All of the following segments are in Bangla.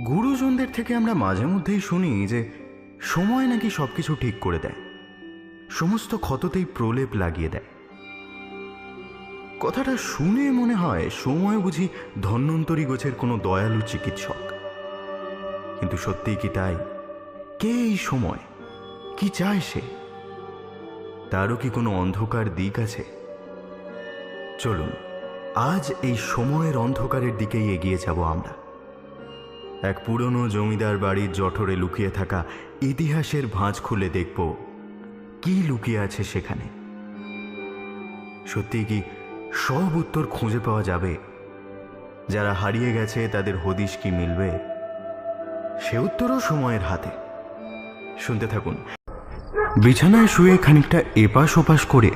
গুরুজনদের থেকে আমরা মাঝে মধ্যেই শুনি যে সময় নাকি সবকিছু ঠিক করে দেয়, সমস্ত ক্ষততেই প্রলেপ লাগিয়ে দেয়। কথাটা শুনে মনে হয় সময় বুঝি ধন্বন্তরী গোছের কোনো দয়ালু চিকিৎসক। কিন্তু সত্যিই কি তাই? কে এই সময়? কি চায় সে? তারও কি কোনো অন্ধকার দিক আছে? চলুন আজ এই সময়ের অন্ধকারের দিকেই এগিয়ে যাব আমরা। এক পুরনো জমিদার বাড়ির জঠরে লুকিয়ে থাকা ইতিহাসের ভাঁজ খুলে দেখব কি লুকিয়ে আছে সেখানে। সত্যি কি সব উত্তর খুঁজে পাওয়া যাবে? যারা হারিয়ে গেছে তাদের হদিশ কি মিলবে? সে উত্তরও সময়ের হাতে। শুনতে থাকুন। বিছানায় শুয়ে খানিকটা এপাশ ওপাশ করে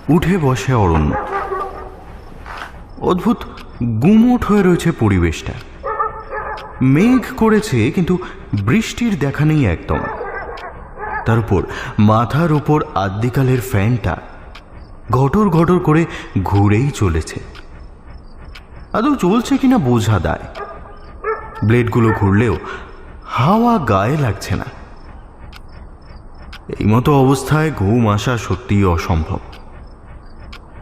উঠে বসে অরণ্য। অদ্ভুত গুমোট হয়ে রয়েছে পরিবেশটা। মেঘ করেছে কিন্তু বৃষ্টির দেখা নেই একদম। তার উপর মাথার উপর আদ্যিকালের ফ্যানটা ঘটর ঘটর করে ঘুরেই চলেছে। আদৌ চলছে কিনা বোঝা দায়। ব্লেডগুলো ঘুরলেও হাওয়া গায়ে লাগছে না। এই মতো অবস্থায় ঘুম আসা সত্যিই অসম্ভব।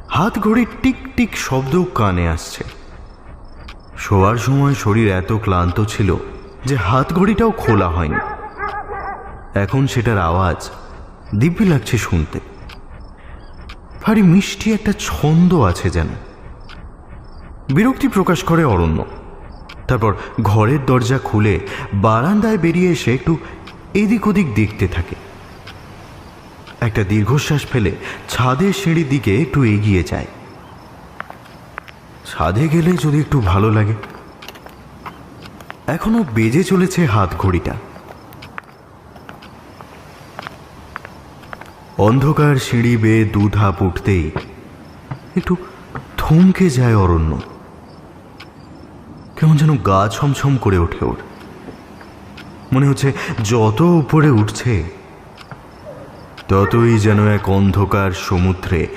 হাত ঘড়ির টিক টিক শব্দ কানে আসছে। শোয়ার সময় শরীর এত ক্লান্ত ছিল যে হাত ঘড়িটাও খোলা হয়নি। এখন সেটার আওয়াজ দিব্যি লাগছে শুনতে। ভারী মিষ্টি একটা ছন্দ আছে যেন। বিরক্তি প্রকাশ করে অরণ্য। তারপর ঘরের দরজা খুলে বারান্দায় বেরিয়ে এসে একটু এদিক ওদিক দেখতে থাকে। একটা দীর্ঘশ্বাস ফেলে ছাদের সিঁড়ির দিকে একটু এগিয়ে যায়। ছাদে গেলে যদি একটু ভালো লাগে। এখনো বেজে চলেছে হাত ঘড়িটা। অন্ধকার সিঁড়ি বেয়ে দুধাপ উঠতেই একটু থমকে যায় অরণ্য। কেমন যেন গা ছমছম করে ওঠে ওর। মনে হচ্ছে যত উপরে উঠছে ততই যেন এক অন্ধকার সমুদ্রে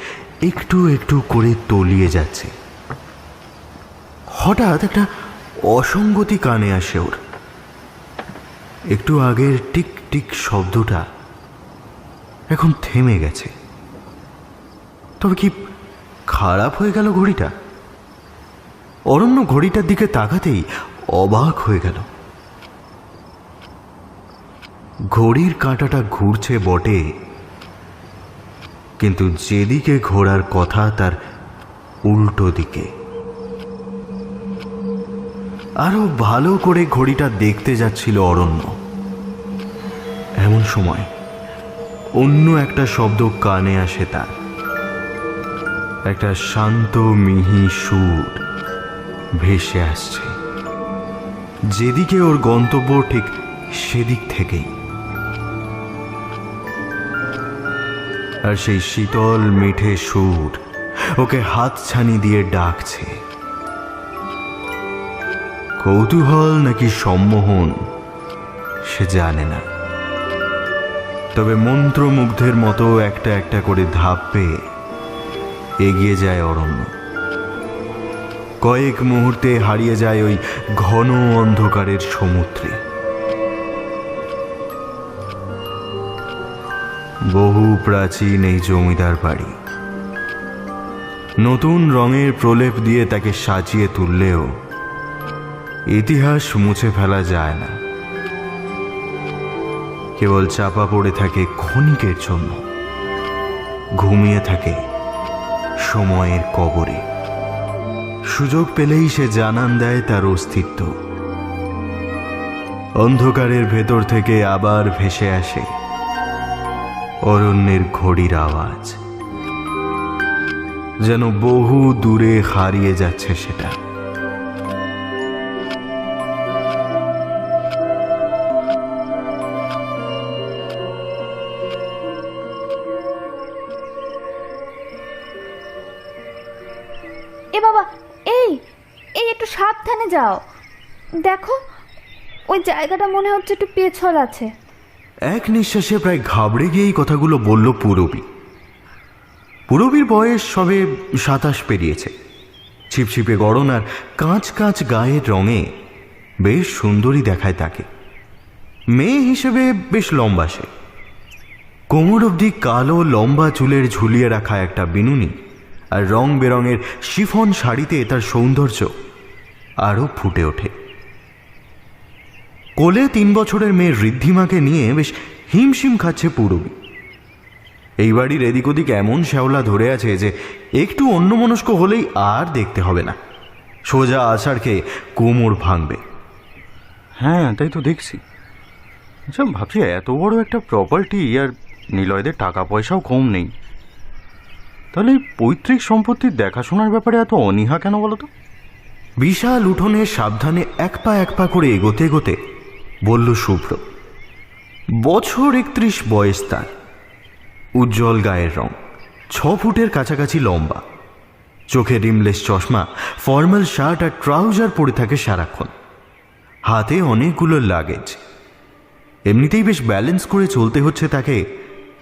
একটু একটু করে তলিয়ে যাচ্ছে। হঠাৎ একটা অসঙ্গতি কানে আসে ওর। একটু আগের টিক টিক শব্দটা এখন থেমে গেছে। তবে কি খারাপ হয়ে গেল ঘড়িটা? অরণ্য ঘড়িটার দিকে তাকাতেই অবাক হয়ে গেল। ঘড়ির কাঁটাটা ঘুরছে বটে, কিন্তু যেদিকে ঘোরার কথা তার উল্টো দিকে। আরো ভালো করে ঘড়িটা দেখতে যাচ্ছিল অরণ্য। এমন সময় অন্য একটা শব্দ কানে আসে তার। একটা শান্ত মিহি সুর ভেসে আসছে। যেদিকে ওর গন্তব্য ঠিক সেদিক থেকেই। আর সেই শীতল মিঠে সুর ওকে হাতছানি দিয়ে ডাকছে। কৌতূহল নাকি সম্মোহন সে জানে না, তবে মন্ত্রমুগ্ধের মতো একটা একটা করে ধাপ পেয়ে এগিয়ে যায় অরণ্য। কয়েক মুহূর্তে হারিয়ে যায় ওই ঘন অন্ধকারের সমুদ্রে। বহু প্রাচীন এই জমিদার বাড়ি। নতুন রঙের প্রলেপ দিয়ে তাকে সাজিয়ে তুললেও ইতিহাস মুছে ফেলা যায় না। কেবল চাপা পড়ে থাকে ক্ষণিকের জন্য, ঘুমিয়ে থাকে সময়ের কবরে। সুযোগ পেলেই সে জানান দেয় তার অস্তিত্ব। অন্ধকারের ভেতর থেকে আবার ভেসে আসে অরণ্যের ঘড়ির আওয়াজ। যেন বহু দূরে হারিয়ে যাচ্ছে সেটা। এ বাবা, এই এই একটু সাবধানে যাও। দেখো ওই জায়গাটা মনে হচ্ছে একটু পেছল আছে। এক নিঃশ্বাসে প্রায় ঘাবড়ে গিয়েই কথাগুলো বলল পুরবী। পুরবীর বয়স সবে 27 পেরিয়েছে। ছিপছিপে গড়ন আর কাঁচ কাঁচ গায়ের রঙে বেশ সুন্দরী দেখায় তাকে। মেয়ে হিসেবে বেশ লম্বা সে, কোমর অবধি কালো লম্বা চুলের ঝুলিয়ে রাখা একটা বিনুনি আর রং বেরঙের শিফন শাড়িতে তার সৌন্দর্য আরও ফুটে ওঠে। কোলে 3 বছরের মেয়ে ঋদ্ধিমাকে নিয়ে বেশ হিমশিম খাচ্ছে পূরবী। এই বাড়ির এদিক ওদিক এমন শ্যাওলা ধরে আছে যে একটু অন্যমনস্ক হলেই আর দেখতে হবে না, সোজা আছাড় খেয়ে কোমর ভাঙবে। হ্যাঁ, তাই তো দেখছি। আচ্ছা, ভাবছি এত বড় একটা প্রপার্টি আর নিলয়দের টাকা পয়সাও কম নেই, তাহলে এই পৈতৃক সম্পত্তির দেখাশোনার ব্যাপারে এত অনীহা কেন বলো তো? বিশাল উঠোনে সাবধানে এক পা করে এগোতে এগোতে বলল শুভ্র। বছর 31 বয়স তার, উজ্জ্বল গায়ের রং, 6 ফুটের কাছাকাছি লম্বা, চোখে রিমলেস চশমা, ফর্মাল শার্ট আর ট্রাউজার পরে থাকে সারাক্ষণ, হাতে অনেকগুলো লাগেজ। এমনিতেই বেশ ব্যালেন্স করে চলতে হচ্ছে তাকে,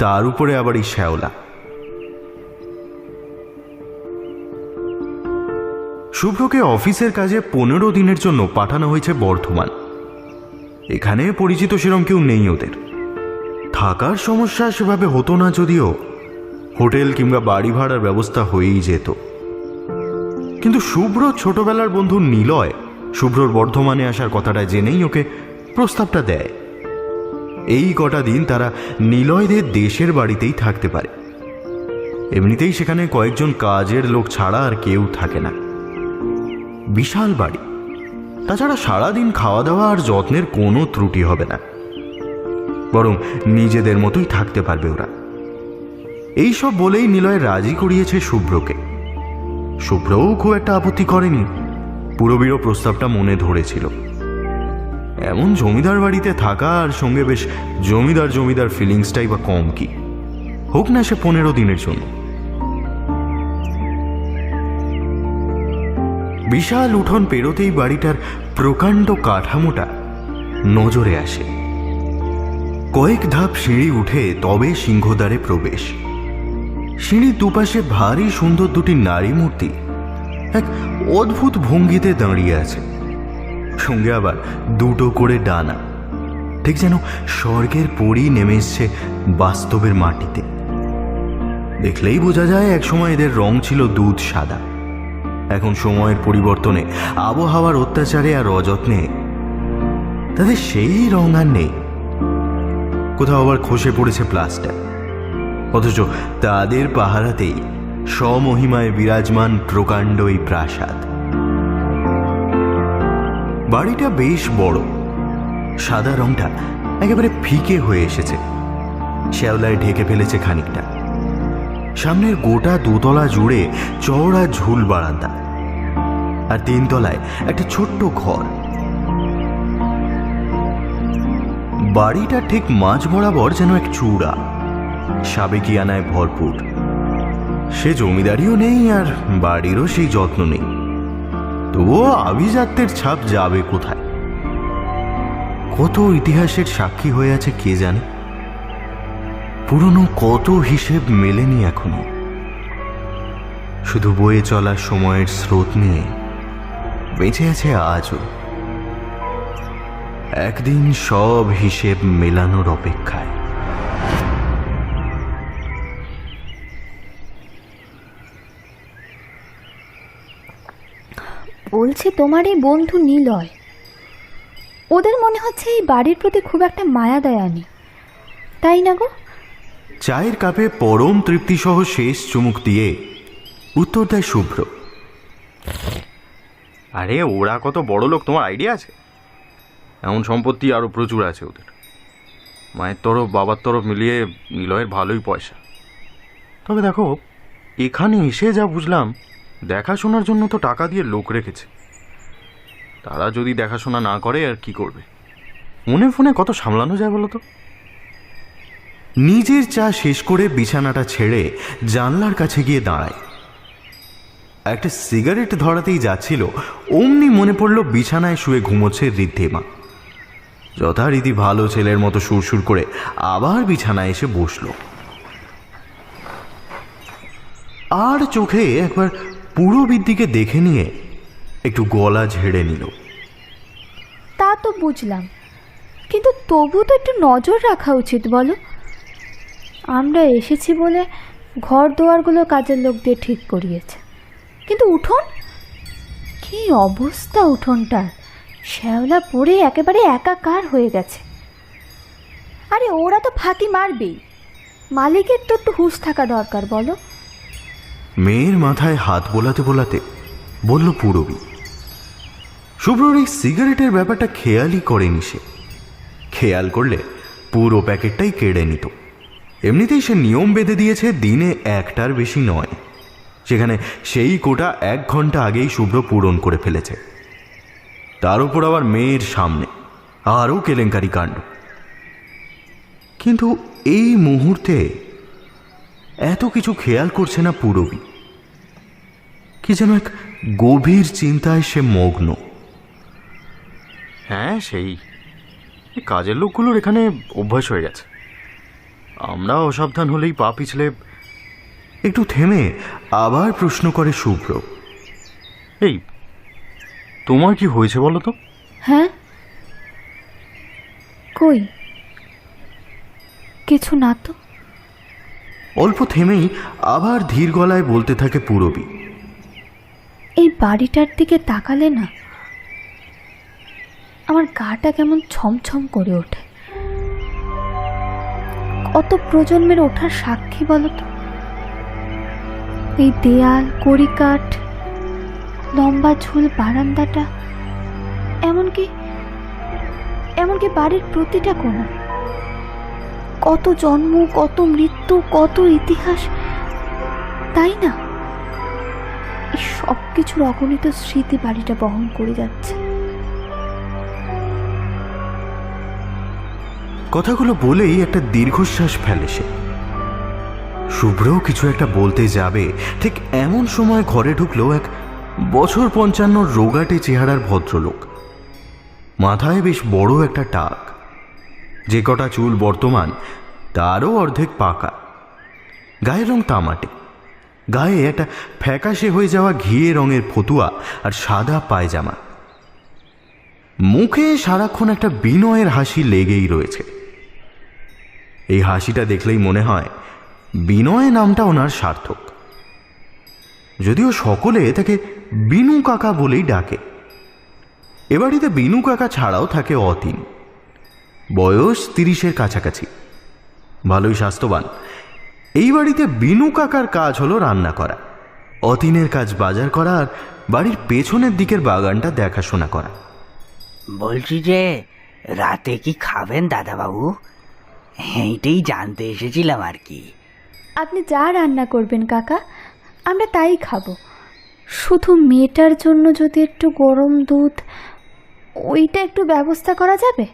তার উপরে আবার এই শ্যাওলা। শুভ্রকে অফিসের কাজে 15 দিনের জন্য পাঠানো হয়েছে বর্ধমান। এখানে পরিচিত সেরকম কেউ নেই ওদের, থাকার সমস্যা সেভাবে হতো না, যদিও হোটেল কিংবা বাড়ি ভাড়ার ব্যবস্থা হয়েই যেত। কিন্তু শুভ্র ছোটবেলার বন্ধু নিলয় শুভ্রর বর্ধমানে আসার কথাটা জেনেই ওকে প্রস্তাবটা দেয়। এই কটা দিন তারা নিলয়দের দেশের বাড়িতেই থাকতে পারে। এমনিতেই সেখানে কয়েকজন কাজের লোক ছাড়া আর কেউ থাকে না। বিশাল বাড়ি, তাছাড়া সারাদিন খাওয়া দাওয়া আর যত্নের কোনো ত্রুটি হবে না, বরং নিজেদের মতোই থাকতে পারবে ওরা। এইসব বলেই নিলয় রাজি করিয়েছে শুভ্রকে। শুভ্রও খুব একটা আপত্তি করেনি, পূরবীরও প্রস্তাবটা মনে ধরেছিল। এমন জমিদার বাড়িতে থাকা আর সঙ্গে বেশ জমিদার ফিলিংসটাই বা কম কি, হোক না সে 15 দিনের জন্য। বিশাল উঠোন পেরোতেই বাড়িটার প্রকাণ্ড কাঠামোটা নজরে আসে। কয়েক ধাপ সিঁড়ি উঠে তবে সিংহদ্বারে প্রবেশ। সিঁড়ির দুপাশে ভারী সুন্দর দুটি নারী মূর্তি এক অদ্ভুত ভঙ্গিতে দাঁড়িয়ে আছে, সঙ্গে আবার 2টো করে ডানা, ঠিক যেন স্বর্গের পরী নেমে এসছে বাস্তবের মাটিতে। দেখলেই বোঝা যায় একসময় এদের রং ছিল দুধ সাদা। এখন সময়ের পরিবর্তনে, আবহাওয়ার অত্যাচারে আর অযত্নে তাদের সেই রং আর নেই। কোথাও আবার খসে পড়েছে প্লাস্টার, অথচ তাদের পাহারাতেই স্বমহিমায় বিরাজমান প্রকাণ্ড এই প্রাসাদ। বাড়িটা বেশ বড়, সাদা রংটা একেবারে ফিকে হয়ে এসেছে, শ্যাওলায় ঢেকে ফেলেছে খানিকটা। সামনের গোটা 2 তলা জুড়ে চওড়া ঝুল বারান্দা, আর 3 তলায় একটা ছোট্ট ঘর। বাড়িটা ঠিক মাঝ বরাবর যেন এক চূড়া, সাবেকিয়ানায় ভরপুর। সে জমিদারিও নেই আর বাড়িরও সেই যত্ন নেই, তবুও আভিজাত্যের ছাপ যাবে কোথায়? কত ইতিহাসের সাক্ষী হয়ে আছে কে জানে, পুরনো কত হিসেব মেলেনি এখনো। শুধু বয়ে চলা সময়ের স্রোত নিয়ে বেঁচে আছে আজও, একদিন সব হিসেব মেলানোর অপেক্ষায়। বলছি, তোমার এই বন্ধু নিলয়, ওদের মনে হচ্ছে এই বাড়ির প্রতি খুব একটা মায়া দয়া নেই, তাই না গো? চায়ের কাপে পরম তৃপ্তিসহ শেষ চুমুক দিয়ে উত্তর দেয় শুভ্র। আরে, ওরা কত বড় লোক তোমার আইডিয়া আছে? এমন সম্পত্তি আরও প্রচুর আছে ওদের। মায়ের তরফ বাবার তরফ মিলিয়ে নিলয়ের ভালোই পয়সা। তবে দেখো, এখানে এসে যা বুঝলাম, দেখাশোনার জন্য তো টাকা দিয়ে লোক রেখেছে। তারা যদি দেখাশোনা না করে আর কি করবে? ফোনে কত সামলানো যায় বলো তো? নিজের চা শেষ করে বিছানাটা ছেড়ে জানলার কাছে গিয়ে দাঁড়ায়। একটা সিগারেট ধরাতেই যাচ্ছিল, অমনি মনে পড়ল বিছানায় শুয়ে ঘুমোচ্ছে ঋদ্ধিমা। যথারীতি ভালো ছেলের মতো সুরসুর করে আবার বিছানায় এসে বসল, আর চোখে একবার পূরবীর দিকে দেখে নিয়ে একটু গলা ঝেড়ে নিল। তো বুঝলাম, কিন্তু তবু তো একটু নজর রাখা উচিত বলো। আমরা এসেছি বলে ঘর দুয়ারগুলো কাজের লোক দিয়ে ঠিক করিয়েছে, কিন্তু উঠোন, কী অবস্থা উঠোনটার! শ্যাওলা পড়ে একেবারে একাকার হয়ে গেছে। আরে ওরা তো ফাঁকি মারবেই, মালিকের তো একটু হুঁশ থাকা দরকার বলো। মেয়ের মাথায় হাত বোলাতে বোলাতে বলল পূরবী। শুভ্রর এই সিগারেটের ব্যাপারটা খেয়ালই করেনি সে। খেয়াল করলে পুরো প্যাকেটটাই কেড়ে নিত। এমনিতেই সে নিয়ম বেঁধে দিয়েছে দিনে একটার বেশি নয়, সেখানে সেই কোটা 1 ঘন্টা আগেই শুভ্র পূরণ করে ফেলেছে। তার উপর আবার মেয়ের সামনে আরও কেলেঙ্কারি কাণ্ড। কিন্তু এই মুহূর্তে এত কিছু খেয়াল করছে না পূরবী। কি যেন এক গভীর চিন্তায় সে মগ্ন। হ্যাঁ, সেই এই কাজের লোকগুলোর এখানে অভ্যাস হয়ে গেছে। আমরা অসাবধান হলেই পা পিছলে। একটু থেমে আবার প্রশ্ন করে শুভ্র। এই, তোমার কি হয়েছে বলো তো? হ্যাঁ, কই কিছু না তো। অল্প থেমেই আবার ধীর গলায় বলতে থাকে পূরবী। এই বাড়িটার দিকে তাকালে না আমার গাটা কেমন ছমছম করে ওঠে। কত প্রজন্মের ওঠার সাক্ষী বলো তো। এই দেয়াল, কড়িকাঠ, লম্বা ঝুল বারান্দাটা, এমনকি বাড়ির প্রতিটা কোণা, কত জন্ম, কত মৃত্যু, কত ইতিহাস, তাই না? এই সব কিছুর অগণিত স্মৃতি বাড়িটা বহন করে যাচ্ছে। কথাগুলো বলেই একটা দীর্ঘশ্বাস ফেলে সে। শুভ্রও কিছু একটা বলতে যাবে, ঠিক এমন সময় ঘরে ঢুকলো এক বছর 55 রোগাটে চেহারার ভদ্রলোক। মাথায় বেশ বড় একটা টাক, যে কটা চুল বর্তমান তারও অর্ধেক পাকা। গায়ের রং তামাটে, গায়ে একটা ফ্যাকাশে হয়ে যাওয়া ঘিয়ে রঙের ফতুয়া আর সাদা পায়জামা। মুখে সারাক্ষণ একটা বিনয়ের হাসি লেগেই রয়েছে। এই হাসিটা দেখলেই মনে হয় বিনয় নামটা ওনার সার্থক। যদিও সকলে তাকে বিনু কাকা বলেই ডাকে। এ বাড়িতে বিনু কাকা ছাড়াও থাকে অতীন, বয়স 30-এর কাছাকাছি, ভালোই স্বাস্থ্যবান। এই বাড়িতে বিনু কাকার কাজ হলো রান্না করা, অতীনের কাজ বাজার করা আর বাড়ির পেছনের দিকের বাগানটা দেখাশোনা করা। বলছি যে রাতে কি খাবেন দাদাবাবু? এইটাই জানতে এসেছিলাম আর কি। আপনি যা রান্না করবেন কাকা, আমরা তাই খাবো। শুধু মেয়েটার জন্য যদি একটু গরম দুধ, ওইটা একটু ব্যবস্থা করা যাবে?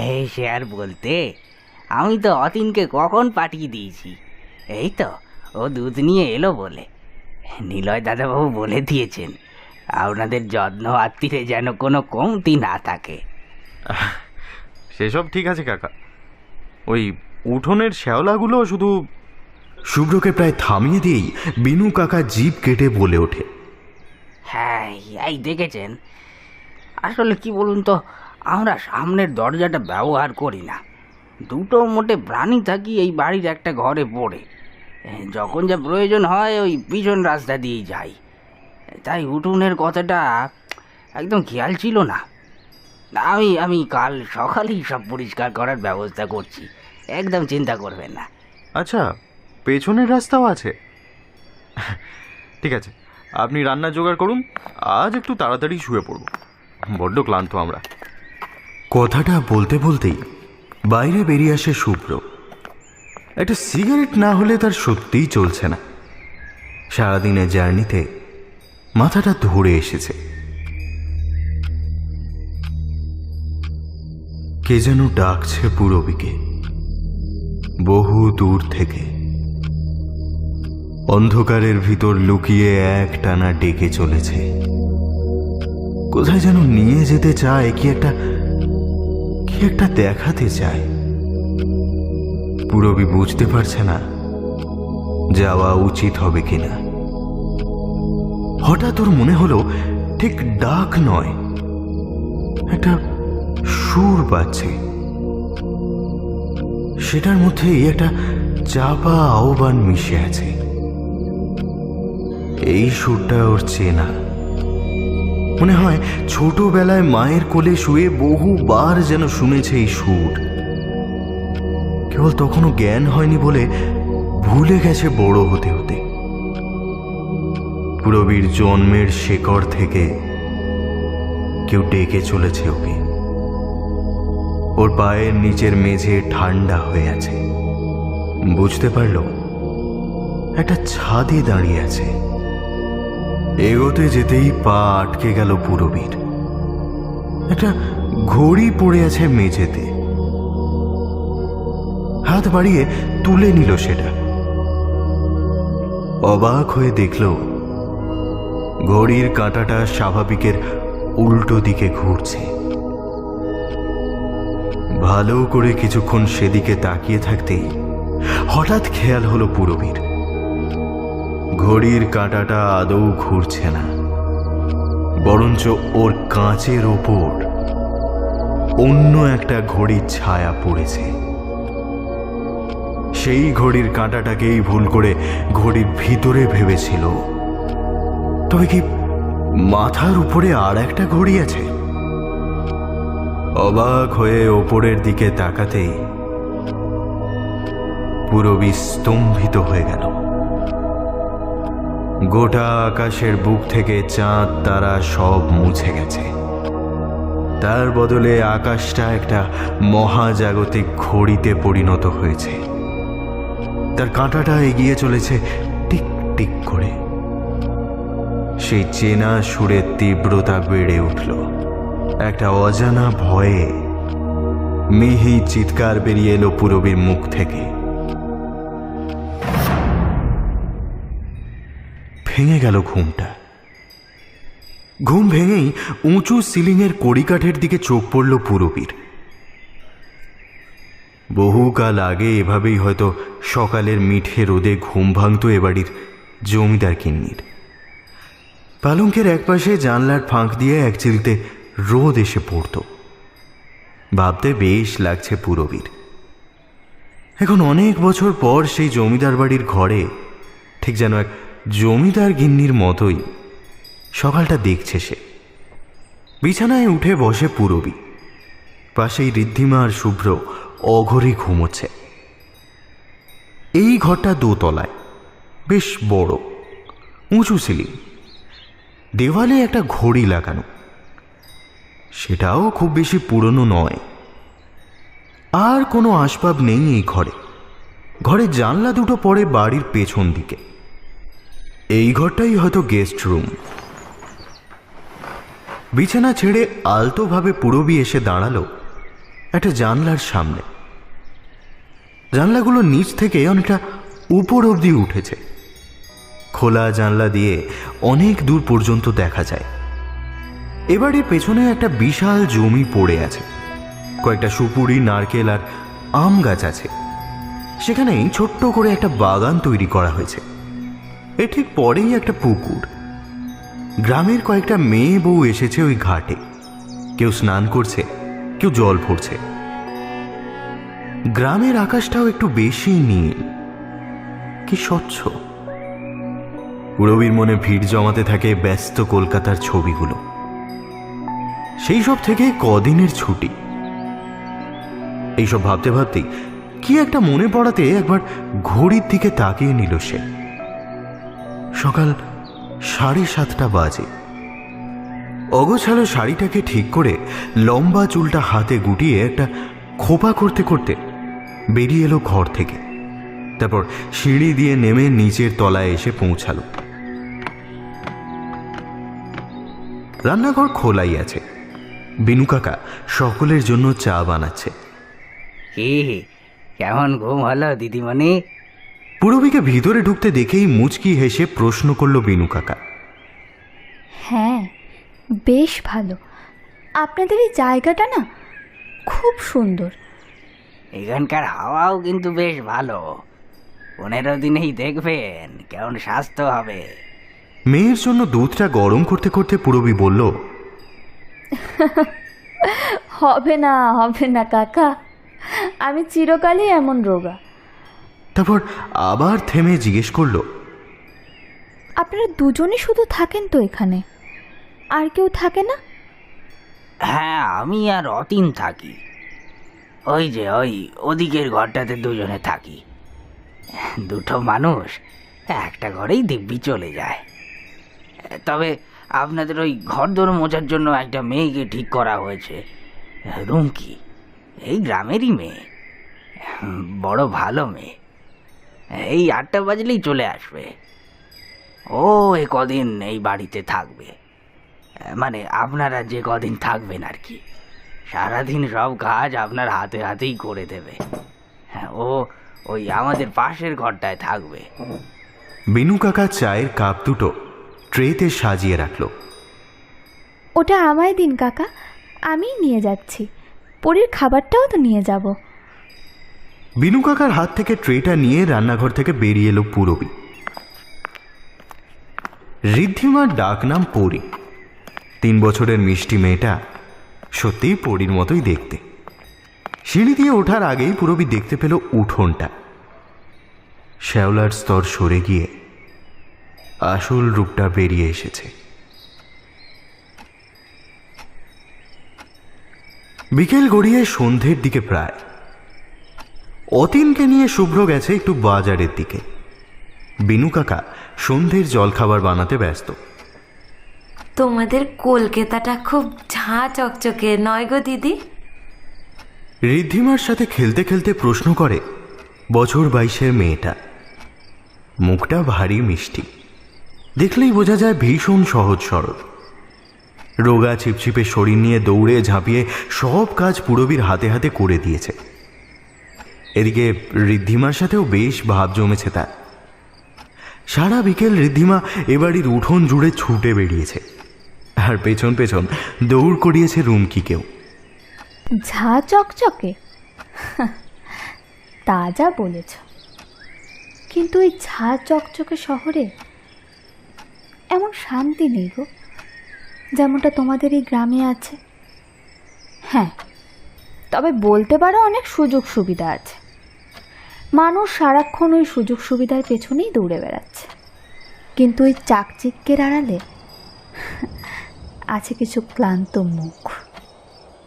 এই সে আর বলতে, আমি তো অতীনকে কখন পাঠিয়ে দিয়েছি। এই তো ও দুধ নিয়ে এলো বলে। নিলয় দাদাবাবু বলে দিয়েছেন আপনাদের যত্ন আত্মীরে যেন কোনো কমতি না থাকে। সেসব ঠিক আছে কাকা, ওই উঠোনের শ্যাওলাগুলো শুধু। শুভ্রকে প্রায় থামিয়ে দিয়েই বিনু কাকা জিভ কেটে বলে ওঠে, হ্যাঁ এই দেখেছেন, আসলে কি বলুন তো, আমরা সামনের দরজাটা ব্যবহার করি না। দুটো মোটে প্রাণী থাকি এই বাড়ির একটা ঘরে পড়ে। যখন যা প্রয়োজন হয় ওই পিছন রাস্তা দিয়েই যাই। তাই উঠোনের কথাটা একদম খেয়াল ছিল না। আমি কাল সকালেই সব পরিষ্কার করার ব্যবস্থা করছি, একদম চিন্তা করবেন না। আচ্ছা, পেছনের রাস্তাও আছে? ঠিক আছে, আপনি রান্না জোগাড় করুন, আজ একটু তাড়াতাড়ি শুয়ে পড়ব, বড্ড ক্লান্ত আমরা। কথাটা বলতে বলতেই বাইরে বেরিয়ে আসে শুভ্র। একটা সিগারেট না হলে তার সত্যিই চলছে না। সারাদিনের জার্নিতে মাথাটা ধরে এসেছে। কে যেন ডাকছে পূরবীকে বহু দূর থেকে। অন্ধকারের ভিতর লুকিয়ে এক টানা ডেকে চলেছে। কোথায় যেন নিয়ে যেতে চায়, কি একটা দেখাতে চায়। পূরবী বুঝতে পারছে না যাওয়া উচিত হবে কিনা। হঠাৎ ওর মনে হলো ঠিক ডাক নয়, একটা সুর বাজছে, সেটার মধ্যেই একটা চাপা আহ্বান মিশে আছে। এই সুরটা ওর চেনা, মনে হয় ছোটবেলায় মায়ের কোলে শুয়ে বহুবার যেন শুনেছে এই সুর। কেবল তখনও জ্ঞান হয়নি বলে ভুলে গেছে বড় হতে হতে। পুরবীর জন্মের শেকড় থেকে কেউ ডেকে চলেছে ওকে। ওর পায়ের নিচের মেঝে ঠান্ডা হয়ে আছে, বুঝতে পারল একটা ছাদে দাঁড়িয়ে আছে। এগোতে যেতেই পা আটকে গেল পুরবীর। একটা ঘড়ি পড়ে আছে মেঝেতে। হাত বাড়িয়ে তুলে নিল সেটা। অবাক হয়ে দেখল ঘড়ির কাঁটাটা স্বাভাবিকের উল্টো দিকে ঘুরছে। ভালো করে কিছুক্ষণ সেদিকে তাকিয়ে থাকতেই হঠাৎ খেয়াল হলো পুরবীর, ঘড়ির কাঁটাটা আদৌ ঘুরছে না, বরঞ্চ ওর কাঁচের ওপর অন্য একটা ঘড়ির ছায়া পড়েছে। সেই ঘড়ির কাঁটাটাকেই ভুল করে ঘড়ির ভিতরে ভেবেছিল। তবে কি মাথার উপরে আর একটা ঘড়ি আছে? অবাক হয়ে ওপরের দিকে তাকাতেই পুরবী স্তম্ভিত হয়ে গেল। গোটা আকাশের বুক থেকে চাঁদ তারা সব মুছে গেছে। তার বদলে আকাশটা একটা মহাজাগতিক ঘড়িতে পরিণত হয়েছে। তার কাঁটাটা এগিয়ে চলেছে টিক টিক করে। সেই চেনা সুরের তীব্রতা বেড়ে উঠল। একটা অজানা ভয়ে মিহি চিৎকার বেরিয়ে এলো পুরবীর মুখ থেকে। ভেঙে গেল ঘুমটা। ঘুম ভেঙেই উঁচু সিলিংয়ের কড়িকাঠের দিকে চোখ পড়ল পুরবীর। বহুকাল আগে এভাবেই হয়তো সকালের মিঠে রোদে ঘুম ভাঙত এ বাড়ির জমিদার কিন্নির। পালঙ্কের একপাশে জানলার ফাঁক দিয়ে এক চিলতে রোদ এসে পড়ত। ভাবতে বেশ লাগছে পুরবীর। এখন অনেক বছর পর সেই জমিদার বাড়ির ঘরে ঠিক যেন এক জমিদার গিন্নির মতোই সকালটা দেখছে সে। বিছানায় উঠে বসে পুরবী, পাশেই ঋদ্ধিমা আর শুভ্র অঘরে ঘুমোচ্ছে। এই ঘরটা দোতলায়, বেশ বড়, উঁচু সিলিং, দেওয়ালে একটা ঘড়ি লাগানো। সেটাও খুব বেশি পুরনো নয়। আর কোনো আসবাব নেই এই ঘরে। ঘরের জানলা দুটো পড়ে বাড়ির পেছন দিকে। এই ঘরটাই হয়তো গেস্ট রুম। বিছানা ছেড়ে আলতোভাবে পুরবী এসে দাঁড়ালো একটা জানলার সামনে। জানলাগুলো নিচ থেকে অনেকটা উপর অবধি উঠেছে। খোলা জানলা দিয়ে অনেক দূর পর্যন্ত দেখা যায়। এবারের পেছনে একটা বিশাল জমি পড়ে আছে। কয়েকটা সুপুরি, নারকেল আর আম গাছ আছে। সেখানেই ছোট্ট করে একটা বাগান তৈরি করা হয়েছে। এর ঠিক পরেই একটা পুকুর। গ্রামের কয়েকটা মেয়ে বউ এসেছে ওই ঘাটে। কেউ স্নান করছে, কেউ জল ভরছে। গ্রামের আকাশটাও একটু বেশি নীল, কি স্বচ্ছ। পুরবীর মনে ভিড় জমাতে থাকে ব্যস্ত কলকাতার ছবিগুলো। সেই সব থেকে কদিনের ছুটি। এইসব ভাবতে ভাবতেই কি একটা মনে পড়াতে একবার ঘড়ির দিকে তাকিয়ে নিল সে। সকাল 7:30 বাজে। অগোছালো শাড়িটাকে ঠিক করে লম্বা চুলটা হাতে গুটিয়ে একটা খোপা করতে করতে বেরিয়ে এলো ঘর থেকে। তারপর সিঁড়ি দিয়ে নেমে নিচের তলায় এসে পৌঁছালো। রান্নাঘর খোলাই আছে। বিনু কাকা সকলের জন্য চা বানাচ্ছে। কি কেমন ঘুম হলো দিদিমণি? পুরবীকে ভিতরে ঢুকতে দেখেই মুচকি হেসে প্রশ্ন করল বিনু কাকা। হ্যাঁ, বেশ ভালো। আপনাদের এই জায়গাটা না খুব সুন্দর। এখানকার হাওয়াও কিন্তু বেশ ভালো। 15 দিনেই দেখবেন কেমন স্বাস্থ্য হবে। মেয়ের জন্য দুধটা গরম করতে করতে পুরবী বলল, হবে না কাকা, আমি চিরকালই এমন রোগা। তারপর আবার থেমে জিজ্ঞেস করলো, আপনারা দুজনই শুধু থাকেন তো এখানে, আর কেউ থাকে না? হ্যাঁ, আমি আর অতীন থাকি। ওই যে ওদিকের ঘরটাতে দুজনে থাকি। দুটো মানুষ একটা ঘরেই দিব্যি চলে যায়। তবে আপনাদের ওই ঘর দোর মোছার জন্য একটা মেয়েকে ঠিক করা হয়েছে, রুমকি। এই গ্রামেরই মেয়ে, বড় ভালো মেয়ে। এই 8টা বাজলেই চলে আসবে। ও এ কদিন এই বাড়িতে থাকবে, মানে আপনারা যে কদিন থাকবেন আর কি। সারাদিন সব কাজ আপনার হাতে হাতেই করে দেবে। ও ওই আমাদের পাশের ঘরটায় থাকবে। বিনু কাকা চায়ের কাপ দুটো ট্রেতে সাজিয়ে রাখলো। ওটা আমায় দিন কাকা, আমিই নিয়ে যাচ্ছি। পরীর খাবারটাও তো নিয়ে যাব। বিনু কাকার হাত থেকে ট্রেটা নিয়ে রান্নাঘর থেকে বেরিয়ে এলো পুরবী। ঋদ্ধিমার ডাক নাম পরী। 3 বছরের মিষ্টি মেয়েটা সত্যিই পরীর মতোই দেখতে। সিঁড়ি দিয়ে ওঠার আগেই পুরবী দেখতে পেল উঠোনটা। শ্যাওলার স্তর সরে গিয়ে আসল রূপটা বেরিয়ে এসেছে। বিকেল গড়িয়ে সন্ধ্যের দিকে প্রায়। অতীনকে নিয়ে শুভ্র গেছে একটু বাজারের দিকে। বিনু কাকা সন্ধ্যের জলখাবার বানাতে ব্যস্ত। তোমাদের কলকাতাটা খুব ঝাঁ চকচকে নয় গো দিদি? ঋদ্ধিমার সাথে খেলতে খেলতে প্রশ্ন করে বছর 22-এর মেয়েটা। মুখটা ভারী মিষ্টি, দেখলেই বোঝা যায় ভীষণ সহজ সরল। রোগা ছিপছিপে শরীর নিয়ে দৌড়ে ঝাঁপিয়ে সব কাজ পুরবীর হাতে হাতে করে দিয়েছে। এদিকে ঋদ্ধিমার সাথেও বেশ ভাব জমেছে তার। সারা বিকেল ঋদ্ধিমা এবাড়ির উঠোন জুড়ে ছুটে বেরিয়েছে, আর পেছন পেছন দৌড় করিয়েছে রুমকিকেও। ঝাঁ চকচকে? তা যা বলেছ, কিন্তু এই ঝাঁ চকচকে শহরে এমন শান্তি নেই গো, যেমনটা তোমাদের এই গ্রামে আছে। হ্যাঁ, তবে বলতে পারো অনেক সুযোগ সুবিধা আছে। মানুষ সারাক্ষণ ওই সুযোগ সুবিধার পেছনেই দৌড়ে বেড়াচ্ছে, কিন্তু ওই চাকচিক্যের আড়ালে আছে কিছু ক্লান্ত মুখ।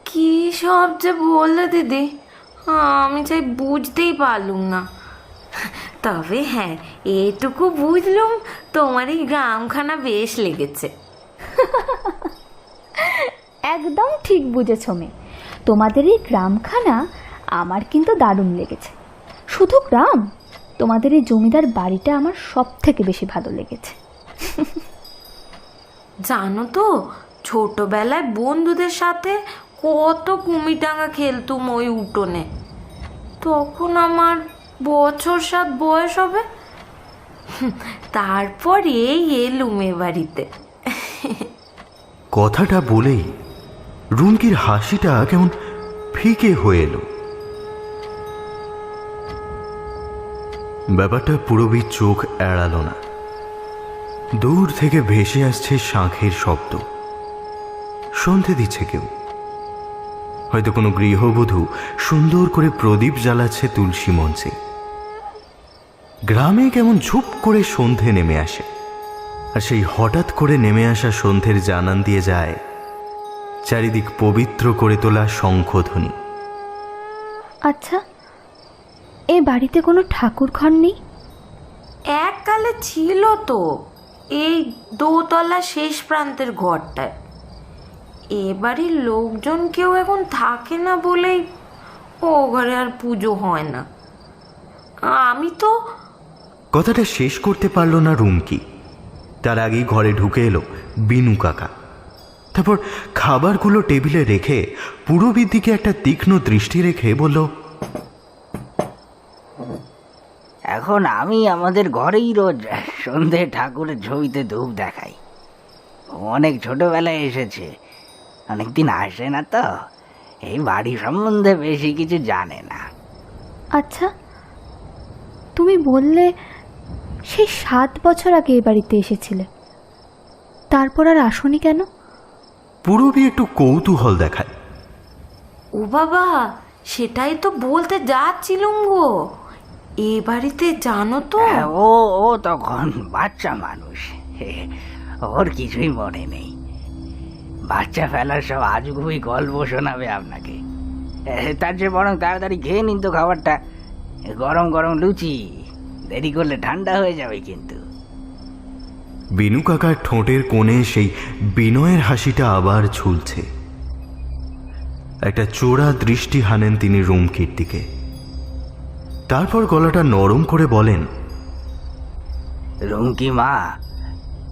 কি সব যে বললে দিদি, আমি চাই বুঝতেই পারলুম না। তবে হ্যাঁ, এটুকু বুঝলুম তোমার এই গ্রামখানা বেশ লেগেছে। একদম ঠিক বুঝেছ মেয়ে, তোমাদের এই গ্রামখানা আমার কিন্তু দারুণ লেগেছে। শুধু গ্রাম, তোমাদের এই জমিদার বাড়িটা আমার সব থেকে বেশি ভালো লেগেছে। জানো তো, ছোটবেলায় বন্ধুদের সাথে কত কুমিটাঙ্গা খেলতুম ওই উঠোনে। তখন আমার বছর 7 বয়স হবে। তারপর এই এলুম এ বাড়িতে। কথাটা বলেই রুমকির হাসিটা কেমন ফিকে হয়ে এলো। ব্যাপারটা পুরবীর চোখ এড়ালো না। দূর থেকে ভেসে আসছে শাঁখের শব্দ। সন্ধে দিচ্ছে কেউ, হয়তো কোনো গৃহবধূ সুন্দর করে প্রদীপ জ্বালাচ্ছে তুলসী মঞ্চে। গ্রামে কেমন ঝুপ করে সন্ধে নেমে আসে, আর সেই হঠাৎ করে নেমে আসা সন্ধ্যের জানান দিয়ে যায় চারিদিক পবিত্র করে তোলা শঙ্খধ্বনি। আচ্ছা, এই বাড়িতে কোনো ঠাকুর ঘর নেই? এককালে ছিল তো, এই দোতলা শেষ প্রান্তের ঘরটায়। এ বাড়ির লোকজন কেউ এখন থাকে না বলেই ও ঘরে আর পুজো হয় না। আমি তো... কথাটা শেষ করতে পারল না রুমকি। তার আগেই ঘরে ঢুকে এলো বিনু কাকা। তারপর খাবারগুলো টেবিলে রেখে পুরবীর দিকে একটা তীক্ষ্ণ দৃষ্টি রেখে বলল, এখন আমি আমাদের ঘরেই রোজ সন্ধে ঠাকুরের ছবিতে ধূপ দেখাই। অনেক ছোটবেলায় এসেছে, অনেকদিন আসে না তো, এই বাড়ি সম্বন্ধে বেশি কিছু জানে না। আচ্ছা, তুমি বললে সেই 7 বছর আগে এই বাড়িতে এসেছিলে, তারপর আর আসোনি কেন? পুরবী একটু কৌতূহল দেখায়। ও বাবা, সেটাই তো বলতে যাচ্ছিলুম গো। এ বাড়িতে জানো তো, হ্যাঁ, ও ও তখন বাচ্চা মানুষ, ওর কিছুই মনে নেই। বাচ্চা ফেলার সব আজগুবি গল্প শোনাবে আপনাকে। তার চেয়ে বরং তাড়াতাড়ি খেয়ে নিন তো খাবারটা। গরম গরম লুচি, দেরি করলে ঠান্ডা হয়ে যাবে কিন্তু। বিনু কাকার ঠোঁটের কোণে সেই বিনয়ের হাসিটা আবার ঝুলছে। একটা চোরা দৃষ্টি হানেন তিনি রুমকির দিকে, তারপর গলাটা নরম করে বলেন, রুমকি মা,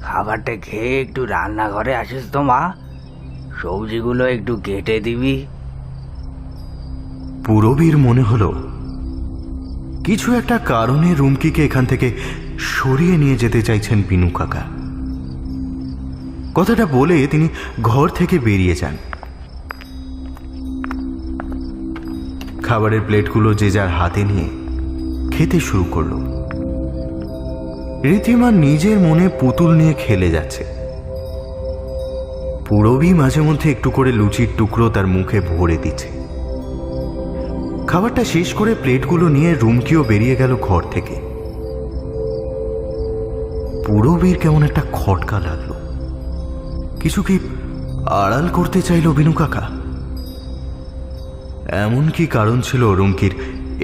খাবারটা খেয়ে একটু রান্নাঘরে আসিস তো মা, সবজিগুলো একটু কেটে দিবি। পুরবীর মনে হলো কিছু একটা কারণে রুমকিকে এখান থেকে সরিয়ে নিয়ে যেতে চাইছেন বিনু কাকা। কথাটা বলে তিনি ঘর থেকে বেরিয়ে যান। খাবারের প্লেটগুলো যে যার হাতে নিয়ে খেতে শুরু করল। রীতিমা নিজের মনে পুতুল নিয়ে খেলে যাচ্ছে। পুরবী মাঝে মধ্যে একটু করে লুচির টুকরো তার মুখে ভরে দিচ্ছে। খাবারটা শেষ করে প্লেটগুলো নিয়ে রুমকিও বেরিয়ে গেল ঘর থেকে। পুরবীর কেমন একটা খটকা লাগলো। কিছু কি আড়াল করতে চাইল বিনু কাকা? এমন কি কারণ ছিল রুমকির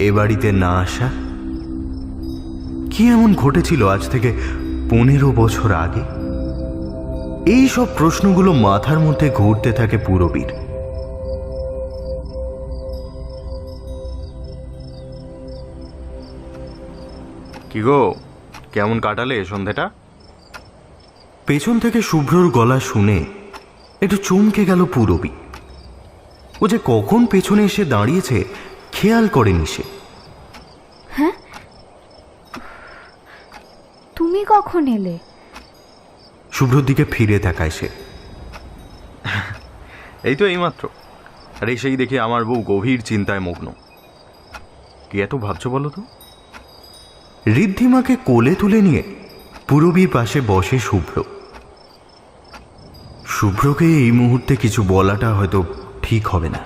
এ বাড়িতে না আসা? কি এমন ঘটেছিল আজ থেকে 15 বছর আগে? এই সব প্রশ্নগুলো মাথার মধ্যে ঘুরতে থাকে পুরবীর। কি গো, কেমন কাটালে সন্ধেটা? পেছন থেকে শুভ্রর গলা শুনে একটু চমকে গেল পুরবী। ও যে কখন পেছনে এসে দাঁড়িয়েছে খেয়াল করেনি সে। হ্যাঁ, তুমি কখন এলে? শুভ্রর দিকে ফিরে তাকায় সে। এই তো এইমাত্র। আর সেই দেখি আমার বউ গভীর চিন্তায় মগ্ন। কি এত ভাবছো বলো তো? ঋদ্ধিমাকে কোলে তুলে নিয়ে পুরবীর পাশে বসে শুভ্র। শুভ্রকে এই মুহূর্তে কিছু বলাটা হয়তো ঠিক হবে না,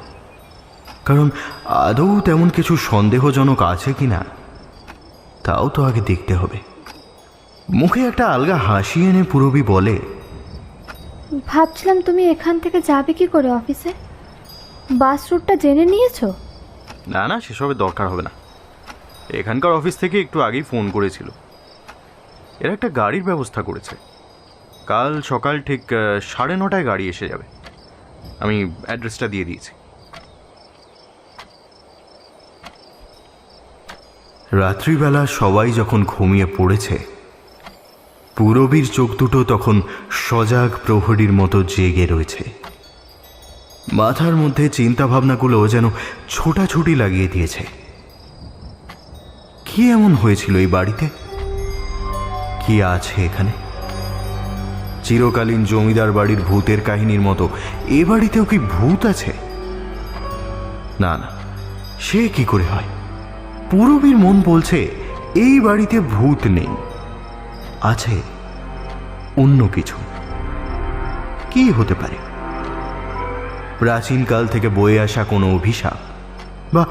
কারণ আদৌ তেমন কিছু সন্দেহজনক আছে কিনা তাও তো আগে দেখতে হবে। মুখে একটা আলগা হাসি এনে পুরবী বলে, ভাবছিলাম তুমি এখান থেকে যাবে কি করে অফিসে? বাস রুটটা জেনে নিয়েছো? না না, সেসবের দরকার হবে না। এখানকার অফিস থেকে একটু আগেই ফোন করেছিল। এরা একটা গাড়ির ব্যবস্থা করেছে। কাল সকাল ঠিক 9:30 গাড়ি এসে যাবে। আমি অ্যাড্রেসটা দিয়ে দিয়েছি। রাত্রিবেলা সবাই যখন ঘুমিয়ে পড়েছে, পুরবীর চোখ দুটো তখন সজাগ প্রহরীর মতো জেগে রয়েছে। মাথার মধ্যে চিন্তা ভাবনাগুলো যেন ছোটাছুটি লাগিয়ে দিয়েছে। কি এমন হয়েছিল এই বাড়িতে? কি আছে এখানে? চিরকালীন জমিদার বাড়ির ভূতের কাহিনীর মতো এ বাড়িতেও কি ভূত আছে? না না, সে কি করে হয়? পুরবীর মন বলছে এই বাড়িতে ভূত নেই, আছে অন্য কিছু। কি হতে পারে? প্রাচীনকাল থেকে বয়ে আসা কোনো অভিশাপ, বা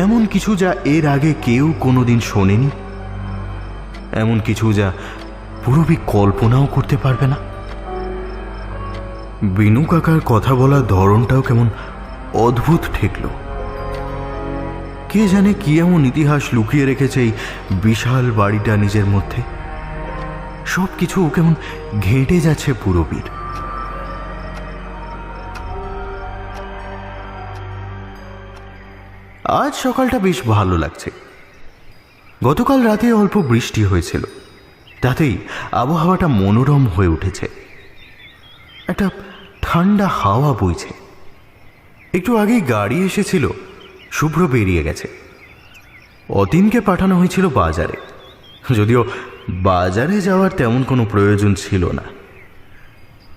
এমন কিছু যা এর আগে কেউ কোনোদিন শোনেনি, এমন কিছু যা পুরবী কল্পনাও করতে পারবে না। বিনু কাকার কথা বলার ধরনটাও কেমন অদ্ভুত ঠেকল। কে জানে কি এমন ইতিহাস লুকিয়ে রেখেছে এই বিশাল বাড়িটা নিজের মধ্যে। সব কিছু কেমন ঘেঁটে যাচ্ছে পুরবীর। আজ সকালটা বেশ ভালো লাগছে। গতকাল রাতে অল্প বৃষ্টি হয়েছিল, তাতেই আবহাওয়াটা মনোরম হয়ে উঠেছে। একটা ঠান্ডা হাওয়া বইছে। একটু আগেই গাড়ি এসেছিল, শুভ্র বেরিয়ে গেছে। অতীনকে পাঠানো হয়েছিল বাজারে, যদিও বাজারে যাওয়ার তেমন কোনো প্রয়োজন ছিল না।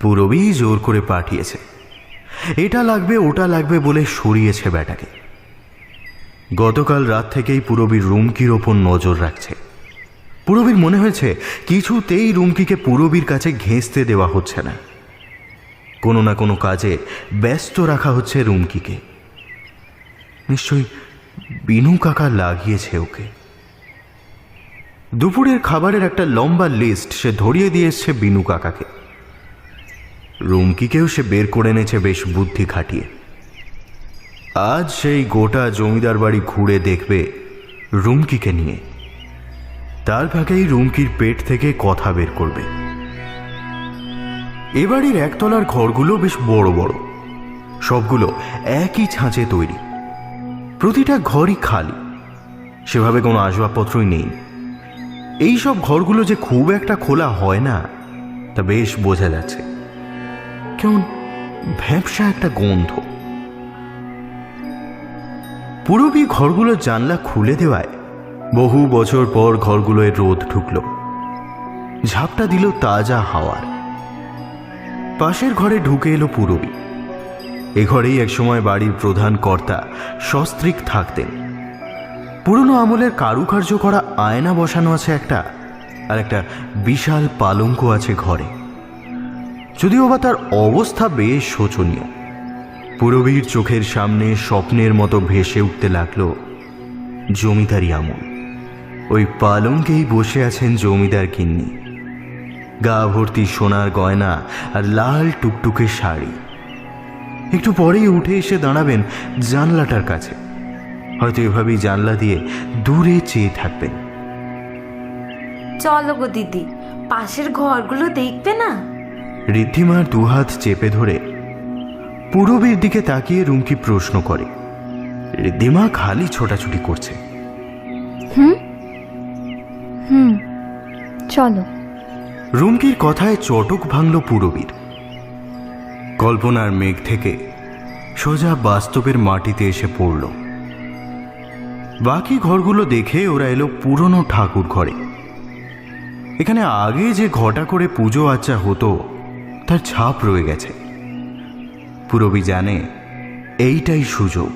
পুরবী জোর করে পাঠিয়েছে। এটা লাগবে ওটা লাগবে বলে সরিয়েছে ব্যাটাকে। গতকাল রাত থেকেই পুরবীর রুমকির ওপর নজর রাখছে। পুরবীর মনে হয়েছে কিছুতেই রুমকিকে পুরবীর কাছে ঘেঁষতে দেওয়া হচ্ছে না। কোনো না কোনো কাজে ব্যস্ত রাখা হচ্ছে রুমকিকে। নিশ্চয়ই বিনু কাকা লাগিয়েছে ওকে। দুপুরের খাবারের একটা লম্বা লিস্ট সে ধরিয়ে দিয়ে এসছে বিনু কাকাকে। রুমকিকেও সে বের করে এনেছে বেশ বুদ্ধি খাটিয়ে। আজ সেই গোটা জমিদার বাড়ি ঘুরে দেখবে রুমকিকে নিয়ে। তার ফাঁকেই রুমকির পেট থেকে কথা বের করবে। এ বাড়ির একতলার ঘরগুলো বেশ বড় বড়, সবগুলো একই ছাঁচে তৈরি। প্রতিটা ঘরই খালি, সেভাবে কোনো আসবাবপত্রই নেই। এই সব ঘরগুলো যে খুব একটা খোলা হয় না তা বেশ বোঝা যাচ্ছে। কেমন ভ্যাপসা একটা গন্ধ। পুরবী ঘরগুলোর জানলা খুলে দেওয়ায় বহু বছর পর ঘরগুলোয় রোদ ঢুকল, ঝাপটা দিল তাজা হাওয়ার। পাশের ঘরে ঢুকে এলো পুরবী। এ ঘরেই একসময় বাড়ির প্রধান কর্তা সস্ত্রীক থাকতেন। পুরনো আমলের কারুকার্য করা আয়না বসানো আছে একটা, আর একটা বিশাল পালঙ্ক আছে ঘরে। যদিও বা তার অবস্থা বেশ শোচনীয়। পুরবীর চোখের সামনে স্বপ্নের মতো ভেসে উঠতে লাগলো জমিদারি আমল। ওই পালঙ্কেই বসে আছেন জমিদার গিন্নি, গা ভর্তি সোনার গয়না আর লাল টুকটুকে শাড়ি। একটু পরেই উঠে এসে দাঁড়াবেন জানলাটার কাছে, হয়তো এভাবেই জানলা দিয়ে দূরে চেয়ে থাকবেন। চলো গো দিদি, পাশের ঘরগুলো দেখবে না? ঋদ্ধিমার দুহাত চেপে ধরে পুরবীর দিকে তাকিয়ে রুমকি প্রশ্ন করে। ঋদ্ধিমা খালি ছোটাছুটি করছে। চলো। রুমকির কথায় চটক ভাঙল পুরবীর। কল্পনার মেঘ থেকে সোজা বাস্তবের মাটিতে এসে পড়ল। বাকি ঘরগুলো দেখে ওরা এলো পুরনো ঠাকুর ঘরে। এখানে আগে যে ঘটা করে পুজো আচ্চা হতো তার ছাপ রয়ে গেছে। পুরবী জানে এইটাই সুযোগ।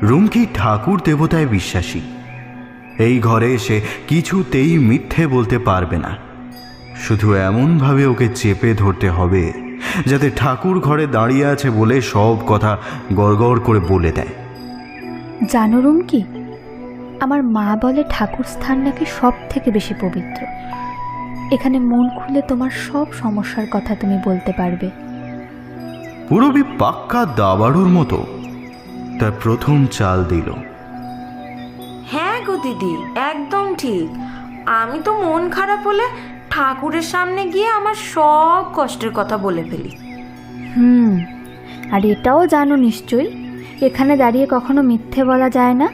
রুমকি ঠাকুর দেবতায় বিশ্বাসী। এই ঘরে এসে কিছুতেই মিথ্যে বলতে পারবে না। শুধু এমনভাবে ওকে চেপে ধরতে হবে যাতে ঠাকুর ঘরে দাঁড়িয়ে আছে বলে সব কথা গড়গড় করে বলে দেয়। জানো রুমকি, আমার মা বলে ঠাকুর স্থান নাকি সব থেকে বেশি পবিত্র। এখানে মন খুলে তোমার সব সমস্যার কথা তুমি বলতে পারবে। পুরবী পাক্কা দাবাড়ুর মতো তার প্রথম চাল দিল। হ্যাঁ গো দিদি, একদম ঠিক। আমি তো মন খারাপ হলে ঠাকুরের সামনে গিয়ে আমার সব কষ্টের কথা বলে ফেলি। আর এটাও জানো নিশ্চয়ই, এখানে দাঁড়িয়ে কখনো মিথ্যে বলা যায় না।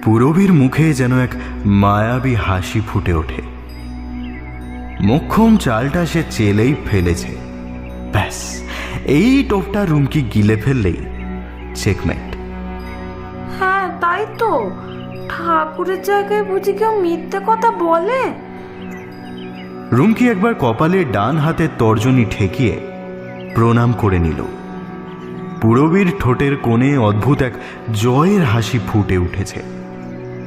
পুরবীর মুখে যেন এক মায়াবী হাসি ফুটে ওঠে। মোক্ষম চালটা সে চেলেই ফেলেছে। ব্যাস, এই টোপটা রুমকি গিলে ফেললেই চেকমেট। হ্যাঁ তাই তো, ঠাকুরের জায়গায় বুঝি কেউ মিথ্যে কথা বলে? রুমকি একবার কপালে ডান হাতের তর্জনী ঠেকিয়ে প্রণাম করে নিল। পুরবীর ঠোঁটের কোণে অদ্ভুত এক জয়ের হাসি ফুটে উঠেছে।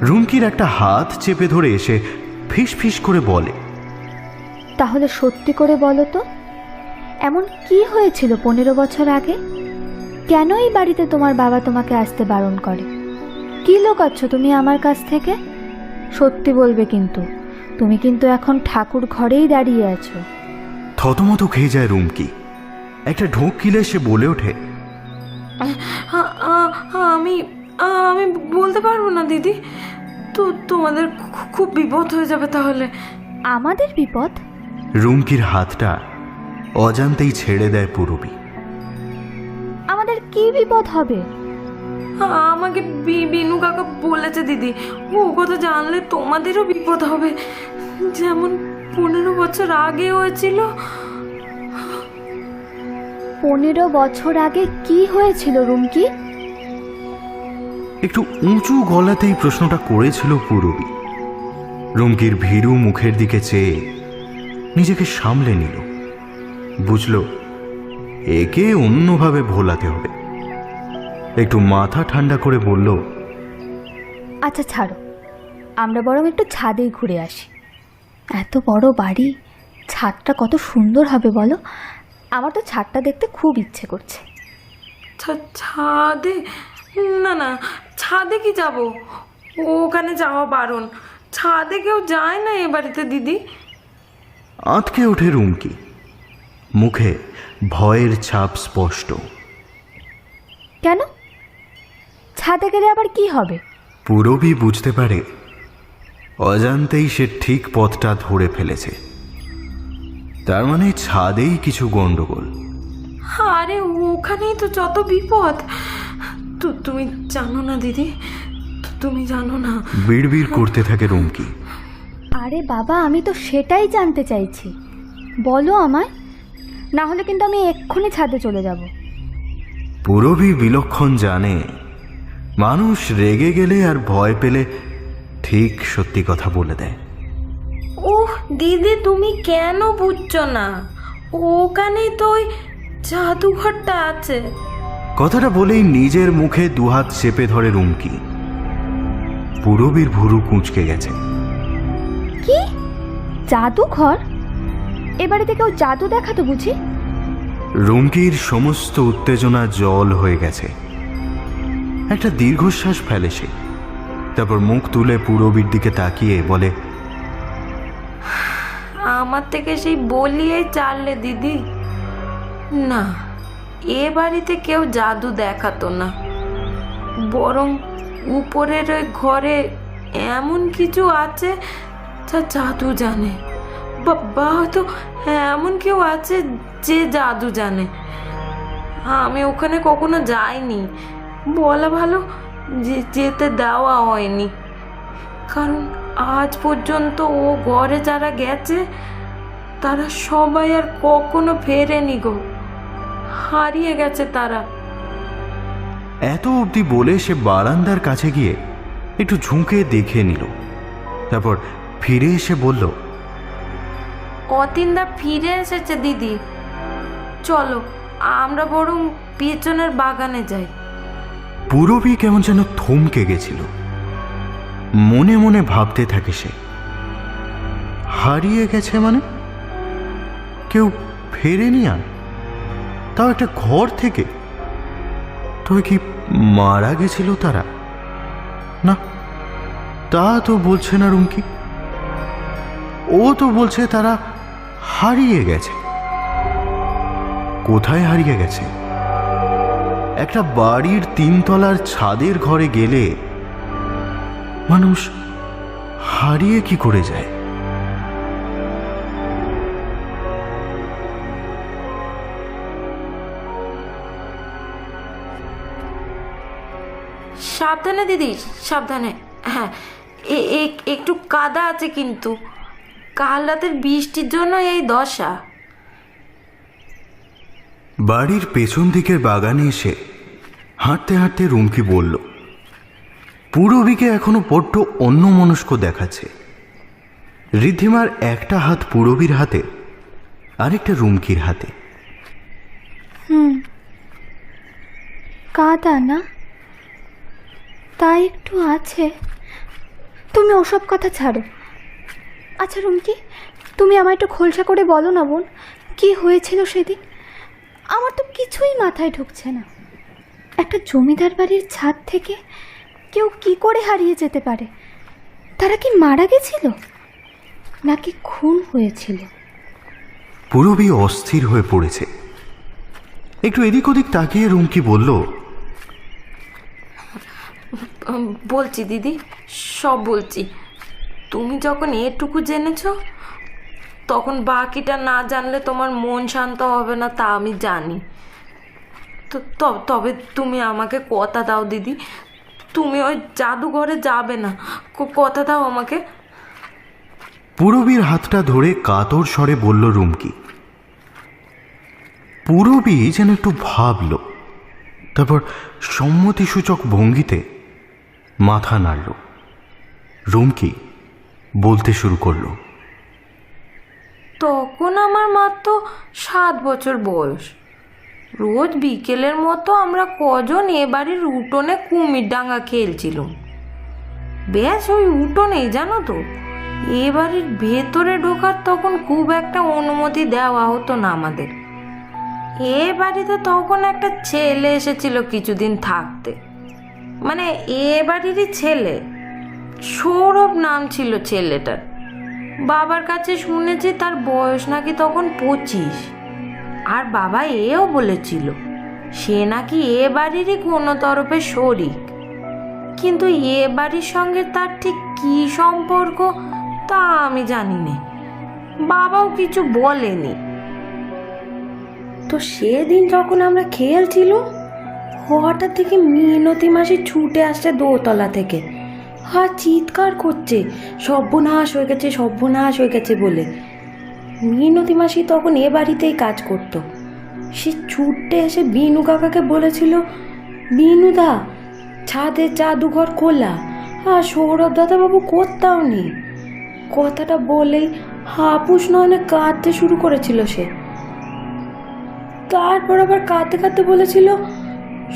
রুমকির একটা হাত চেপে ধরে এসে ফিস ফিস করে বলে, তাহলে সত্যি করে বলো তো, এমন কি হয়েছিল 15 বছর আগে? কেন এই বাড়িতে তোমার বাবা তোমাকে আসতে বারণ করে? কি লুকাচ্ছ তুমি আমার কাছ থেকে? সত্যি বলবে কিন্তু। তুমি কিন্তু এখন ঠাকুর ঘরেই দাঁড়িয়ে আছো। থতমত খেয়ে যায় রুমকি। একটা ঢোক গিলে সে বলে ওঠে, আমি আমি বলতে পারবো না দিদি। তো তোমাদের খুব বিপদ হয়ে যাবে তাহলে। আমাদের বিপদ? রুমকির হাতটা অজান্তেই ছেড়ে দেয় পুরবী। আমাদের কি বিপদ হবে? আমাকে বিনু কাকা বলেছে দিদি, ও কথা জানলে তোমাদেরও বিপদ হবে, যেমন 15 বছর আগে হয়েছিল। 15 বছর আগে কি হয়েছিল রুমকি? একটু উঁচু গলাতেই প্রশ্নটা করেছিল পুরবী। রুমকির ভীরু মুখের দিকে চেয়ে নিজেকে সামলে নিল। বুঝল একে অন্যভাবে ভোলাতে হবে। একটু মাথা ঠান্ডা করে বলল, আচ্ছা ছাড়ো, আমরা বরং একটু ছাদেই ঘুরে আসি। এত বড় বাড়ি, ছাদটা কত সুন্দর হবে বলো। আমার তো ছাদটা দেখতে খুব ইচ্ছে করছে। ছাদে? না না, ছাদে কি যাব? ওখানে যাওয়া বারণ। ছাদে কেউ যায় না এ বাড়িতে দিদি। আঁতকে ওঠে রুমকি, মুখে ভয়ের ছাপ স্পষ্ট। কেন? ছাদে গেলে আবার কি হবে? পুরবী বুঝতে পারে অজান্তেই সে ঠিক পথটা ধরে ফেলেছে। তার মানে ছাদেই কিছু গন্ডগোল। আরে ওখানেই তো যত বিপদ। তুমি জানো না দিদি, তুমি জানো না। বিড়বিড় করতে থাকে রুমকি। আরে বাবা, আমি তো সেটাই জানতে চাইছি, বলো আমায়, না হলে কিন্তু আমি এক্ষুনি ছাদে চলে যাব। পুরবী বিলক্ষণ জানে মানুষ রেগে গেলে আর ভয় পেলে ঠিক সত্যি কথা বলে দেয়। ওহ দিদি, তুমি কেন বুঝছো না? ওখানেই তো ওই জাদুঘরটা আছে। কথাটা বলেই নিজের মুখে দুহাত চেপে ধরে রুমকি। পুরবীর ভুরু কুঁচকে গেছে। কি জাদুঘর? এ বাড়িতে কেউ জাদু দেখাতো বুঝি? রুমকির সমস্ত উত্তেজনা জল হয়ে গেছে। একটা দীর্ঘশ্বাস ফেলে সে, তারপর মুখ তুলে পুরবীর দিকে তাকিয়ে বলে, আমার থেকে সেই বলিয়ে চাললে দিদি। না, এ বাড়িতে কেউ জাদু দেখাতো না, বরং উপরের ওই ঘরে এমন কিছু আছে যা জাদু জানে, বা হয়তো এমন কেউ আছে যে জাদু জানে। আমি ওখানে কখনো যাইনি, বলা ভালো যেতে দেওয়া হয়নি, কারণ আজ পর্যন্ত ও ঘরে যারা গেছে তারা সবাই আর কখনো ফেরেনি গো, হারিয়ে গেছে তারা। এত অবধি বলে সে বারান্দার কাছে গিয়ে একটু ঝুঁকে দেখে নিল, তারপর ফিরে এসে বলল, অতীনদা ফিরে এসেছে দিদি, চলো আমরা বরং পেছনের বাগানে যাই। পুরবী কেমন যেন থমকে গেছিল। মনে মনে ভাবতে থাকে সে, হারিয়ে গেছে মানে? কেউ ফেরেনি আর, তাও একটা ঘর থেকে? তবে কি মারা গেছিল তারা? না, তা তো বলছে না রুমকি। ও তো বলছে তারা হারিয়ে গেছে। কোথায় হারিয়ে গেছে? একটা বাড়ির 3 তলার ছাদের ঘরে গেলে মানুষ হারিয়ে কি করে যায়? সাবধানে দিদি, সাবধানে। হ্যাঁ, একটু কাদা আছে কিন্তু, কাল রাতের বৃষ্টির জন্য এই দশা। বাড়ির পেছন দিকের বাগানে এসে হাঁটতে হাঁটতে রুমকি বলল, পুরবীকে এখনো বড্ড অন্যমনস্ক দেখাচ্ছে। ঋদ্ধিমার একটা হাত পুরবীর হাতে, আরেকটা রুমকির হাতে। কাদা না, তাই একটু আছে। তুমি ওসব কথা ছাড়ো। আচ্ছা রুমকি, তুমি আমায় একটু খোলসা করে বলো না বোন, কি হয়েছিল সেদিন? আমার তো কিছুই মাথায় ঢুকছে না। একটা জমিদার বাড়ির ছাদ থেকে কেউ কি করে হারিয়ে যেতে পারে? তারা কি মারা গেছিল নাকি খুন হয়েছিল? পুরবী অস্থির হয়ে পড়েছে। একটু এদিক ওদিক তাকিয়ে রুমকি বলল, বলছি দিদি, সব বলছি। তুমি যখন এটুকু জেনেছ, তখন বাকিটা না জানলে তোমার মন শান্ত হবে না, তা আমি জানি। তবে তুমি আমাকে কথা দাও দিদি, তুমি ওই জাদুঘরে যাবে না, কথা দাও আমাকে। পুরবীর হাতটা ধরে কাতর স্বরে বলল রুমকি। পুরবী যেন একটু ভাবল, তারপর সম্মতিসূচক ভঙ্গিতে মাথা নাড়ল। রুমকি বলতে শুরু করল, তখন আমার মাত্র 7 বছর বয়স। রোজ বিকেলের মতো আমরা কজন এ বাড়ির উঠোনে কুমির ডাঙ্গা খেলছিলাম। ব্যাস ওই উঠোনেই, জানো তো, এ বাড়ির ভেতরে ঢোকার তখন খুব একটা অনুমতি দেওয়া হতো না আমাদের। এ বাড়িতে তখন একটা ছেলে এসেছিল কিছুদিন থাকতে। মানে এ বাড়িরই ছেলে, সৌরভ নাম ছিল ছেলেটার। বাবার কাছে শুনেছি তার বয়স নাকি তখন 25। আর বাবা এও বলেছিল সে নাকি এ বাড়িরই কোনো তরফের শরিক, কিন্তু এ বাড়ির সঙ্গে তার ঠিক কী সম্পর্ক তা আমি জানি না, বাবাও কিছু বলেনি। তো সেদিন যখন আমরা খেলছিল, হঠাৎ থেকে মিনতি মাসি ছুটে আসছে দোতলা থেকে, আর চিৎকার করছে সর্বনাশ হয়ে গেছে, সর্বনাশ হয়ে গেছে বলে। মিনতি মাসি তখন এ বাড়িতেই কাজ করতো। সে ছুটে এসে বিনু কাকাকে বলেছিল, বিনুদা ছাদের জাদুঘর খোলা, আর সৌরভ দাদাবাবু কোথাও নেই। কথাটা বলেই হাপুস নয়নে কাঁদতে শুরু করেছিল সে। তারপর আবার কাঁদতে কাঁদতে বলেছিল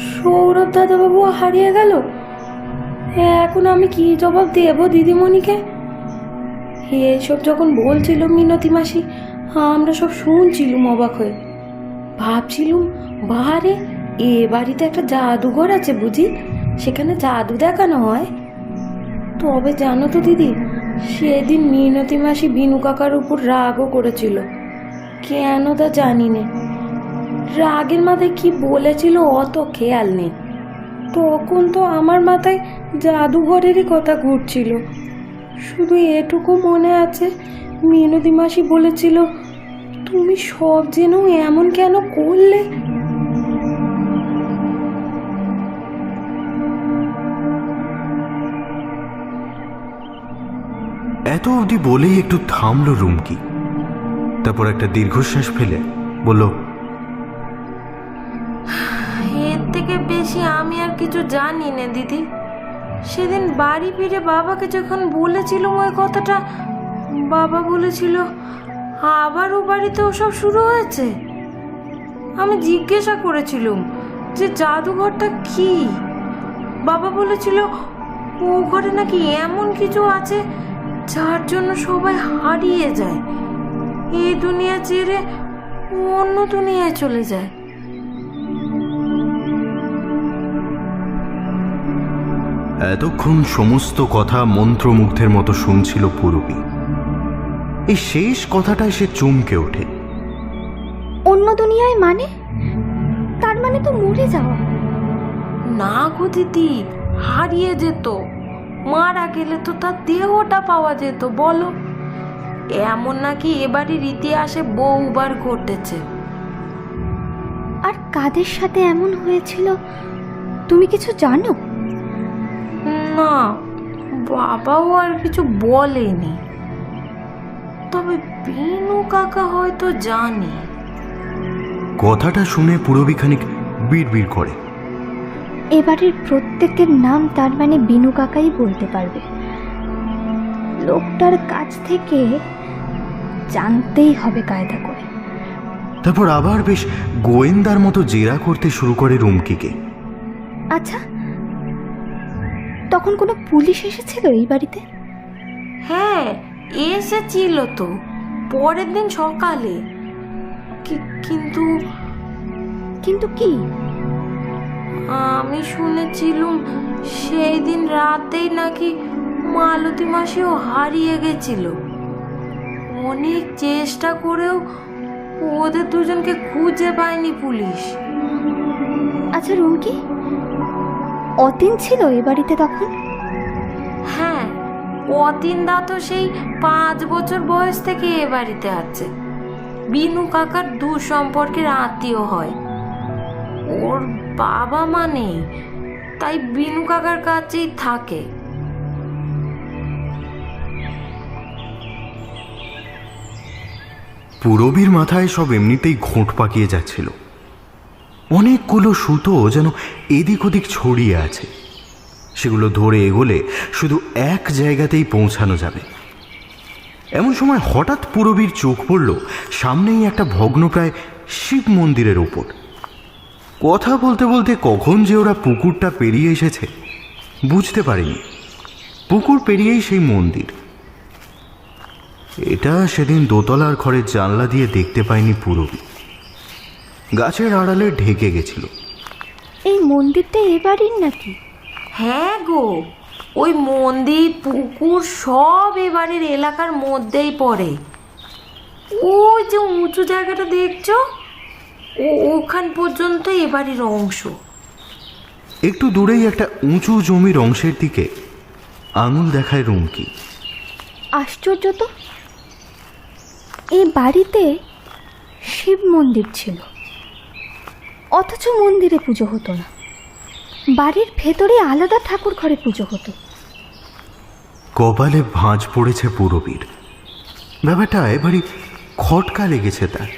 সৌরভ দাদাবাবু হারিয়ে গেল। এখন আমি কি জবাব দেব দিদিমণিকে? এসব যখন বলছিল মিনতি মাসি, আমরা সব শুনছিলুম অবাক হয়ে। ভাবছিলুম বাহারে এ বাড়িতে একটা জাদুঘর আছে বুঝি, সেখানে জাদু দেখানো হয়। তবে জানো তো দিদি, সেদিন মিনতি মাসি বিনু কাকার উপর রাগও করেছিল, কেন তা জানি না। রাগের মাথায় কি বলেছিল অত খেয়াল নেই। তখন তো আমার মাথায় জাদুঘরেরই কথা ঘুরছিল। শুধু এটুকু মনে আছে, মিনতি মাসি বলেছিল, তুমি সব জেনেও এমন কেন করলে? এত অবধি বলেই একটু থামলো রুমকি। তারপর একটা দীর্ঘশ্বাস ফেলে বলল, এর থেকে বেশি আমি আর কিছু জানি না দিদি। সেদিন বাড়ি ফিরে বাবাকে যখন বলেছিলাম ওই কথাটা, বাবা বলেছিল আবার ও বাড়িতে ওসব শুরু হয়েছে। আমি জিজ্ঞাসা করেছিলাম যে জাদুঘরটা কি। বাবা বলেছিল ও ঘরে নাকি এমন কিছু আছে যার জন্য সবাই হারিয়ে যায়, এই দুনিয়া ছেড়ে অন্য দুনিয়ায় চলে যায়। এতক্ষণ সমস্ত কথা মন্ত্রমুগ্ধের মতো শুনছিল পূরবী। এই শেষ কথাটায় সে চমকে ওঠে। অন্য দুনিয়ায় মানে? তার মানে তো মরে যাওয়া। না গো দিদি, হারিয়ে যেত। মারা গেলে তো তার দেহটা পাওয়া যেত বলো। এমন নাকি এবারের ইতিহাসে বহুবার ঘটেছে। আর কাদের সাথে এমন হয়েছিল তুমি কিছু জানো? না, বাবাও আর কিছু বলেনি। তবে বিনু কাকা হয়তো জানে। কথাটা শুনে পূরবী খানিক বিড়বিড় করে। এবারের প্রত্যেকের নাম তার মানে বিনু কাকাই বলতে পারবে। লোকটার কাছ থেকে জানতেই হবে কায়দা করে। তারপর আবার বেশ গোয়েন্দার মতো জেরা করতে শুরু করে রুমকিকে। আচ্ছা, তখন কোনো পুলিশ এসেছিল এই বাড়িতে? হ্যাঁ, এসেছিল তো পরের দিন সকালে। কিন্তু কিন্তু কি? আমি শুনেছিলুম সেই দিন রাতেই নাকি মালতী মাসিও হারিয়ে গেছিল। অনেক চেষ্টা করেও ওদের দুজনকে খুঁজে পায়নি পুলিশ। আচ্ছা রুমকি, অতীন ছিল এ বাড়িতে তখন? হ্যাঁ, অতীন দা তো সেই 5 বছর বয়স থেকে এ বাড়িতে আছে। বিনু কাকার দূর সম্পর্কের আত্মীয় হয়। ওর বাবা মা নেই, তাই বিনু কাকার কাছেই থাকে। পূরবীর মাথায় সব এমনিতেই ঘোঁট পাকিয়ে যাচ্ছিল। অনেকগুলো সুতো যেন এদিক ওদিক ছড়িয়ে আছে, সেগুলো ধরে এগোলে শুধু এক জায়গাতেই পৌঁছানো যাবে। এমন সময় হঠাৎ পূরবীর চোখ পড়ল সামনেই একটা ভগ্নপ্রায় শিব মন্দিরের ওপর। কথা বলতে বলতে কখন যে ওরা পুকুরটা পেরিয়ে এসেছে বুঝতে পারেনি। পুকুর পেরিয়েই সেই মন্দির। এটা সেদিন দোতলার ঘরের জানলা দিয়ে দেখতে পায়নি পূরবী, গাছের আড়ালে ঢেকে গেছিল। এই মন্দিরটা এ বাড়ির নাকি? হ্যাঁ গো, ওই মন্দির পুকুর সব এবারের এলাকার মধ্যেই পড়ে। ওই যে উঁচু জায়গাটা দেখছো, ওখান পর্যন্ত এবারের অংশ। একটু দূরেই একটা উঁচু জমির অংশের দিকে আঙুল দেখায় রুমকি। আশ্চর্য তো, এই বাড়িতে শিব মন্দির ছিল, অথচ মন্দিরে পুজো হতো না। বাড়ির ভেতরে আলাদা ঠাকুর ঘরে পুজো হতো। কপালে ভাঁজ পড়েছে পুরবীর। ব্যাপারটা এবারই খটকা লেগেছে তার।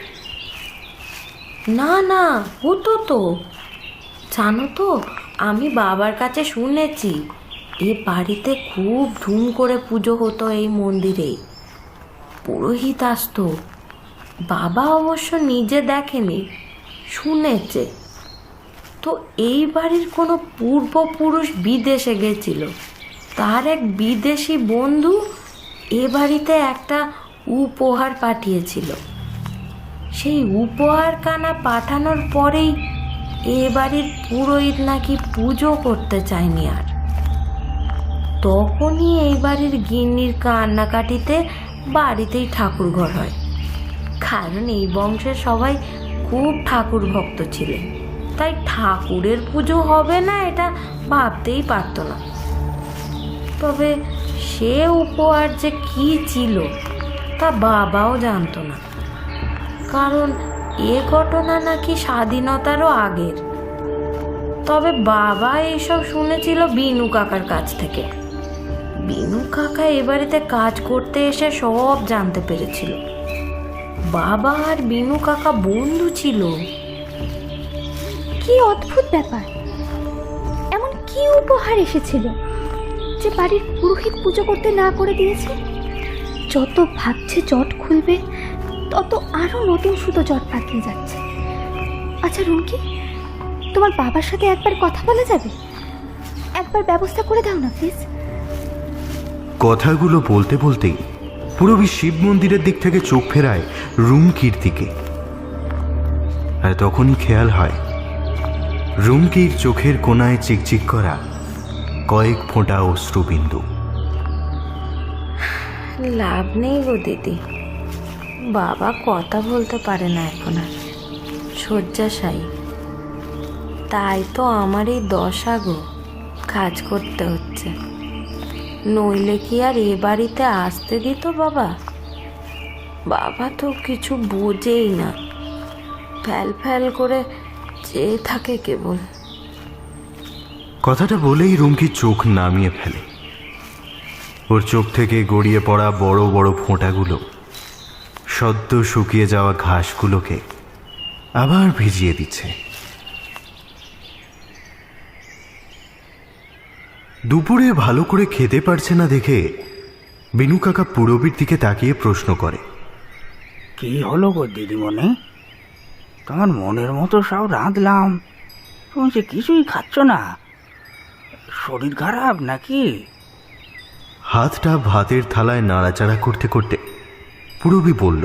না না, হতো তো। জানো তো, আমি বাবার কাছে শুনেছি এ বাড়িতে খুব ধুম করে পুজো হতো এই মন্দিরে। পুরোহিত আসতো। বাবা অবশ্য নিজে দেখেনি, শুনেছে। তো এই বাড়ির কোনো পূর্বপুরুষ বিদেশে গেছিল, তার এক বিদেশি বন্ধু এ বাড়িতে একটা উপহার পাঠিয়েছিল। সেই উপহার কানা পাঠানোর পরেই এ বাড়ির পুরোহিত নাকি পুজো করতে চায়নি আর। তখনই এই বাড়ির গিন্নির কান্নাকাটিতে বাড়িতেই ঠাকুর ঘর হয়। কারণ এই বংশের সবাই খুব ঠাকুর ভক্ত ছিলেন, তাই ঠাকুরের পুজো হবে না এটা ভাবতেই পারত না। তবে সে উপহার যে কী ছিল তা বাবাও জানতো না, কারণ এ ঘটনা নাকি স্বাধীনতারও আগের। তবে বাবা এইসব শুনেছিল বিনু কাকার কাছ থেকে। বিনু কাকা এ বাড়িতে কাজ করতে এসে সব জানতে পেরেছিল। বাবা আর বিনু কাকা বন্ধু ছিল। কি অদ্ভুত ব্যাপার! এমন কি উপহার এসেছিল যে বাড়ির পুরোহিত পুজো করতে না করে দিয়েছে? যত ভাবছে জট খুলবে, তত আরো নতুন সুতো জট পাকিয়ে যাচ্ছে। আচ্ছা রুমকি, তোমার বাবার সাথে একবার কথা বলা যাবে? একবার ব্যবস্থা করে দাও না প্লিজ। কথাগুলো বলতে বলতেই পুরবী শিব মন্দিরের দিক থেকে চোখ ফেরায় রুমকির দিকে। আর তখনই খেয়াল হয় রুমকির চোখের কোণায় চিকচিক করা কয়েক ফোঁটা অশ্রুবিন্দু। লাভ নেই গো দিদি, বাবা কথা বলতে পারে না এখন আর, শয্যাশায়ী। তাই তো আমার এই দশা গো, কাজ করতে হচ্ছে। নইলে কি আর এ বাড়িতে আসতে দিত বাবা? বাবা তো কিছু বোঝেই না, ফ্যাল ফ্যাল করে চেয়ে থাকে কেবল। কথাটা বলেই রুমকি চোখ নামিয়ে ফেলে। ওর চোখ থেকে গড়িয়ে পড়া বড় বড় ফোঁটাগুলো সদ্য শুকিয়ে যাওয়া ঘাসগুলোকে আবার ভিজিয়ে দিচ্ছে। দুপুরে ভালো করে খেতে পারছে না দেখে বিনু কাকা পুরবীর দিকে তাকিয়ে প্রশ্ন করে, কি হলো গো দিদিমণি? তোমার মনের মতো সব রাঁধলাম, তুমি যে কিছুই খাচ্ছ না। শরীর খারাপ নাকি? হাতটা ভাতের থালায় নাড়াচাড়া করতে করতে পুরবী বলল,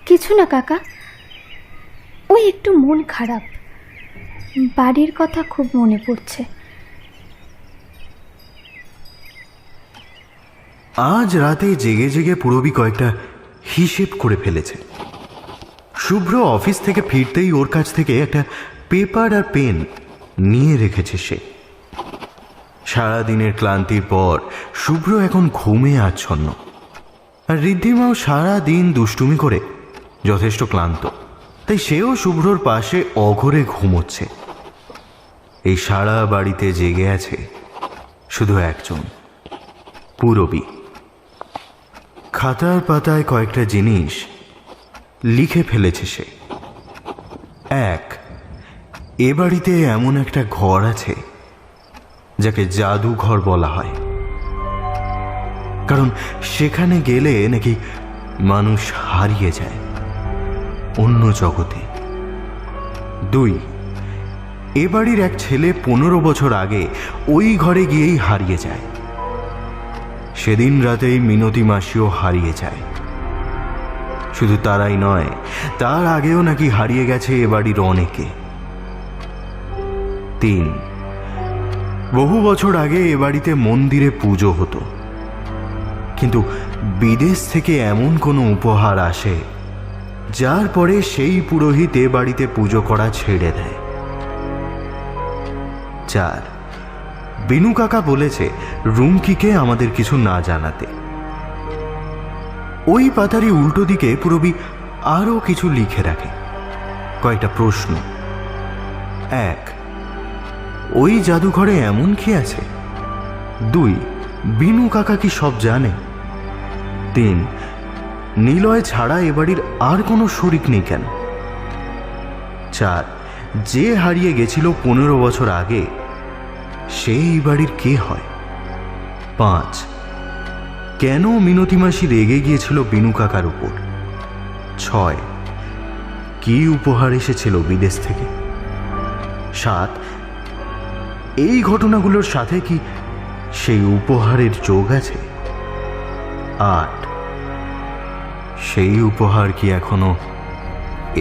কিছু না কাকা, ওই একটু মন খারাপ, বাড়ির কথা খুব মনে পড়ছে। আজ রাতে জেগে জেগে পুরবী কয়েকটা হিসেব করে ফেলেছে। শুভ্র অফিস থেকে ফিরতেই ওর কাছ থেকে একটা পেপার আর পেন নিয়ে রেখেছে সে। সারাদিনের ক্লান্তির পর শুভ্র এখন ঘুমে আচ্ছন্ন, আর ঋদ্ধিমাও সারাদিন দুষ্টুমি করে যথেষ্ট ক্লান্ত, তাই সেও শুভ্রর পাশে অঘরে ঘুমোচ্ছে। এই সারা বাড়িতে জেগে আছে শুধু একজন, পুরবী। খাতার পাতায় কয়েকটা জিনিস লিখে ফেলেছে সে। এক, এ বাড়িতে এমন একটা ঘর আছে যাকে জাদুঘর বলা হয়, কারণ সেখানে গেলে নাকি মানুষ হারিয়ে যায় অন্য জগতে। দুই, এ বাড়ির এক ছেলে 15 বছর আগে ওই ঘরে গিয়েই হারিয়ে যায়। সেদিন রাতেই মিনতি মাসিও হারিয়ে যায়। শুধু তারাই নয়, তার আগেও নাকি হারিয়ে গেছে এ বাড়ির অনেকে। 3, বহু বছর আগে এ বাড়িতে মন্দিরে পুজো হতো, কিন্তু বিদেশ থেকে এমন কোনো উপহার আসে যার পরে সেই পুরোহিত এ বাড়িতে পুজো করা ছেড়ে দেয়। 4, বিনু কাকা বলেছে রুমকিকে আমাদের কিছু না জানাতে। ওই পাতারি উল্টো দিকে পুরবী আরও কিছু লিখে রাখে, কয়েকটা প্রশ্ন। 1, ওই জাদুঘরে এমন কি আছে? 2, বিনু কাকা কি সব জানে? 3, নিলয় ছাড়া এ বাড়ির আর কোনো শরিক নেই কেন? 4, যে হারিয়ে গেছিল 15 বছর আগে সেই বাড়ির কে হয়? 5, কেন মিনতি মাসি রেগে গিয়েছিল বিনু কাকার উপর? 6, কি উপহার এসেছিল বিদেশ থেকে? 7, এই ঘটনাগুলোর সাথে কি সেই উপহারের যোগ আছে? 8, সেই উপহার কি এখনো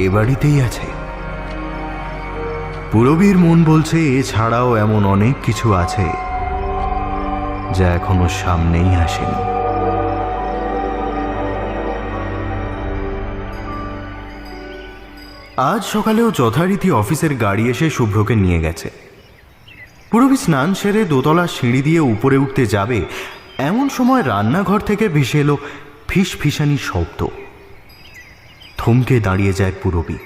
এ বাড়িতেই আছে? পুরবীর মন বলছে এছাড়াও এমন অনেক কিছু আছে যা এখনো সামনেই আসেনি। আজ সকালেও যথারীতি অফিসের গাড়ি এসে শুভ্রকে নিয়ে গেছে। পুরবী স্নান সেরে দোতলা সিঁড়ি দিয়ে উপরে উঠতে যাবে এমন সময় রান্নাঘর থেকে ভেসে এলো ফিসফিসানি শব্দ। থমকে দাঁড়িয়ে যায় পুরবী,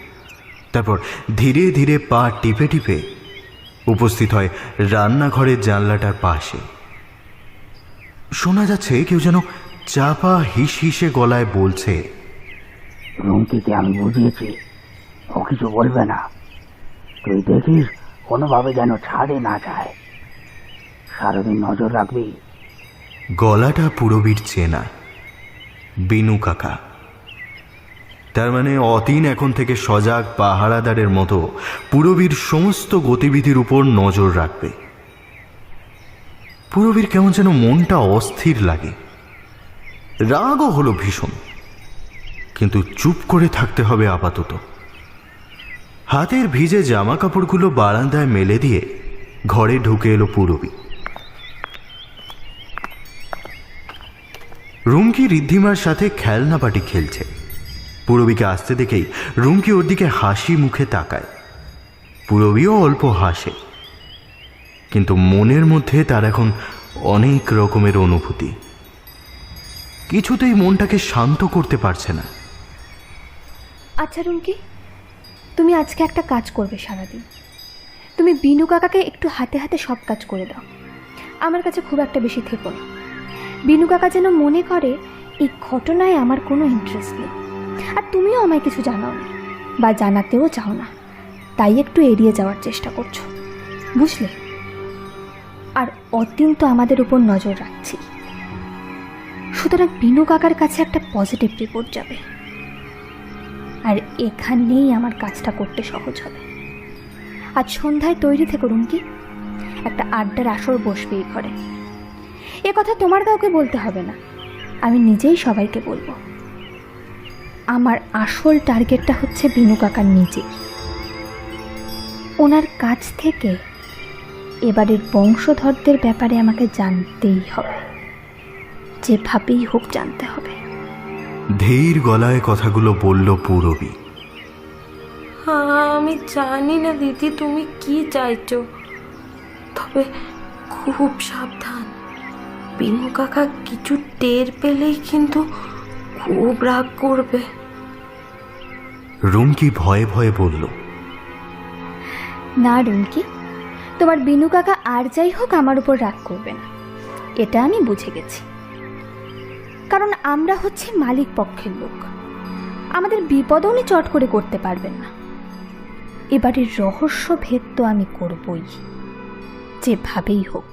তারপর ধীরে ধীরে পা টিপে টিপে উপস্থিত হয় রান্নাঘরের জানলাটার পাশে। শোনা যাচ্ছে কেউ যেন চাপা হিস হিসে গলায় বলছে, রুমকিকে আমি বুঝিয়েছি, ও কিছু বলবে না। তুই দেখিস কোনোভাবে যেন ছাড়ে না যায়, সারাদিন নজর রাখবি। গলাটা পুরবীর চেনা, বিনু কাকা। তার মানে অতীন এখন থেকে সজাগ পাহারাদারের মতো পুরবীর সমস্ত গতিবিধির উপর নজর রাখবে। পুরবীর কেমন যেন মনটা অস্থির লাগে, রাগও হলো ভীষণ, কিন্তু চুপ করে থাকতে হবে আপাতত। হাতের ভিজে জামা কাপড়গুলো বারান্দায় মেলে দিয়ে ঘরে ঢুকে এলো পুরবী। রুমকি ঋদ্ধিমার সাথে খেলনা পাটি খেলছে। পুরবীকে আসতে দেখেই রুমকি ওর দিকে হাসি মুখে তাকায়। পুরবীও অল্প হাসে, কিন্তু মনের মধ্যে তার এখন অনেক রকমের অনুভূতি। কিছুতেই মনটাকে শান্ত করতে পারছে না। আচ্ছা রুমকি, তুমি আজকে একটা কাজ করবে সারাদিন। তুমি বিনু কাকাকে একটু হাতে হাতে সব কাজ করে দাও, আমার কাছে খুব একটা বেশি থেকো না। বিনু কাকা যেন মনে করে এই ঘটনায় আমার কোনো ইন্টারেস্ট নেই, আর তুমিও আমায় কিছু জানাও না বা জানাতেও চাও না, তাই একটু এড়িয়ে যাওয়ার চেষ্টা করছো, বুঝলে? আর অতীন তো আমাদের উপর নজর রাখছি, সুতরাং বিনু কাকার কাছে একটা পজিটিভ রিপোর্ট যাবে, আর এখানেই আমার কাজটা করতে সহজ হবে। আজ সন্ধ্যায় তৈরি থেকো রুমকি, একটা আড্ডার আসর বসবে এই ঘরে। এ কথা তোমার কাউকে বলতে হবে না, আমি নিজেই সবাইকে বলবো। আমার আসল টার্গেটটা হচ্ছে বিনু কাকার নিজেই। ওনার কাছ থেকে এবারের বংশধরদের ব্যাপারে আমাকে জানতেই হবে, যেভাবেই হোক জানতে হবে। ধীর গলায় কথাগুলো বলল পুরবী। আমি জানি না দিদি তুমি কি চাইছো, তবে খুব সাবধান। বিনু কাকা কিছু টের পেলেই কিন্তু খুব রাগ করবে। রুমকি ভয়ে ভয়ে বলল, না রুমকি, তোমার বিনু কাকা আর যাই হোক আমার উপর রাগ করবে না, এটা আমি বুঝে গেছি। কারণ আমরা হচ্ছে মালিক পক্ষের লোক, আমাদের বিপদও উনি চট করে করতে পারবেন না। এবারের রহস্য ভেদ তো আমি করবই, যেভাবেই হোক।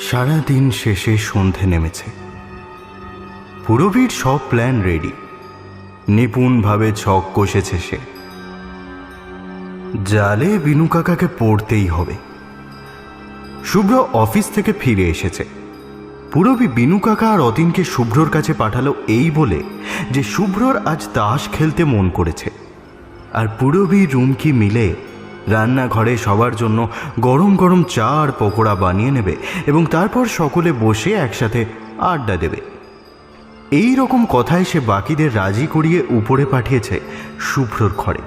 সারাদিন শেষে সন্ধে নেমেছে। পুরবীর সব প্ল্যান রেডি, নিপুণভাবে ছক কষেছে সে। জালে বিনু কাকাকে পড়তেই হবে। শুভ্র অফিস থেকে ফিরে এসেছে। পুরবী বিনু কাকা আর অতীনকে শুভ্রর কাছে পাঠালো এই বলে যে শুভ্রর আজ তাস খেলতে মন করেছে, আর পুরবী রুমকি মিলে রান্নাঘরে সবার জন্য গরম গরম চা আর পকোড়া বানিয়ে নেবে এবং তারপর সকলে বসে একসাথে আড্ডা দেবে। এই রকম কথায় সে বাকিদের রাজি করিয়ে উপরে পাঠিয়েছে শুভ্রর ঘরে।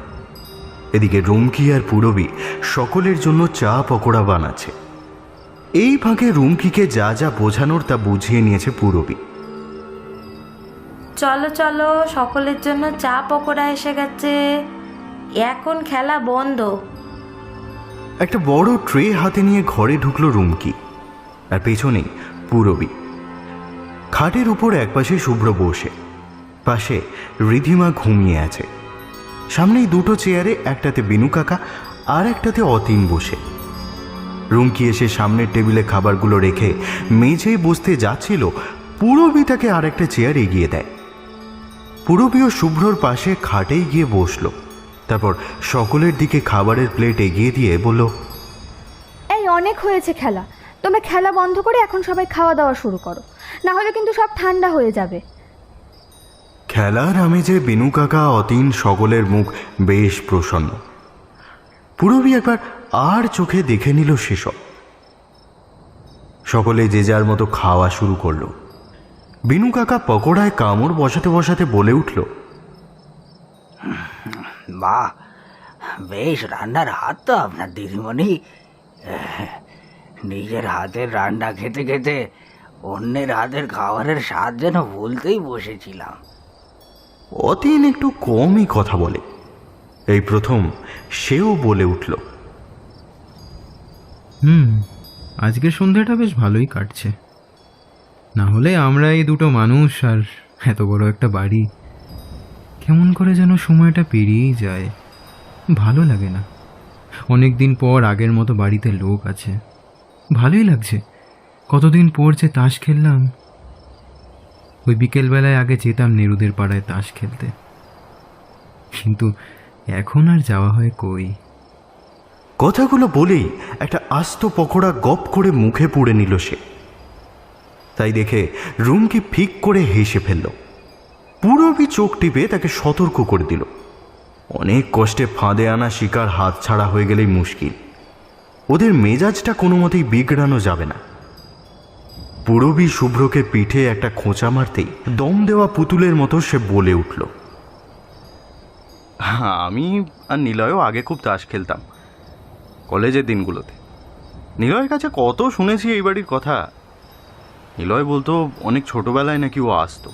এদিকে রুমকি আর পূরবী সকলের জন্য চা পকোড়া বানাচ্ছে। এই ফাঁকে রুমকিকে যা যা বোঝানোর তা বুঝিয়ে নিয়েছে পূরবী। চলো চলো, সকলের জন্য চা পকোড়া এসে গেছে, এখন খেলা বন্ধ। একটা বড় ট্রে হাতে নিয়ে ঘরে ঢুকলো রুমকি, আর পেছনেই পূরবী। খাটের উপর একপাশে শুভ্র বসে, পাশে রিধিমা ঘুমিয়ে আছে। সামনেই দুটো চেয়ারে, একটাতে বিনু কাকা আর একটাতে অতীন বসে। রুমকি এসে সামনের টেবিলে খাবারগুলো রেখে মেঝেই বসতে যাচ্ছিল, পূরবী তাকে আর একটা চেয়ার এগিয়ে দেয়। পূরবী ও শুভ্রর পাশে খাটেই গিয়ে বসলো, তারপর সকলের দিকে খাবারের প্লেট এগিয়ে দিয়ে বলল, এই অনেক হয়েছে খেলা, তোমরা খেলা বন্ধ করে এখন সবাই খাওয়া দাওয়া শুরু করো, না হলে কিন্তু সব ঠান্ডা হয়ে যাবে। খেলার আমেজে বিনু কাকা অতীন সকলের মুখ বেশ প্রসন্ন। পূরবী একবার আর চোখে দেখে নিল সেসব। সকলে যে যার মতো খাওয়া শুরু করলো। বিনু কাকা পকোড়ায় কামড় বসাতে বসাতে বলে উঠল, বাহ, বেশ রান্নার হাত তো আপনার দিদিমণি। নিজের হাতের রান্না খেতে খেতে অন্যের হাতের খাবারের স্বাদ যেন ভুলতেই বসেছিলাম। অতীন একটু কমই কথা বলে। এই প্রথম সেও বলে উঠল, আজকের সন্ধ্যাটা বেশ ভালোই কাটছে। না হলে আমরা এই দুটো মানুষ আর এত বড় একটা বাড়ি, কেমন করে যেন সময়টা পেরিয়েই যায়, ভালো লাগে না। অনেক দিন পর আগের মতো বাড়িতে লোক আছে, ভালোই লাগছে। কতদিন পর যে তাস খেললাম। ওই বিকেলবেলায় আগে যেতাম নেরুদের পাড়ায় তাস খেলতে, কিন্তু এখন আর যাওয়া হয় কই। কথাগুলো বলেই একটা আস্ত পকোড়া গপ করে মুখে পুড়ে নিল সে। তাই দেখে রুমকি ফিক করে হেসে ফেলল। পূরবী চোখ টিপে তাকে সতর্ক করে দিল, অনেক কষ্টে ফাঁদে আনা শিকার হাত ছাড়া হয়ে গেলেই মুশকিল। ওদের মেজাজটা কোনো মতেই বিগড়ানো যাবে না। পূরবী শুভ্রকে পিঠে একটা খোঁচা মারতেই দম দেওয়া পুতুলের মতো সে বলে উঠল, আমি আর নিলয়ও আগে খুব তাস খেলতাম কলেজের দিনগুলোতে। নিলয়ের কাছে কত শুনেছি এই বাড়ির কথা। নিলয় বলতো অনেক ছোটবেলায় নাকি ও আসতো,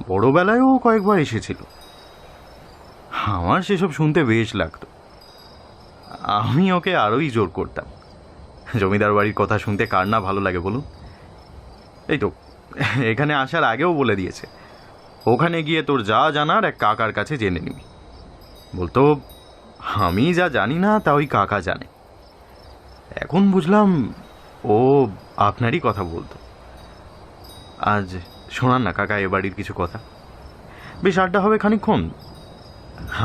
বড়বেলায়ও কয়েকবার এসেছিল। আমার সেসব শুনতে বেশ লাগতো। আমি ওকে আরোই জোর করতাম। জমিদার বাড়ির কথা শুনতে কার না ভালো লাগে বলুন। এই তো এখানে আসার আগেও বলে দিয়েছে, ওখানে গিয়ে তোর যা জানার এক কাকার কাছে জেনে নিবি। বলতো আমি যা জানি না তা ওই কাকা জানে। এখন বুঝলাম ও আপনারই কথা বলতো। আজ শোনান না কাকা এ বাড়ির কিছু কথা, বেশ আড্ডা হবে খানিকক্ষণ।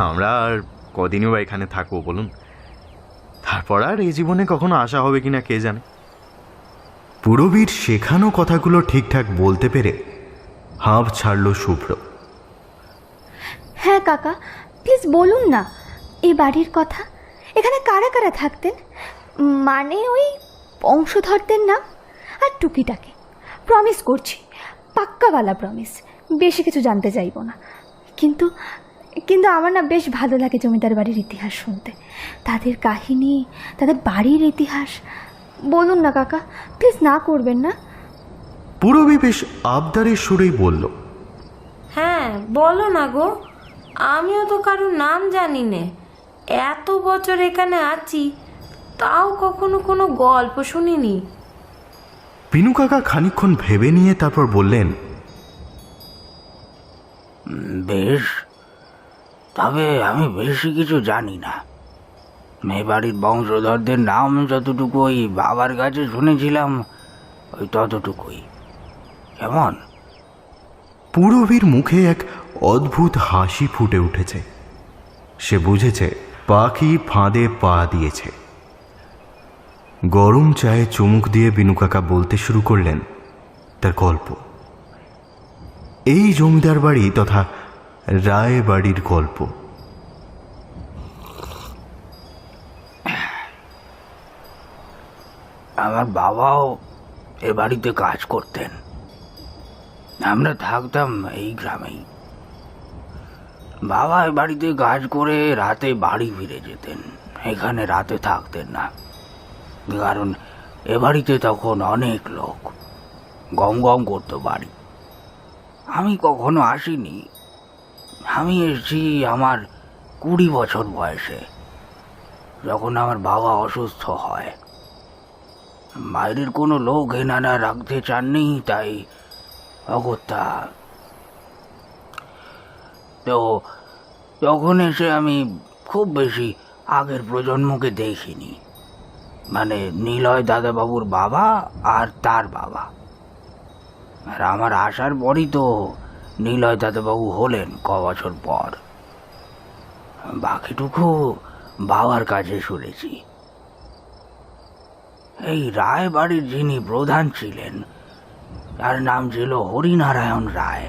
আমরা আর কদিনই বা এখানে থাকবো বলুন, তারপর আর এই জীবনে কখনো আসা হবে কিনা কে জানে। পূরবীর শেখানো কথাগুলো ঠিকঠাক বলতে পেরে হাঁপ ছাড়ল শুভ্র। হ্যাঁ কাকা, প্লিজ বলুন না এই বাড়ির কথা। এখানে কারা কারা থাকতেন, মানে ওই বংশধরদের নাম আর টুকিটাকি। প্রমিস করছি, পাক্কাওয়ালা প্রমিস, বেশি কিছু জানতে চাইব না। কিন্তু কিন্তু আমার না বেশ ভালো লাগে জমিদার বাড়ির ইতিহাস শুনতে, তাদের কাহিনী, তাদের বাড়ির ইতিহাস। বলুন না কাকা, প্লিজ, না করবেন না। পূরবী বেশ আবদারের সুরেই বলল, হ্যাঁ বলো না গো, আমিও তো কারোর নাম জানি নে। এত বছর এখানে আছি, তাও কখনো কোনো গল্প শুনিনি। বিনু কাকা খানিকক্ষণ ভেবে নিয়ে তারপর বললেন, বেশ, তবে আমি বেশি কিছু জানি না। মেয়ে বাড়ির বংশধরদের নাম যতটুকু ওই বাবার কাছে শুনেছিলাম, ওই ততটুকুই। কেমন? পূরবীর মুখে এক অদ্ভুত হাসি ফুটে উঠেছে। সে বুঝেছে পাখি ফাঁদে পা দিয়েছে। গরম চায়ে চুমুক দিয়ে বিনু কাকা বলতে শুরু করলেন তার গল্প। এই জমিদার বাড়ি তথা রায় বাড়ির গল্প। আমার বাবাও এ বাড়িতে কাজ করতেন। আমরা থাকতাম এই গ্রামেই। বাবা এ বাড়িতে কাজ করে রাতে বাড়ি ফিরে যেতেন, এখানে রাতে থাকতেন না, কারণ এ বাড়িতে তখন অনেক লোক, গম গম করতো বাড়ি। আমি কখনো আসিনি, আমি এসেছি আমার 20 বছর বয়সে, যখন আমার বাবা অসুস্থ হয়। বাইরের কোনো লোক এনারা রাখতে চাননি, তাই অগত্যা। তো তখন এসে আমি খুব বেশি আগের প্রজন্মকে দেখিনি, মানে নিলয় দাদাবাবুর বাবা আর তার বাবা। আর আমার আসার পরই তো নিলয় দাদাবাবু হলেন বছর পর। বাকিটুকু বাবার কাছে শুনেছি। এই রায় বাড়ির যিনি প্রধান ছিলেন তার নাম ছিল হরিনারায়ণ রায়।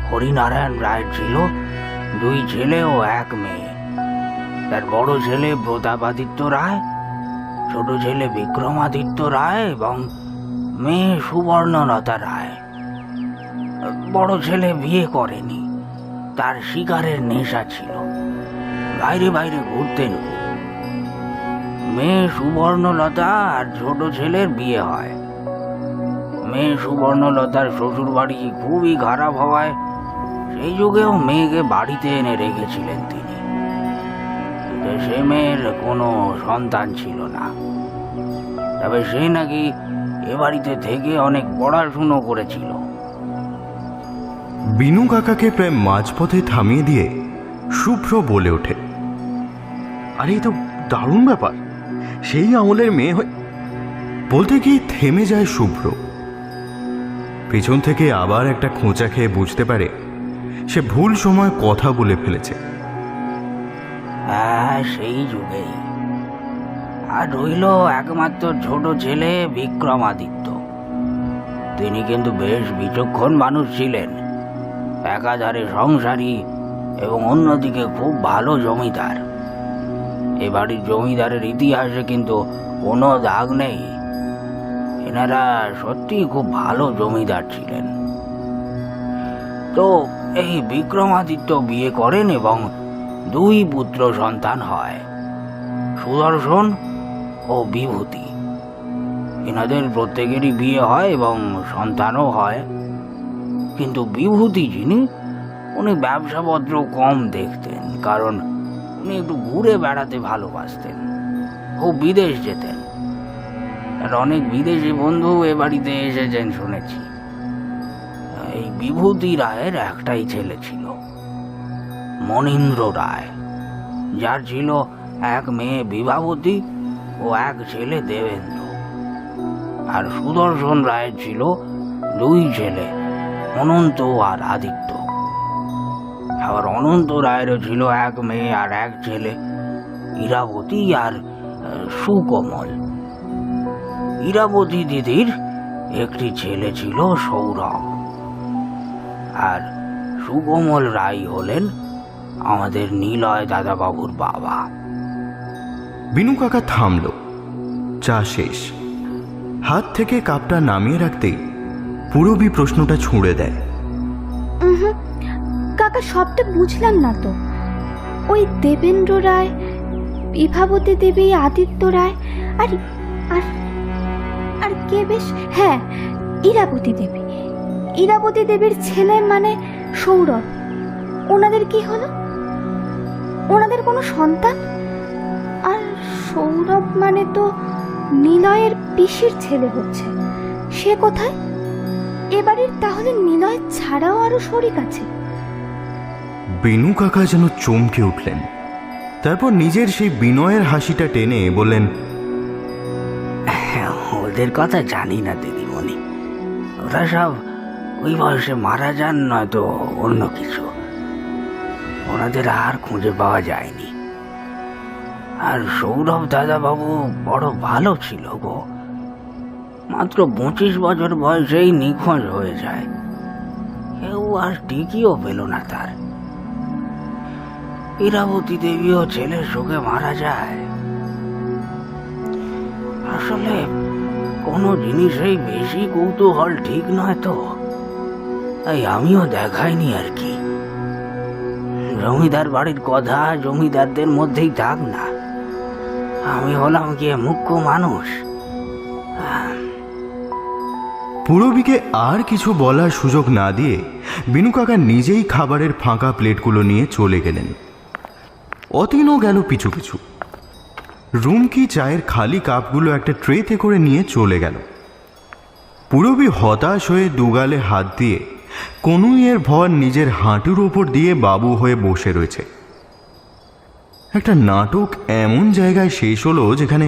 হরিনারায়ণ রায় ছিল 2 ছেলে ও 1 মেয়ে। তার বড় ছেলে প্রতাপাদিত্য রায়, ছোট ছেলে বিক্রমাদিত্য রায় এবং মেয়ে সুবর্ণলতা রায়। বড় ছেলে বিয়ে করেনি, তার শিকারের নেশা ছিল, বাইরে বাইরে ঘুরতেন। মেয়ে সুবর্ণলতা আর ছোট ছেলের বিয়ে হয়। মেয়ে সুবর্ণলতার শ্বশুর বাড়ি খুবই খারাপ হওয়ায় সেই যুগেও মেয়েকে বাড়িতে এনে রেখেছিলেন তিনি। সে মেয়ের কোনো সন্তান ছিল না, তবে সে নাকি এ বাড়িতে থেকে অনেক পড়াশুনো করেছিল। বিনু কাকাকে প্রায় মাঝপথে থামিয়ে দিয়ে শুভ্র বলে ওঠে, আরে এই তো দারুণ ব্যাপার, সেই আমলের মেয়ে হয়ে। বলতে গিয়ে থেমে যায় শুভ্র। পেছন থেকে আবার একটা খোঁচা খেয়ে বুঝতে পারে সে ভুল সময় কথা বলে ফেলেছে। হ্যাঁ, সেই যুগেই। আর রইল একমাত্র ছোট ছেলে বিক্রমাদিত্য। তিনি কিন্তু বেশ বিচক্ষণ মানুষ ছিলেন, একাধারে সংসারী এবং অন্যদিকে খুব ভালো জমিদার। এ বাড়ির জমিদারের ইতিহাসে কিন্তু কোনো দাগ নেই। এনারা সত্যিই খুব ভালো জমিদার ছিলেন। তো এই বিক্রমাদিত্য বিয়ে করেন এবং 2 পুত্র সন্তান হয়, সুদর্শন ও বিভূতি। এনাদের প্রত্যেকেরই বিয়ে হয় এবং সন্তানও হয়। কিন্তু বিভূতি যিনি, উনি ব্যবসাপত্র কম দেখতেন, কারণ উনি একটু ঘুরে বেড়াতে ভালোবাসতেন, খুব বিদেশ যেতেন। আর অনেক বিদেশি বন্ধু এ বাড়িতে এসেছেন শুনেছি। এই বিভূতি রায়ের একটাই ছেলে ছিল, মনীন্দ্র রায়, যার ছিল 1 মেয়ে বিভাবতী ও 1 ছেলে দেবেন্দ্র। আর সুদর্শন রায়ের ছিল 2 ছেলে, অনন্ত আর আদিত্য। আবার অনন্ত রায়েরও ছিল 1 মেয়ে আর 1 ছেলে, ইরাবতী আর সুকমল। ইরাবতী দিদির একটি ছেলে ছিল সৌরভ। আর সুকমল রায় হলেন আমাদের নিলয় দাদাবাবুর বাবা। বিনু কাকা থামল, চা শেষ। হাত থেকে কাপটা নামিয়ে রাখতেই পুরবী প্রশ্নটা ছুঁড়ে দেয়, কাকা সবটা বুঝলাম না তো। ওই দেবেন্দ্র রায়, বিভাবতী দেবী, আদিত্য রায় আর আর আর কে বেশ, হ্যাঁ, ইরাবতী দেবী। ইরাবতী দেবীর ছেলে মানে সৌরভ, ওনাদের কি হলো? ওনাদের কোনো সন্তান? আর সৌরভ মানে তো নিলয়ের পিসির ছেলে হচ্ছে, সে কোথায়? এবারের তাহলে নিলয় ছাড়াও আরো শরিক আছে। বিনু কাকা যেন চমকে উঠলেন। তারপর নিজের সেই বিনয়ের হাসিটা টেনে বললেন, ওদের কথা জানি না দিদিমণি, ওরা সব ওই বয়সে মারা যান, নয়তো অন্য কিছু। ওনাদের আর খুঁজে পাওয়া যায়নি। আর সৌরভ দাদাবাবু বড় ভালো ছিল গো, মাত্র 25 বছর বয়সেই নিখোঁজ হয়ে যায়, কেউ আর টিকিও পেল না তার। ইরাবতী দেবীও ছেলের শোকে মারা যায়। আসলে কোনো জিনিসেই বেশি কৌতূহল ঠিক নয় তো, তাই আমিও দেখাইনি আর কি। জমিদার বাড়ির কথা জমিদারদের মধ্যেই থাক না, আমি হলাম গিয়ে মুখ্য মানুষ। পুরবীকে আর কিছু বলার সুযোগ না দিয়ে বিনু কাকা নিজেই খাবারের ফাঁকা প্লেটগুলো নিয়ে চলে গেলেন। অতীনও গেল পিছু পিছু। রুমকি চায়ের খালি কাপগুলো একটা ট্রেতে করে নিয়ে চলে গেল। পুরবী হতাশ হয়ে দুগালে হাত দিয়ে কনুইয়ের ভর নিজের হাঁটুর ওপর দিয়ে বাবু হয়ে বসে রয়েছে। একটা নাটক এমন জায়গায় শেষ হলো যেখানে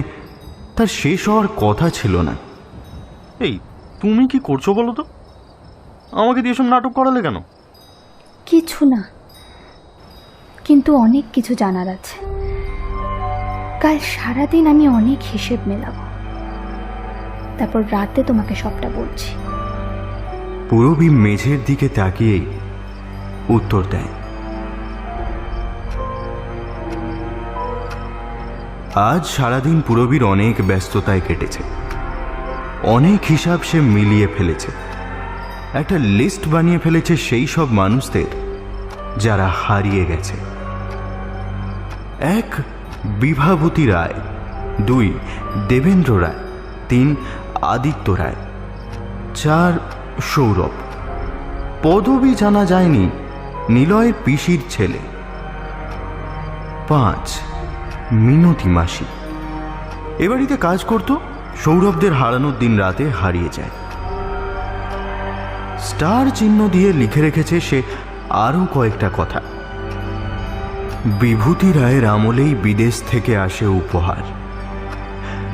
তার শেষ হওয়ার কথা ছিল না। এই তুমি কি করছো বলো তো? আমাকে দিয়ে সব নাটক করালে কেন? কিছু না, কিন্তু অনেক কিছু জানার আছে। কাল সারাদিন আমি অনেক হিসেব মেলাবো, তারপর রাতে তোমাকে সবটা বলছি। পুরবী মেঝের দিকে তাকিয়েই উত্তর দেয়, আজ সারাদিন পুরবীর অনেক ব্যস্ততায় কেটেছে। অনেক হিসাব সে মিলিয়ে ফেলেছে। একটা লিস্ট বানিয়ে ফেলেছে সেই সব মানুষদের যারা হারিয়ে গেছে। 1 বিভাবতী রায়, 2 দেবেন্দ্র রায়, 3 আদিত্য রায়, 4 সৌরভ। পদবী জানা যায়নি নিলয়ের পিসির ছেলে। 5 মিনতি মাসি। এ বাড়িতে কাজ করত, সৌরভদের হারানোর দিন রাতে হারিয়ে যায়। স্টার চিহ্ন দিয়ে লিখে রেখেছে সে আরও কয়েকটা কথা। বিভূতি রায়ের আমলেই বিদেশ থেকে আসে উপহার,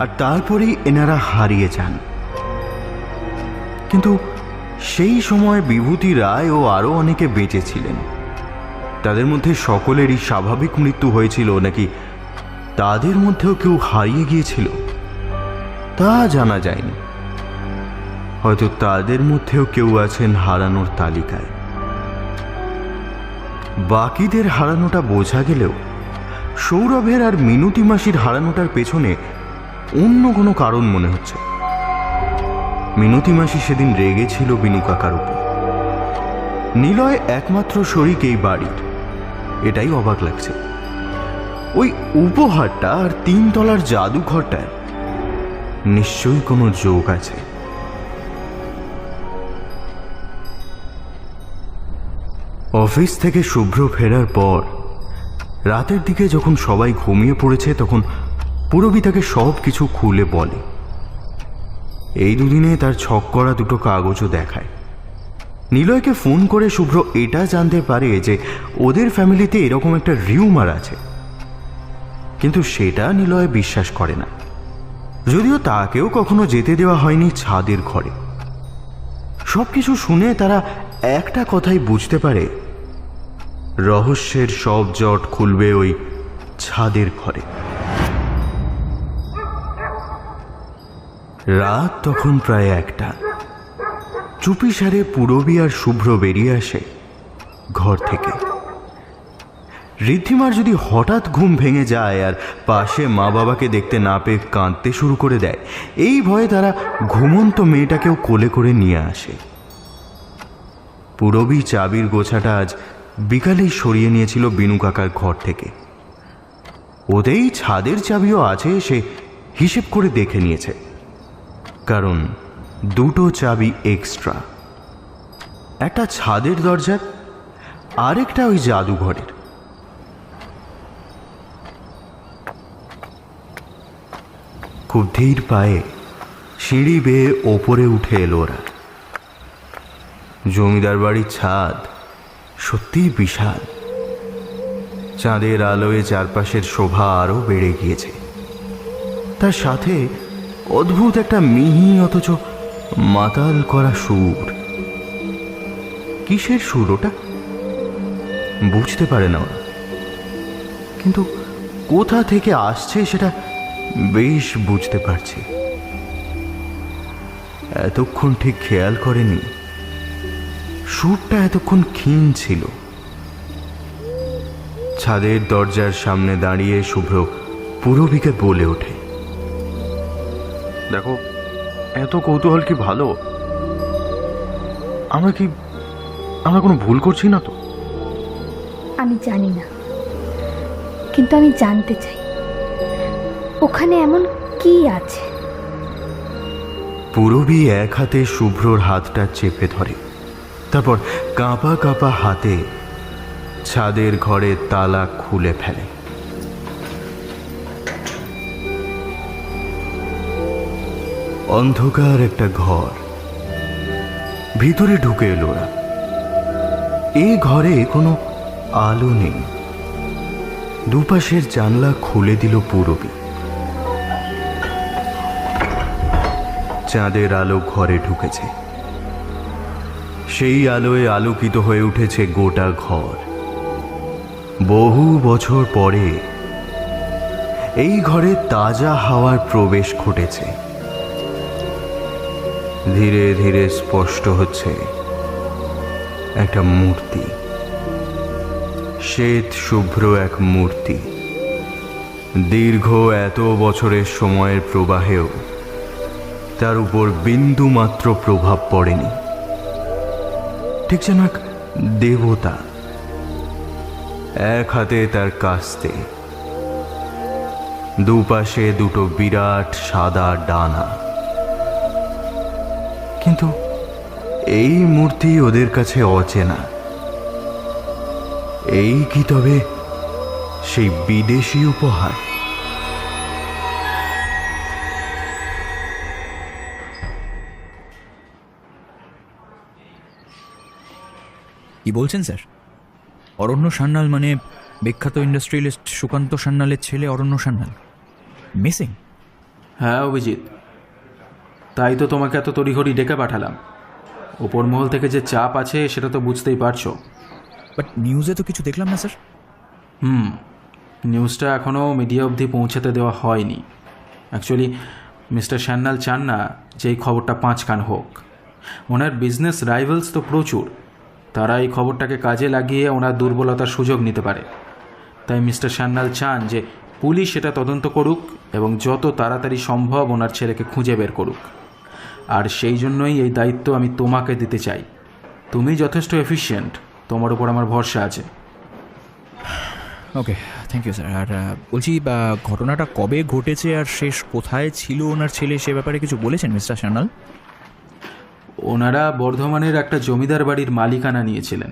আর তারপরেই এনারা হারিয়ে যান। কিন্তু সেই সময় বিভূতি রায় ও আরও অনেকে বেঁচে ছিলেন। তাদের মধ্যে সকলেরই স্বাভাবিক মৃত্যু হয়েছিল নাকি তাদের মধ্যেও কেউ হারিয়ে গিয়েছিল তা জানা যায়নি। হয়তো তাদের মধ্যেও কেউ আছেন হারানোর তালিকায়। বাকিদের হারানোটা বোঝা গেলেও সৌরভের আর মিনতি মাসির হারানোটার পেছনে অন্য কোনো কারণ মনে হচ্ছে। মিনতি মাসি সেদিন রেগেছিল বিনু কাকার উপর। নিলয় একমাত্র শরিক এই বাড়ির, এটাই অবাক লাগছে। ওই উপহারটা আর 3 তলার জাদুঘরটায় নিশ্চয়ই কোনো যোগ আছে। অফিস থেকে শুভ্র ফেরার পর রাতের দিকে যখন সবাই ঘুমিয়ে পড়েছে তখন পুরবী তাকে সব কিছু খুলে বলে। এই দুদিনে তার ছক করা 2টো কাগজও দেখায়। নিলয়কে ফোন করে শুভ্র এটা জানতে পারে যে ওদের ফ্যামিলিতে এরকম একটা রিউমার আছে, কিন্তু সেটা নিলয় বিশ্বাস করে না। যদিও তাকেও কখনো যেতে দেওয়া হয়নি ছাদের ঘরে। সবকিছু শুনে তারা একটা কথাই বুঝতে পারে, রহস্যের সব জট খুলবে ওই ছাদের ঘরে। রাত তখন প্রায় 1টা। চুপিসারে পুরবী আর শুভ্র বেরিয়ে আসে ঘর থেকে। ঋদ্ধিমার যদি হঠাৎ ঘুম ভেঙে যায় আর পাশে মা বাবাকে দেখতে না পেয়ে কাঁদতে শুরু করে দেয়, এই ভয়ে তারা ঘুমন্ত মেয়েটাকেও কোলে করে নিয়ে আসে। পুরবী চাবির গোছাটা আজ বিকালেই সরিয়ে নিয়েছিল বিনু কাকার ঘর থেকে। ওতেই ছাদের চাবিও আছে, সে হিসেব করে দেখে নিয়েছে, কারণ 2টো চাবি এক্সট্রা। একটা ছাদের দরজার, আরেকটা ওই জাদুঘরের। খুব ধীর পায়ে সিঁড়ি বেয়ে ওপরে উঠে এলো ওরা। জমিদার বাড়ির ছাদ সত্যিই বিশাল। চাঁদের আলোয় চারপাশের শোভা আরও বেড়ে গিয়েছে। তার সাথে অদ্ভুত একটা মিহি অথচ মাতাল করা সুর। কিসের সুর ওটা বুঝতে পারে না ওরা, কিন্তু কোথা থেকে আসছে সেটা বেশ বুঝতে পারছে। এতক্ষণ ঠিক খেয়াল করেনি সুরটা এতক্ষণ ক্ষীণ ছিল। ছাদের দরজার সামনে দাঁড়িয়ে শুভ্র পুরবীকে বলে ওঠে, দেখো, এত কৌতূহল কি ভালো? আমরা কোনো ভুল করছি না তো? আমি জানি না, কিন্তু আমি জানতে চাই ওখানে এমন কি আছে। পূরবী এক হাতে শুভ্রর হাতটা চেপে ধরে, তারপর কাঁপা কাঁপা হাতে ছাদের ঘরের তালা খুলে ফেলে। অন্ধকার একটা ঘর, ভিতরে ঢুকে এলো ওরা। এই ঘরে কোনো আলো নেই। দুপাশের জানলা খুলে দিল পূরবী। চাঁদের আলো ঘরে ঢুকেছে। সেই আলোয় আলোকিত হয়ে উঠেছে গোটা ঘর। বহু বছর পরে এই ঘরে তাজা হাওয়ার প্রবেশ ঘটেছে। ধীরে ধীরে স্পষ্ট হচ্ছে একটা মূর্তি, শ্বেত শুভ্র এক মূর্তি। দীর্ঘ এত বছরের সময়ের প্রবাহেও তার উপর বিন্দু মাত্র প্রভাব পড়েনি। ঠিক যেন এক দেবতা। এক হাতে তার কাস্তে, দুপাশে দুটো বিরাট সাদা ডানা। কিন্তু এই মূর্তি ওদের কাছে অচেনা। এই কি তবে সেই বিদেশি উপহার? কি বলছেন স্যার? অরণ্য সান্যাল মানে বিখ্যাত ইন্ডাস্ট্রিয়ালিস্ট সুকান্ত সান্যালের ছেলে অরণ্য সান্যাল মিসিং? হ্যাঁ অভিজিৎ, তাই তো তোমাকে এত তড়িঘড়ি ডেকে পাঠালাম। ওপর মহল থেকে যে চাপ আছে সেটা তো বুঝতেই পারছো। বাট নিউজে তো কিছু দেখলাম না স্যার। নিউজটা এখনও মিডিয়া অবধি পৌঁছাতে দেওয়া হয়নি। অ্যাকচুয়ালি মিস্টার সান্যাল চান না যে এই খবরটা 5 কান হোক। ওনার বিজনেস রাইভালস তো প্রচুর, তারা এই খবরটাকে কাজে লাগিয়ে ওনার দুর্বলতার সুযোগ নিতে পারে। তাই মিস্টার সান্যাল চান যে পুলিশ এটা তদন্ত করুক এবং যত তাড়াতাড়ি সম্ভব ওনার ছেলেকে খুঁজে বের করুক। আর সেই জন্যই এই দায়িত্ব আমি তোমাকে দিতে চাই। তুমি যথেষ্ট এফিশিয়েন্ট, তোমার উপর আমার ভরসা আছে। ওকে, থ্যাংক ইউ স্যার। আর বলছি, ঘটনাটা কবে ঘটেছে আর শেষ কোথায় ছিল ওনার ছেলে, সে ব্যাপারে কিছু বলেছেন মিস্টার সান্যাল? ওনারা বর্ধমানের একটা জমিদার বাড়ির মালিকানা নিয়েছিলেন।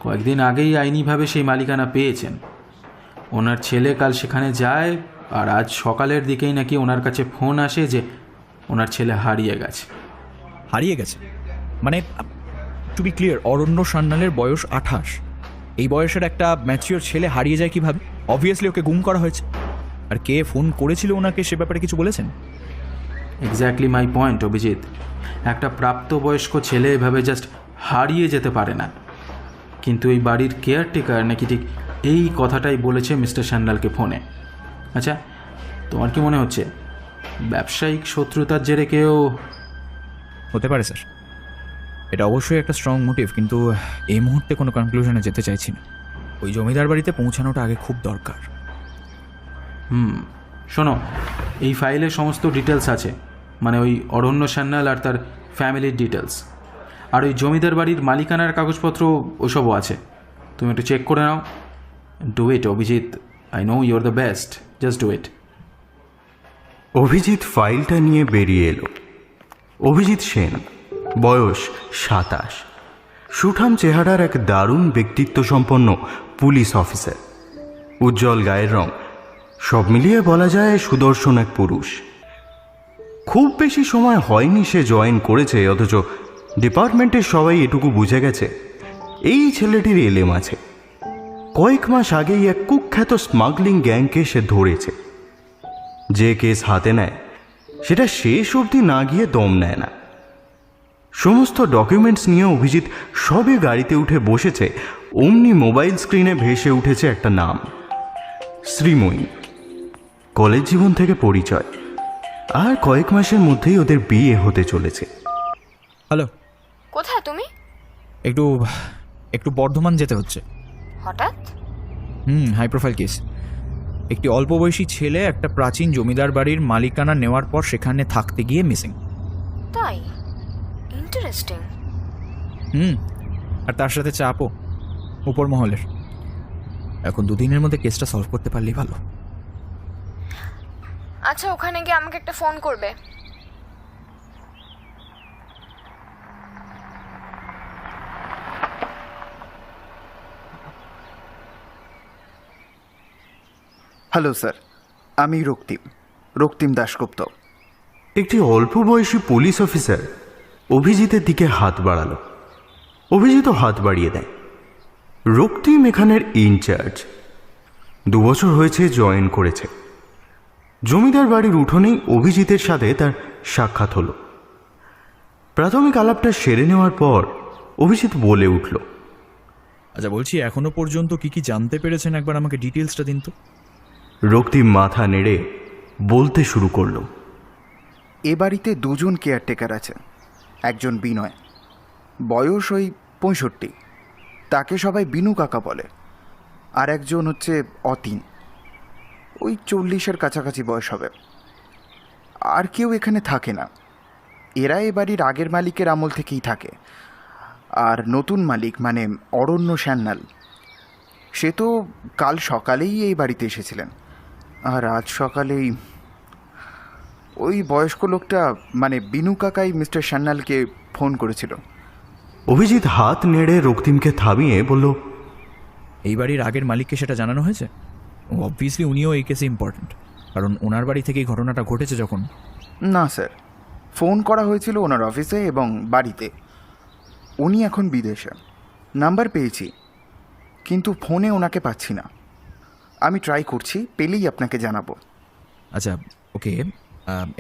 কয়েকদিন আগেই আইনিভাবে সেই মালিকানা পেয়েছেন। ওনার ছেলে কাল সেখানে যায়, আর আজ সকালের দিকেই নাকি ওনার কাছে ফোন আসে যে ওনার ছেলে হারিয়ে গেছে। হারিয়ে গেছে মানে, টু বি ক্লিয়ার, অরণ্য সান্যালের বয়স 28। এই বয়সের একটা ম্যাচিওর ছেলে হারিয়ে যায় কিভাবে? অবভিয়াসলি ওকে গুম করা হয়েছে। আর কে ফোন করেছিল ওনাকে সে ব্যাপারে কিছু বলেছেন? Exactly my point Abhijit. একটা প্রাপ্তবয়স্ক ছেলে এভাবে জাস্ট হারিয়ে যেতে পারে না। কিন্তু এই বাড়ির কেয়ারটেকার নাকি ঠিক এই কথাটাই বলেছে মিস্টার সান্যালকে ফোনে। আচ্ছা, তোমার কি মনে হচ্ছে ব্যবসায়িক শত্রুতার জেরে কেউ? হতে পারে স্যার, এটা অবশ্যই একটা স্ট্রং মোটিভ, কিন্তু এই মুহূর্তে কোনো কনক্লুশনে যেতে চাইছি না। ওই জমিদার বাড়িতে পৌঁছানোটা আগে খুব দরকার। শোনো, এই ফাইলে সমস্ত ডিটেলস আছে, মানে ওই অরণ্য সান্যাল আর তার ফ্যামিলির ডিটেলস। আর ওই জমিদার বাড়ির মালিকানার কাগজপত্র ওসবও আছে। তুমি একটু চেক করে নাও। Do it Abhijit, I know you are the best, just do it. Abhijit ফাইলটা নিয়ে বেরিয়ে এলো। অভিজিৎ সেন, বয়স 27, সুঠাম চেহারার এক দারুণ ব্যক্তিত্ব সম্পন্ন পুলিশ অফিসার। উজ্জ্বল গায়ের রং, সব মিলিয়ে বলা যায় সুদর্শন এক পুরুষ। খুব বেশি সময় হয়নি সে জয়েন করেছে, অথচ ডিপার্টমেন্টের সবাই এটুকু বুঝে গেছে এই ছেলেটির এলেম আছে। কয়েক মাস আগেই এক কুখ্যাত স্মাগলিং গ্যাংকে সে ধরেছে। যে কেস হাতে নেয় সেটা শেষ অবধি না গিয়ে দম নেয় না। সমস্ত ডকুমেন্টস নিয়ে অভিজিৎ সবে গাড়িতে উঠে বসেছে, অমনি মোবাইল স্ক্রিনে ভেসে উঠেছে একটা নাম, শ্রীময়ী। কলেজ জীবন থেকে পরিচয়, আর কয়েক মাসের মধ্যেই ওদের বিয়ে হতে চলেছে। হ্যালো, কোথায় তুমি? একটু বর্ধমান যেতে হচ্ছে। হঠাৎ? High profile case. একটি অল্প বয়সী ছেলে একটা প্রাচীন জমিদার বাড়ির মালিকানা নেওয়ার পর সেখানে থাকতে গিয়ে মিসিং। তাই? ইন্টারেস্টিং। আর তার সাথে চাপও উপর মহলের। এখন 2 দিনের মধ্যে কেসটা সলভ করতে পারলেই ভালো। আচ্ছা, ওখানে গিয়ে আমাকে একটা ফোন করবে। হ্যালো স্যার, আমি রক্তিম দাশগুপ্ত। একটি অল্প বয়সী পুলিশ অফিসার অভিজিতের দিকে হাত বাড়ালো। অভিজিতও হাত বাড়িয়ে দেয়। রক্তিম এখানের ইনচার্জ, 2 বছর হয়েছে জয়েন করেছে। জমিদার বাড়ির উঠোনেই অভিজিতের সাথে তার সাক্ষাৎ হলো। প্রাথমিক আলাপটা সেরে নেওয়ার পর অভিজিৎ বলে উঠল, আচ্ছা বলছি, এখনো পর্যন্ত কি কি জানতে পেরেছেন একবার আমাকে ডিটেলসটা দিন তো। রক্তিম মাথা নেড়ে বলতে শুরু করলো, এ বাড়িতে 2 জন কেয়ারটেকার আছে। একজন বিনয়, বয়স ওই 65, তাকে সবাই বিনু কাকা বলে। আর একজন হচ্ছে অতীন, ওই 40-এর কাছাকাছি বয়স হবে। আর কেউ এখানে থাকে না। এরা এ বাড়ির আগের মালিকের আমল থেকেই থাকে। আর নতুন মালিক মানে অরণ্য সান্যাল, সে তো কাল সকালেই এই বাড়িতে এসেছিলেন। আর আজ সকালেই ওই বয়স্ক লোকটা মানে বিনু কাকাই মিস্টার সান্যালকে ফোন করেছিল। অভিজিৎ হাত নেড়ে রক্তিমকে থামিয়ে বলল, এই বাড়ির আগের মালিককে সেটা জানানো হয়েছে? অবভিয়াসলি উনিও এই কেসে ইম্পর্ট্যান্ট, কারণ ওনার বাড়ি থেকেই ঘটনাটা ঘটেছে যখন। না স্যার, ফোন করা হয়েছিল ওনার অফিসে এবং বাড়িতে। উনি এখন বিদেশে। নাম্বার পেয়েছি, কিন্তু ফোনে ওনাকে পাচ্ছি না। আমি ট্রাই করছি, পেলেই আপনাকে জানাবো। আচ্ছা ওকে,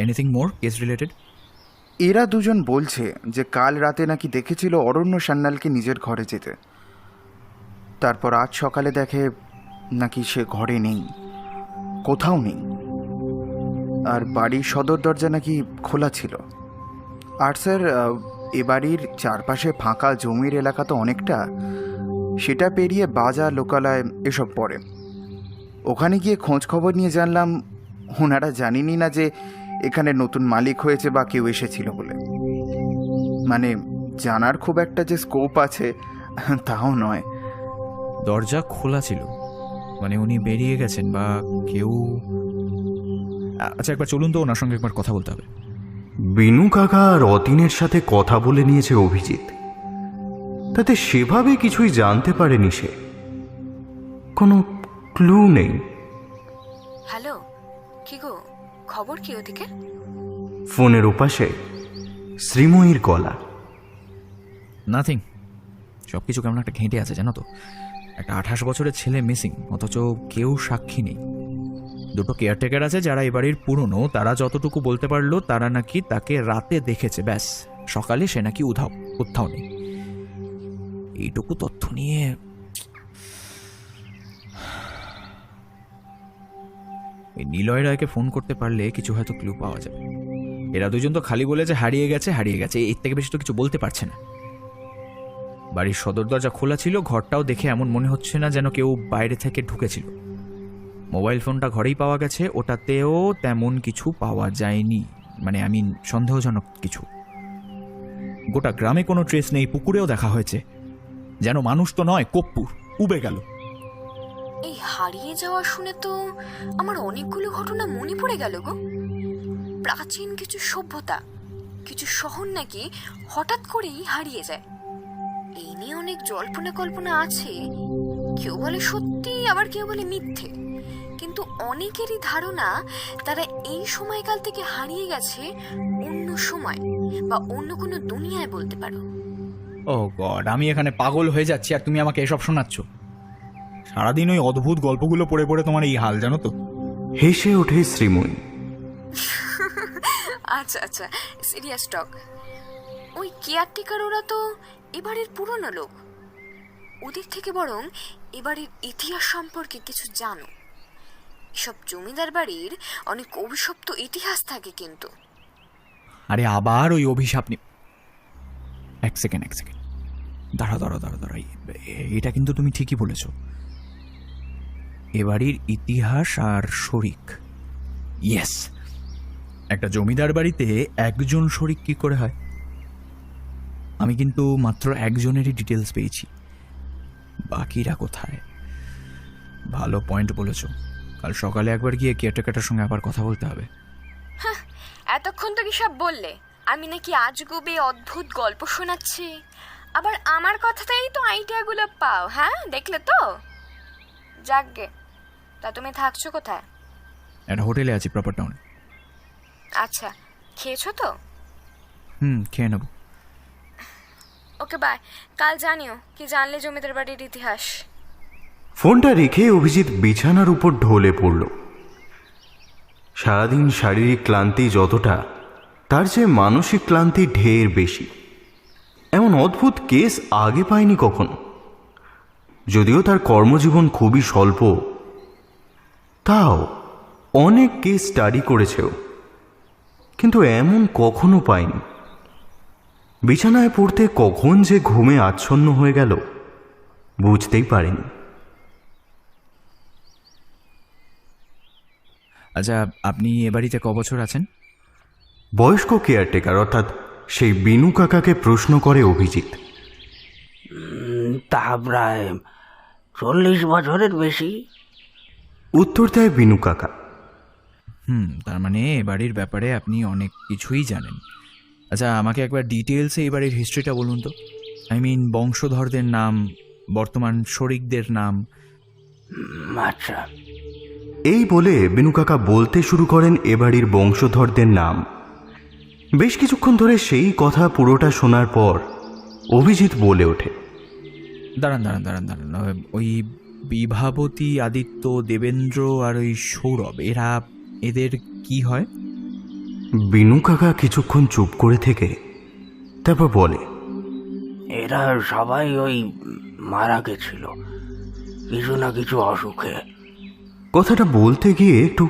এনিথিং মোর কেস রিলেটেড? এরা 2 জন বলছে যে কাল রাতে নাকি দেখেছিল অরণ্য সান্যালকে নিজের ঘরে যেতে। তারপর আজ সকালে দেখে নাকি সে ঘরে নেই, কোথাও নেই। আর বাড়ির সদর দরজা নাকি খোলা ছিল। আর স্যার, এ বাড়ির চারপাশে ফাঁকা জমির এলাকা তো অনেকটা, সেটা পেরিয়ে বাজার, লোকালয় এসব পড়ে। ওখানে গিয়ে খোঁজ খবর নিয়ে জানলাম ওনারা জানেনই না যে এখানে নতুন মালিক হয়েছে বা কেউ এসেছিল বলে। মানে জানার খুব একটা যে স্কোপ আছে তাও নয়। দরজা খোলা ছিল মানে উনি বেরিয়ে গেছেন বা কেউ? আচ্ছা একবার চলুন তো, ওনার সঙ্গে একবার কথা বলতে হবে। বিনু কাকা আর অতীনের সাথে কথা বলে নিয়েছে অভিজিৎ, তাতে সেভাবে কিছুই জানতে পারেনি সে। কোনো ক্লু নেই। হ্যালো, কি গো, খবর কি ওদিকে? ফোনের ওপাশে শ্রীময়ীর গলা। নাথিং, সব কিছু কেমন একটা ঘেঁটে আছে জানো তো। একটা 28 বছরের ছেলে মিসিং, অথচ কেউ সাক্ষী নেই। 2টো কেয়ারটেকার আছে যারা এবাড়ির পুরনো, তারা যতটুকু বলতে পারলো তারা নাকি তাকে রাতে দেখেছে, ব্যাস। সকালে সে নাকি কোথাও নেই। এইটুকু তথ্য নিয়ে এই নিলয় রায়কে ফোন করতে পারলে কিছু হয়তো ক্লু পাওয়া যাবে। এরা 2জন তো খালি বলে যে হারিয়ে গেছে, এর থেকে বেশি তো কিছু বলতে পারছে না। বাড়ির সদর দরজা খোলা ছিল, ঘরটাও দেখে এমন মনে হচ্ছে না যেন কেউ বাইরে থেকে ঢুকেছিল। মোবাইল ফোনটা ঘরেই পাওয়া গেছে, ওটাতেও তেমন কিছু পাওয়া যায়নি, মানে আমি সন্দেহজনক কিছু। গোটা গ্রামে কোনো ট্রেস নেই, পুকুরেও দেখা হয়েছে, যেন মানুষ তো নয় কপ্পুর, উবে গেল। এই হারিয়ে যাওয়া শুনে তো আমার অনেকগুলো ঘটনা মনে পড়ে গেল গো। প্রাচীন কিছু সভ্যতা, কিছু শহর নাকি হঠাৎ করেই হারিয়ে যায়। এই নিয়ে অনেক জল্পনা কল্পনা আছে। কেউ বলে সত্যি, আবার কেউ বলে মিথ্যে। কিন্তু অনেকেরই ধারণা তারা এই সময়কাল থেকে হারিয়ে গেছে অন্য সময় বা অন্য কোনো দুনিয়ায় বলতে পারো। ও গড, আমি এখানে পাগল হয়ে যাচ্ছি আর তুমি আমাকে এসব শোনাচ্ছ। সারাদিন ওই অদ্ভুত গল্পগুলো পড়ে পড়ে তোমার এই হাল, জানো তো। হেসে ওঠে শ্রীময়ী। আচ্ছা আচ্ছা, সিরিয়াস টক। ওই কেয়ারটেকার ওরা তো এবারের পুরনো লোক। ওদের থেকে বরং এবারের ইতিহাস সম্পর্কে কিছু জানো। এসব জমিদার বাড়ির অনেক অভিশপ্ত ইতিহাস থাকে কিন্তু। আরে আবার ওই অভিশাপ এক সেকেন্ড দাঁড়া, এটা কিন্তু তুমি ঠিকই বলেছ। এ বাড়ির ইতিহাস আর শরিক। ইয়েস, একটা জমিদার বাড়িতে একজন শরিক কি করে হয়? আমি কিন্তু মাত্র একজনেরই ডিটেলস পেয়েছি, বাকিরা কোথায়? ভালো পয়েন্ট বলেছ। কাল সকালে একবার গিয়ে কেয়ারটেকারের সঙ্গে আবার কথা বলতে হবে। এতক্ষণ তো কি সব বললে আমি নাকি আজগুবি অদ্ভুত গল্প শোনাচ্ছি, আবার আমার কথাতেই তো আইডিয়াগুলো পাও। হ্যাঁ, দেখলে তো? যাকগে, তা তুমি থাকছো কোথায়? একটা হোটেলে আছি, প্রপার টাউনে। আচ্ছা, খেয়েছো তো? খেয়ে নেবো। ওকে বাই, কাল জানিও কি জানলে জমিদার বাড়ির ইতিহাস। ফোনটা রেখে অভিজিৎ বিছানার উপর ঢলে পড়ল। সারাদিন শারীরিক ক্লান্তি যতটা, তার চেয়ে মানসিক ক্লান্তি ঢের বেশি। এমন অদ্ভুত কেস আগে পায়নি কখনো। যদিও তার কর্মজীবন খুবই স্বল্প, তাও অনেক কেস স্টাডি করেছেও, কিন্তু এমন কখনো পায়নি। বিছানায় পড়তে কখন যে ঘুমে আচ্ছন্ন হয়ে গেল বুঝতেই পারেনি। আচ্ছা, আপনি এ বাড়িতে ক বছর আছেন? বয়স্ক কেয়ারটেকার অর্থাৎ সেই বিনু কাকাকে প্রশ্ন করে অভিজিৎ। তা প্রায় 40 বছরের বেশি। উত্তর দেয় বিনু কাকা। তার মানে এ বাড়ির ব্যাপারে আপনি অনেক কিছুই জানেন। আচ্ছা, আমাকে একবার ডিটেলসে এই বাড়ির হিস্ট্রিটা বলুন তো। আই মিন, বংশধরদের নাম, বর্তমান শরিকদের নাম। আচ্ছা, এই বলে বিনু কাকা বলতে শুরু করেন এ বাড়ির বংশধরদের নাম। বেশ কিছুক্ষণ ধরে সেই কথা পুরোটা শোনার পর অভিজিৎ বলে ওঠে, দাঁড়ান, ওই বিভাবতী, আদিত্য, দেবেন্দ্র আর ওই সৌরভ, এদের কি হয়? বিনু কাকা কিছুক্ষণ চুপ করে থেকে তারপর বলে, এরা সবাই ওই মারা গেছিল কিছু না কিছু অসুখে। কথাটা বলতে গিয়ে একটু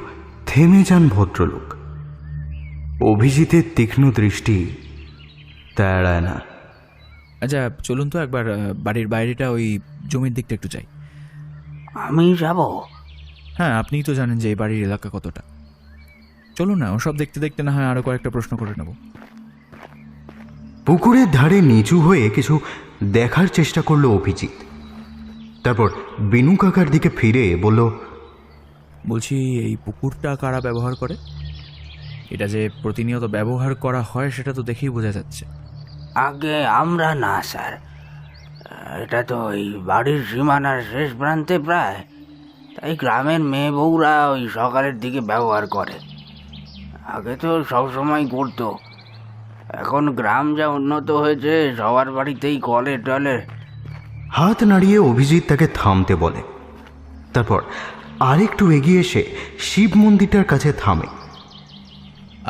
থেমে যান ভদ্রলোক। অভিজিতের তীক্ষ্ণ দৃষ্টি তা এড়ায় না। আচ্ছা, চলুন তো একবার বাড়ির বাইরেটা, ওই জমির দিকটা একটু যাই। আমি যাব? হ্যাঁ, আপনিই তো জানেন যে এই বাড়ির এলাকা কতটা। চলুন না, ওসব দেখতে দেখতে না হয় আরও কয়েকটা প্রশ্ন করে নেব। পুকুরের ধারে নিচু হয়ে কিছু দেখার চেষ্টা করলো অভিজিৎ। তারপর বিনু কাকার দিকে ফিরে বলল, বলছি, এই পুকুরটা কারা ব্যবহার করে? এটা যে প্রতিনিয়ত ব্যবহার করা হয় সেটা তো দেখেই বোঝা যাচ্ছে। আগে আমরা না স্যার, এটা তো এই বাড়ির সীমানার শেষ প্রান্তে প্রায়, তাই গ্রামের মেয়ে বউরা ওই সকালের দিকে ব্যবহার করে। আগে তো সবসময় করতো, এখন গ্রাম যা উন্নত হয়েছে সবার বাড়িতেই কলে টলে। হাত নাড়িয়ে অভিজিৎ তাকে থামতে বলে। তারপর আরেকটু এগিয়ে এসে শিব মন্দিরটার কাছে থামে।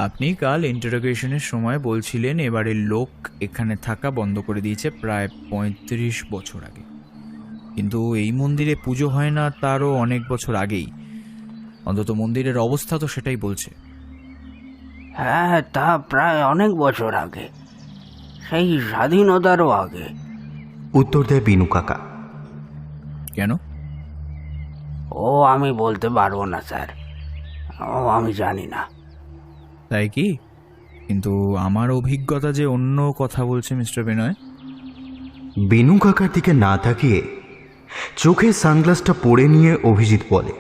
আপনি কাল ইন্টারোগেশনের সময় বলছিলেন এবারের লোক এখানে থাকা বন্ধ করে দিয়েছে প্রায় 35 বছর আগে, কিন্তু এই মন্দিরে পুজো হয় না তারও অনেক বছর আগেই। অন্তত মন্দিরের অবস্থা তো সেটাই বলছে। হ্যাঁ, তা প্রায় অনেক বছর আগে, সেই স্বাধীনতারও আগে। উত্তর দেয় বিনু কাকা। কেন? ও আমি বলতে পারবো না স্যার, ও আমি জানি না। তাই কি? কিন্তু আমার অভিজ্ঞতা যে অন্য কথা বলছে মিস্টার বিনয়। বিনু কাকার দিকে না তাকিয়ে চোখে সানগ্লাসটা পরে নিয়ে অভিজিৎ বলে,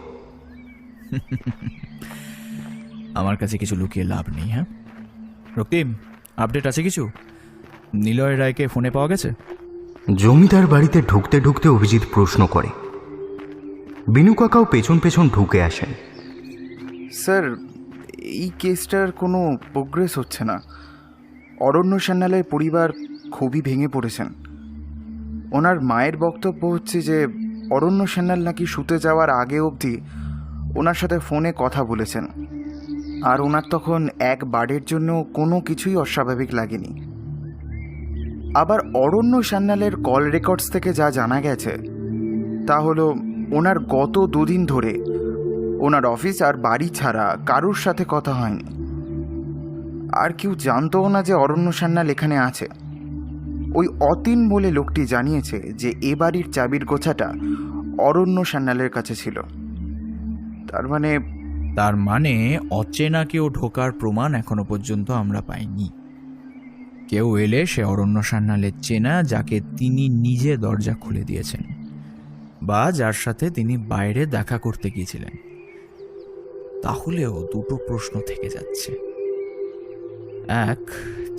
আমার কাছে কিছু লুকিয়ে লাভ নেই। হ্যাঁ রক্তিম, আপডেট আছে কিছু? নিলয় রায়কে ফোনে পাওয়া গেছে? জমিদার বাড়িতে ঢুকতে ঢুকতে অভিজিৎ প্রশ্ন করে। বিনু কাকাও পেছন পেছন ঢুকে আসেন। স্যার, এই কেসটার কোনো প্রোগ্রেস হচ্ছে না। অরণ্য সান্যালের পরিবার খুবই ভেঙে পড়েছেন। ওনার মায়ের বক্তব্য হচ্ছে যে অরণ্য সান্যাল নাকি শুতে যাওয়ার আগে অবধি ওনার সাথে ফোনে কথা বলেছেন, আর ওনার তখন এক বারের জন্য কোনো কিছুই অস্বাভাবিক লাগেনি। আবার অরণ্য সান্যালের কল রেকর্ডস থেকে যা জানা গেছে তা হলো ওনার গত 2 দিন ধরে ওনার অফিস আর বাড়ি ছাড়া কারোর সাথে কথা হয়নি। আর কেউ জানতও না যে অরণ্য সান্যাল এখানে আছে। ওই অতীন বলে লোকটি জানিয়েছে যে এ বাড়ির চাবির গোছাটা অরণ্য সান্যালের কাছে ছিল। তার মানে অচেনা কেউ ঢোকার প্রমাণ এখনো পর্যন্ত আমরা পাইনি। কেউ এলে সে অরণ্য সান্যালের চেনা, যাকে তিনি নিজে দরজা খুলে দিয়েছেন বা যার সাথে তিনি বাইরে দেখা করতে গিয়েছিলেন। তাহলেও দুটো প্রশ্ন থেকে যাচ্ছে। এক,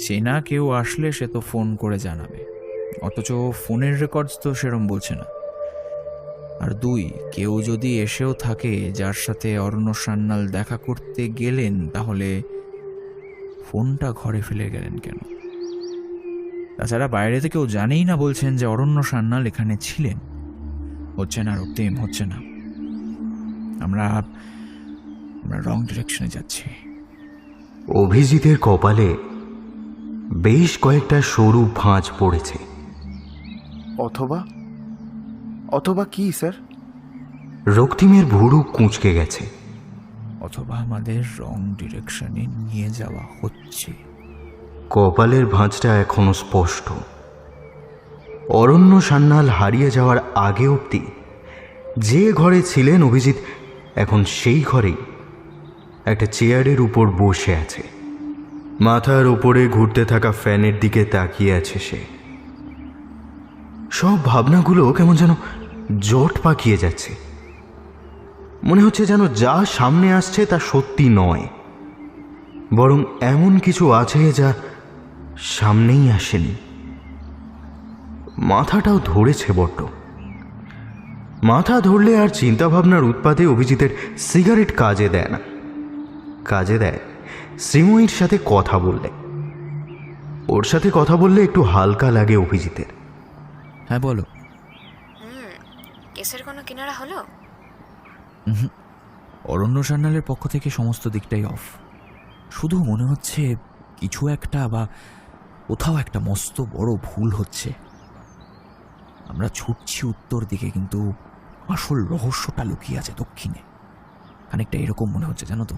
চেনা কেউ আসলে সে তো ফোন করে জানাবে, অথচ ফোনের রেকর্ডস তো সেরম বলছে না। আর দুই, কেউ যদি এসেও থাকে যার সাথে অরণ্য সান্যাল দেখা করতে গেলেন, তাহলে ফোনটা ঘরে ফেলে গেলেন কেন? তাছাড়া বাইরে থেকে কেউ জানেই না বলছেন যে অরণ্য সান্যাল এখানে ছিলেন। হচ্ছে না রক্তিম, হচ্ছে না। আমরা রং ডিরেকশনে যাচ্ছি। অভিজিতের কপালে বেশ কয়েকটা সরু ভাঁজ পড়েছে। অথবা কি স্যার? রক্তিমের ভুরু কুঁচকে গেছে। অথবা আমাদের রং ডিরেকশনে নিয়ে যাওয়া হচ্ছে। কপালের ভাঁজটা এখনো স্পষ্ট। অরণ্য সান্যাল হারিয়ে যাওয়ার আগে অবধি যে ঘরে ছিলেন অভিজিৎ, এখন সেই ঘরেই একটা চেয়ারের উপর বসে আছে। মাথার উপরে ঘুরতে থাকা ফ্যানের দিকে তাকিয়ে আছে সে। সব ভাবনাগুলো কেমন যেন জট পাকিয়ে যাচ্ছে। মনে হচ্ছে যেন যা সামনে আসছে তা সত্যি নয়, বরং এমন কিছু আছে যা সামনেই আসেনি। মাথাটাও ধরেছে বড্ড। মাথা ধরলে আর চিন্তাভাবনার উৎপাতে অভিজিতের সিগারেট কাজে দেয় না। কাজে দেয় শ্রীময়ীর সাথে কথা বললে। ওর সাথে কথা বললে একটু হালকা লাগে অভিজিতের। হ্যাঁ বলো। কেসের কোনো কিনারা হলো? অরণ্য সান্যালের পক্ষ থেকে সমস্ত দিকটাই অফ। শুধু মনে হচ্ছে কিছু একটা বা কোথাও একটা মস্ত বড় ভুল হচ্ছে। আমরা ছুটছি উত্তর দিকে, কিন্তু আসল রহস্যটা লুকিয়ে আছে দক্ষিণে। খানিকটা এরকম মনে হচ্ছে, জানো তো।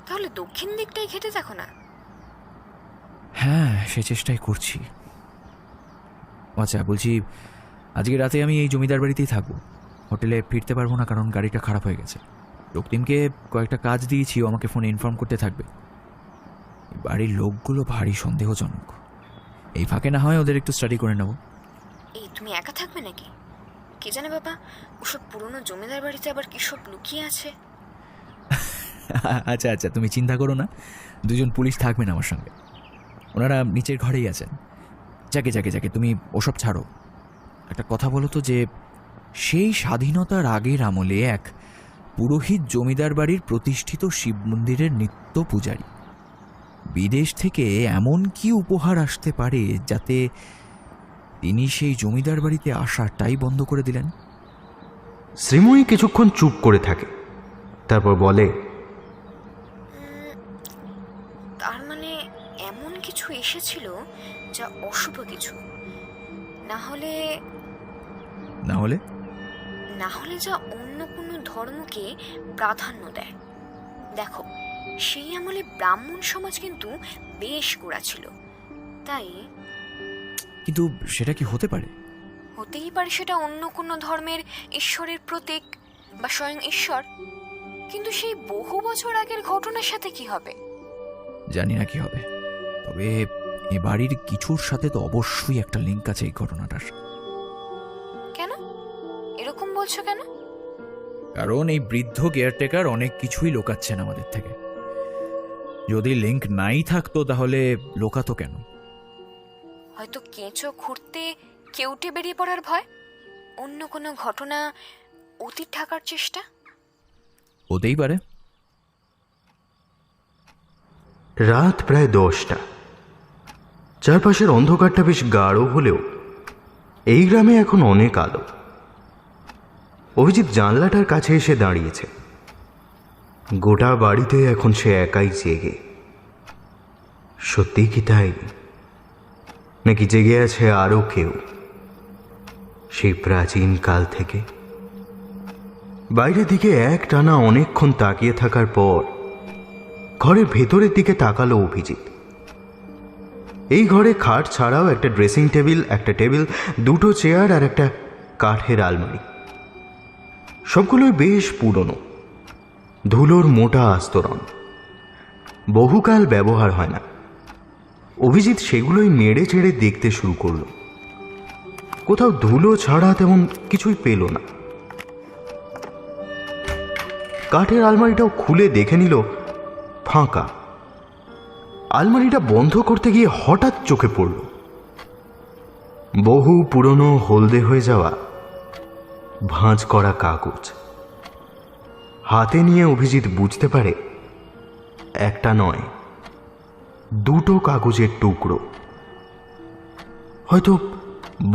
তাহলে দক্ষিণ দিকটাই ঘেটে দেখো না। হ্যাঁ, সে চেষ্টাই করছি। আচ্ছা বলছি, আজকে রাতে আমি এই জমিদার বাড়িতেই থাকবো। হোটেলে ফিরতে পারবো না, কারণ গাড়িটা খারাপ হয়ে গেছে। রক্তিমকে কয়েকটা কাজ দিয়েছি, ও আমাকে ফোনে ইনফর্ম করতে থাকবে। বাড়ির লোকগুলো ভারী সন্দেহজনক। এই ফাঁকে না হয় ওদের একটু স্টাডি করে নেব। এই তুমি একা থাকবে নাকি? কে জানে বাবা, ওসব পুরনো জমিদার বাড়িতে আবার কি সব লুকিয়ে আছে। আচ্ছা আচ্ছা, তুমি চিন্তা করো না, দুজন পুলিশ থাকবেন আমার সঙ্গে। ওনারা নিচের ঘরেই আছেন। যাকে যাকে যাকে তুমি ওসব ছাড়ো। একটা কথা বলো তো, যে সেই স্বাধীনতার আগের আমলে এক পুরোহিত জমিদার বাড়ির প্রতিষ্ঠিত শিব মন্দিরের নিত্য পূজারী, বিদেশ থেকে এমন কি উপহার আসতে পারে যাতে তিনি সেই জমিদার বাড়িতে আসাটাই বন্ধ করে দিলেন? শ্রীময়ী কিছুক্ষণ চুপ করে থাকে, তারপর বলে, তার মানে এমন কিছু এসেছিল যা অশুভ কিছু। না হলে যা অন্য কোনো ধর্মকে প্রাধান্য দেয়। দেখো, সেই আমলে ব্রাহ্মণ সমাজ কিন্তু বেশ গোড়া ছিল। তাই কিন্তু সেটা কি হতে পারে? হতেই পারে সেটা অন্য কোনো ধর্মের ঈশ্বরের প্রতীক বা স্বয়ং ঈশ্বর। কিন্তু সেই বহু বছর আগের ঘটনার সাথে কি হবে? জানি না কি হবে, তবে এ বাড়ির কিছুর সাথে তো অবশ্যই একটা লিঙ্ক আছে এই ঘটনাটার। কেন এরকম বলছো কেন? কারণ এই বৃদ্ধ কেয়ারটেকার অনেক কিছুই লোকাচ্ছেন আমাদের থেকে। যদি লিঙ্ক নাই থাকতো তাহলে লোকাতো কেন? হয়তো কেঁচো খুঁড়তে কেউটে বেরিয়ে পড়ার ভয়, অন্য কোনো ঘটনা অতীত ঢাকার চেষ্টা। হতেই পারে। রাত প্রায় 10টা। চারপাশের অন্ধকারটা বেশ গাঢ় হলেও এই গ্রামে এখন অনেক আলো। অভিজিৎ জানলাটার কাছে এসে দাঁড়িয়েছে। গোটা বাড়িতে এখন সে একাই জেগে। সত্যি কি তাই, নাকি জেগে আছে আরও কেউ সেই প্রাচীন কাল থেকে? বাইরের দিকে এক টানা অনেকক্ষণ তাকিয়ে থাকার পর ঘরের ভেতরের দিকে তাকালো অভিজিৎ। এই ঘরে খাট ছাড়াও একটা ড্রেসিং টেবিল, একটা টেবিল, দুটো চেয়ার আর একটা কাঠের আলমারি। সবগুলোই বেশ পুরনো, ধুলোর মোটা আস্তরণ, বহুকাল ব্যবহার হয় না। অভিজিৎ সেগুলোই নেড়ে চেড়ে দেখতে শুরু করলো। কোথাও ধুলো ছাড়া তেমন কিছুই পেল না। কাঠের আলমারিটাও খুলে দেখে নিল, ফাঁকা। আলমারিটা বন্ধ করতে গিয়ে হঠাৎ চোখে পড়ল বহু পুরনো হলদে হয়ে যাওয়া ভাঁজ করা কাগজ। হাতে নিয়ে অভিজিৎ বুঝতে পারে একটা নয়, দুটো কাগজের টুকরো। হয়তো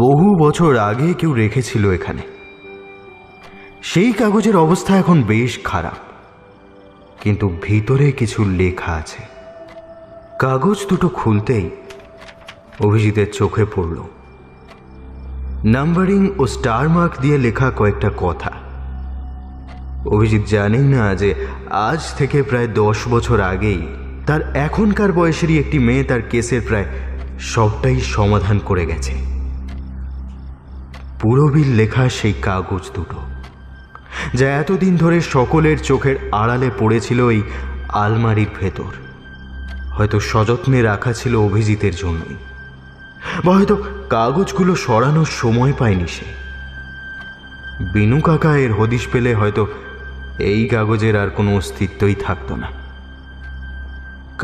বহু বছর আগে কেউ রেখেছিল এখানে। সেই কাগজের অবস্থা এখন বেশ খারাপ, কিন্তু ভিতরে কিছু লেখা আছে। কাগজ দুটো খুলতেই অভিজিতের চোখে পড়ল নাম্বারিং ও স্টার মার্ক দিয়ে লেখা কয়েকটা কথা। অভিজিৎ জানেই না যে আজ থেকে প্রায় 10 বছর আগেই তার এখনকার বয়সেরই একটি মেয়ে তার কেসের প্রায় সবটাই সমাধান করে গেছে। পুরবিল লেখা সেই কাগজ দুটো, যা এতদিন ধরে সকলের চোখের আড়ালে পড়েছিল এই আলমারির ভেতর। হয়তো সযত্নে রাখা ছিল অভিজিতের জন্যই, বা হয়তো কাগজগুলো সরানোর সময় পায়নি সে। বিনু কাকা এর হদিশ পেলে হয়তো এই কাগজের আর কোনো অস্তিত্বই থাকতো না।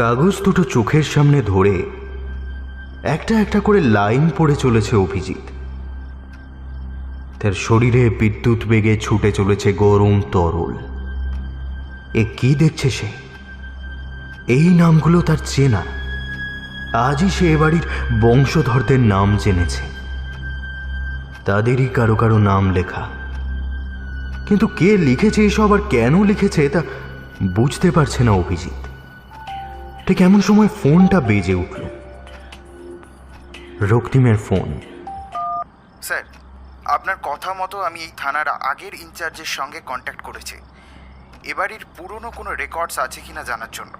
কাগজ দুটো চোখের সামনে ধরে একটা একটা করে লাইন পড়ে চলেছে অভিজিৎ। তার শরীরে বিদ্যুৎ বেগে ছুটে চলেছে গরম তরল। এ কি দেখছে সে? এই নামগুলো তার চেনা। আজই সে এ বাড়ির বংশধরদের নাম জেনেছে, তাদেরই কারো কারো নাম লেখা। কিন্তু কে লিখেছে এসব আর কেন লিখেছে তা বুঝতে পারছে না অভিজিৎ। ঠিক এমন সময় ফোনটা বেজে উঠল। রক্তিমের ফোন। স্যার, আপনার কথা মতো আমি এই থানার আগের ইনচার্জের সঙ্গে কন্ট্যাক্ট করেছি এবাড়ির পুরনো কোনো রেকর্ডস আছে কিনা জানার জন্য।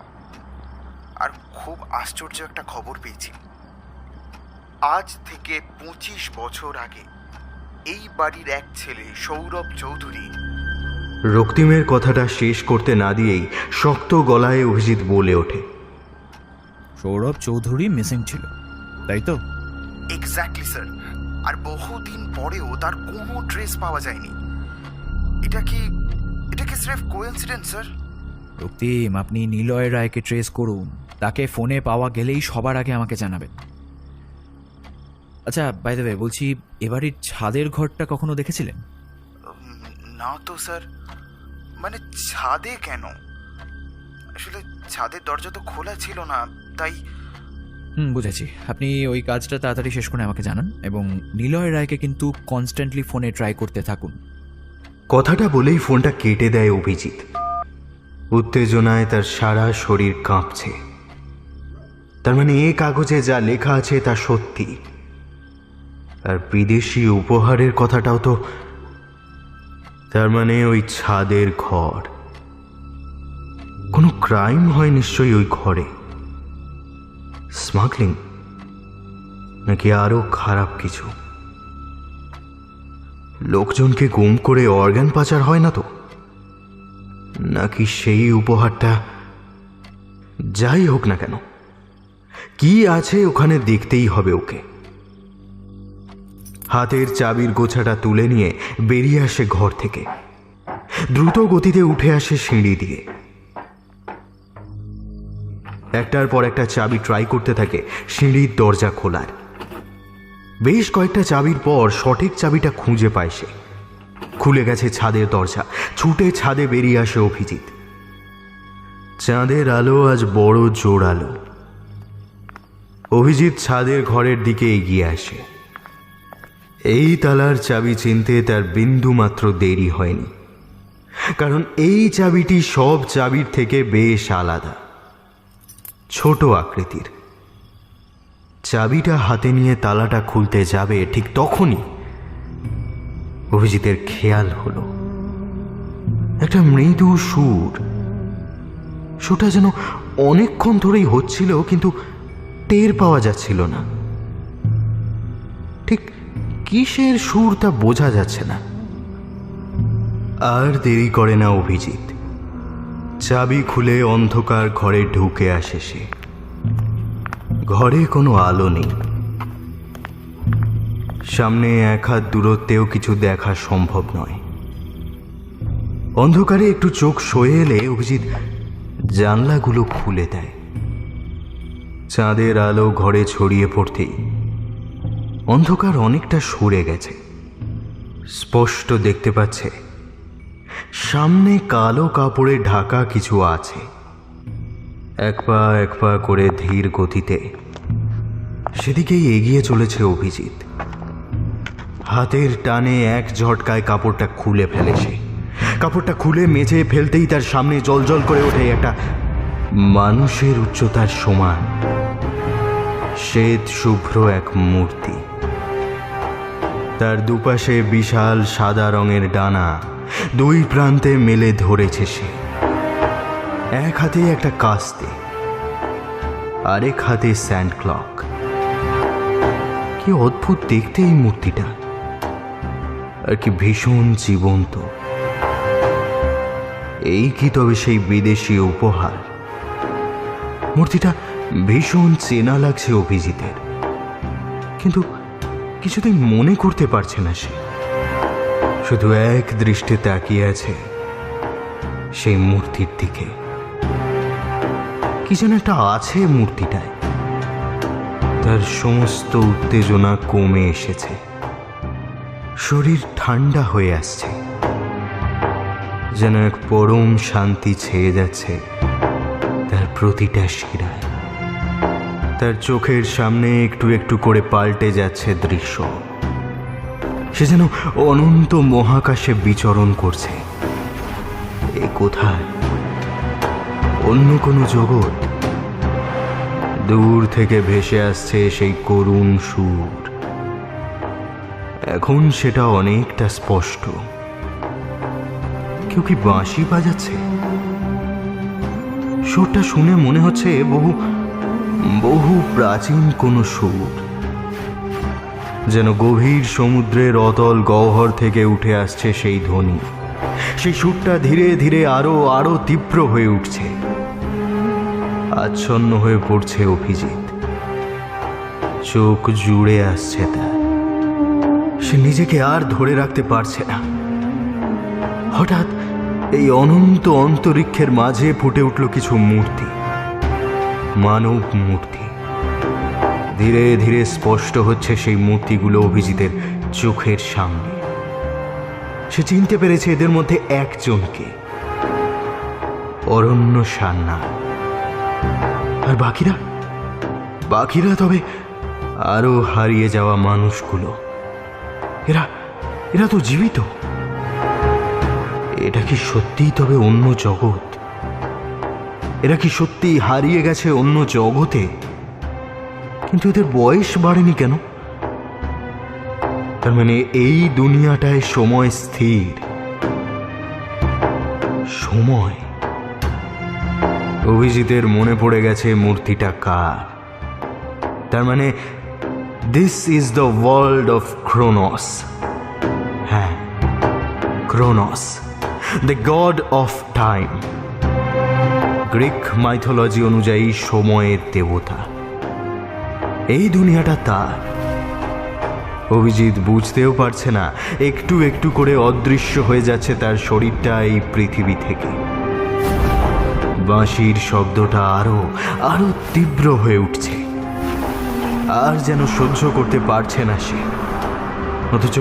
আর খুব আশ্চর্য একটা খবর পেয়েছি। আজ থেকে 25 বছর আগে এই বাড়ির এক ছেলে সৌরভ চৌধুরী। রক্তিমের কথাটা শেষ করতে না দিয়েই শক্ত গলায় অভিজিৎ বলে ওঠে, সৌরভ চৌধুরী মিসিং ছিল, তাই তো? Exactly sir. আর বহুদিন পরেও তার কোনো ট্রেস পাওয়া যায়নি। এটা কি স্রেফ কোইন্সিডেন্স স্যার? রক্তিম, আপনি নিলয় রায়কে ট্রেস করুন। তাকে ফোনে পাওয়া গেলেই সবার আগে আমাকে জানাবেন। আচ্ছা, বাই দ্য ওয়ে, বলছি এবারের ছাদের ঘরটা কখনো দেখেছিলেন? না তো স্যার। মানে ছাদে কেন? আসলে ছাদের দরজা তো খোলা ছিল না, তাই। বুঝেছি। আপনি ওই কাজটা তাড়াতাড়ি শেষ করে আমাকে জানান, এবং নিলয় রায়কে কিন্তু কনস্ট্যান্টলি ফোনে ট্রাই করতে থাকুন। কথাটা বলেই ফোনটা কেটে দেয় অভিজিৎ। উত্তেজনায় তার সারা শরীর কাঁপছে। তার মানে এই কাগজে যা লেখা আছে তা সত্যি। আর বিদেশি উপহারের কথাটাও তো। তার মানে ওই ছাদের ঘর, কোনো ক্রাইম হয় নিশ্চয়ই ওই ঘরে। স্মাগলিং নাকি আরো খারাপ কিছু? লোকজনকে গুম করে অর্গান পাচার হয় না তো? নাকি সেই উপহারটা? যাই হোক না কেন, কি আছে ওখানে দেখতেই হবে ওকে। হাতের চাবির গোছাটা তুলে নিয়ে বেরিয়ে আসে ঘর থেকে। দ্রুত গতিতে উঠে আসে সিঁড়ি দিয়ে। একটার পর একটা চাবি ট্রাই করতে থাকে সিঁড়ির দরজা খোলার। বেশ কয়েকটা চাবির পর সঠিক চাবিটা খুঁজে পায় সে। খুলে গেছে ছাদের দরজা। ছুটে ছাদে বেরিয়ে আসে অভিজিৎ। চাঁদের আলো আজ বড় জোরালো। অভিজিৎ ছাদের ঘরের দিকে এগিয়ে আসে। এই তালার চাবি চিনতে তার বিন্দু মাত্র দেরি হয়নি, কারণ এই চাবিটি সব চাবির থেকে বেশ আলাদা, ছোট আকৃতির। চাবিটা হাতে নিয়ে তালাটা খুলতে যাবে, ঠিক তখনই অভিজিতের খেয়াল হলো একটা মৃদু সুর। সুরটা যেন অনেকক্ষণ ধরেই হচ্ছিল, কিন্তু টের পাওয়া যাচ্ছিল না। ঠিক কিসের সুর তা বোঝা যাচ্ছে না। আর দেরি করে না অভিজিৎ। চাবি খুলে অন্ধকার ঘরে ঢুকে আসে সে। ঘরে কোনো আলো নেই, সামনে এক হাত দূরত্বেও কিছু দেখা সম্ভব নয়। অন্ধকারে একটু চোখ সয়ে এলে অভিজিৎ জানলাগুলো খুলে দেয়। চাঁদের আলো ঘরে ছড়িয়ে পড়তেই অন্ধকার অনেকটা সরে গেছে। স্পষ্ট দেখতে পাচ্ছে সামনে কালো কাপড়ে ঢাকা কিছু আছে। এক পা করে ধীর গতিতে সেদিকেই এগিয়ে চলেছে অভিজিৎ। হাতের টানে এক ঝটকায় কাপড়টা খুলে ফেলে সে। কাপড়টা খুলে মেঝে ফেলতেই তার সামনে জ্বলজ্বল করে ওঠে একটা মানুষের উচ্চতার সমান শ্বেত শুভ্র এক মূর্তি। তার দুপাশে বিশাল সাদা রঙের ডানা দুই প্রান্তে মেলে ধরেছে সে। এক হাতে একটা কাস্তে, আরেক হাতে স্যান্ড ক্লক। কি অদ্ভুত দেখতে এই মূর্তিটা, আর কি ভীষণ জীবন্ত। এই কি তবে সেই বিদেশি উপহার? মূর্তিটা ভীষণ চেনা লাগছে অভিজিতের, কিন্তু কিছুতেই মনে করতে পারছে না সে। শুধু এক দৃষ্টে তাকিয়ে আছে সেই মূর্তির দিকে। কি যেন একটা আছে মূর্তিটায়। তার সমস্ত উত্তেজনা কমে এসেছে, শরীর ঠান্ডা হয়ে আসছে, যেন এক পরম শান্তি ছেয়ে যাচ্ছে তার প্রতিটা শিরায়। তার চোখের সামনে একটু একটু করে পাল্টে যাচ্ছে দৃশ্য। সে যেন অনন্ত মহাকাশে বিচরণ করছে। এ কোথায়? অন্য কোনো জগৎ? দূর থেকে ভেসে আসছে সেই করুণ সুর। এখন সেটা অনেকটা স্পষ্ট। কেউ কি বাঁশি বাজাচ্ছে? সুরটা শুনে মনে হচ্ছে বহু বহু প্রাচীন কোনো সুর, যেন গভীর সমুদ্রের অতল গহ্বর থেকে উঠে আসছে সেই ধ্বনি। সেই সুরটা ধীরে ধীরে আরো আরো তীব্র হয়ে উঠছে। আচ্ছন্ন হয়ে পড়ছে অভিজিৎ, চোখ জুড়ে আসছে তার। সে নিজেকে আর ধরে রাখতে পারছে না। হঠাৎ এই অনন্ত অন্তরিক্ষের মাঝে ফুটে উঠল কিছু মূর্তি, মানব মূর্তি। ধীরে ধীরে স্পষ্ট হচ্ছে সেই মূর্তিগুলো অভিজিতের চোখের সামনে। সে চিনতে পেরেছে এদের মধ্যে একজনকে, অরণ্য সান্যাল। আর বাকিরা তবে আরো হারিয়ে যাওয়া মানুষগুলো। এরা তো জীবিত। এটা কি সত্যিই তবে অন্য জগৎ? এরা কি সত্যি হারিয়ে গেছে অন্য জগতে? কিন্তু এদের বয়স বাড়েনি কেন? তার মানে এই দুনিয়াটায় সময় স্থির। সময়। অভিজিতের মনে পড়ে গেছে মূর্তিটা কার। তার মানে this is the world of Chronos. হ্যাঁ, Chronos, the god of time. Greek mythology অনুযায়ী সময়ের দেবতা। এই দুনিয়াটা তার। অভিজিৎ বুঝতেও পারছে না, একটু একটু করে অদৃশ্য হয়ে যাচ্ছে তার শরীরটা এই পৃথিবী থেকে। বাঁশির শব্দটা আরো আরো তীব্র হয়ে উঠছে। আর যেন সহ্য করতে পারছে না সে, অথচ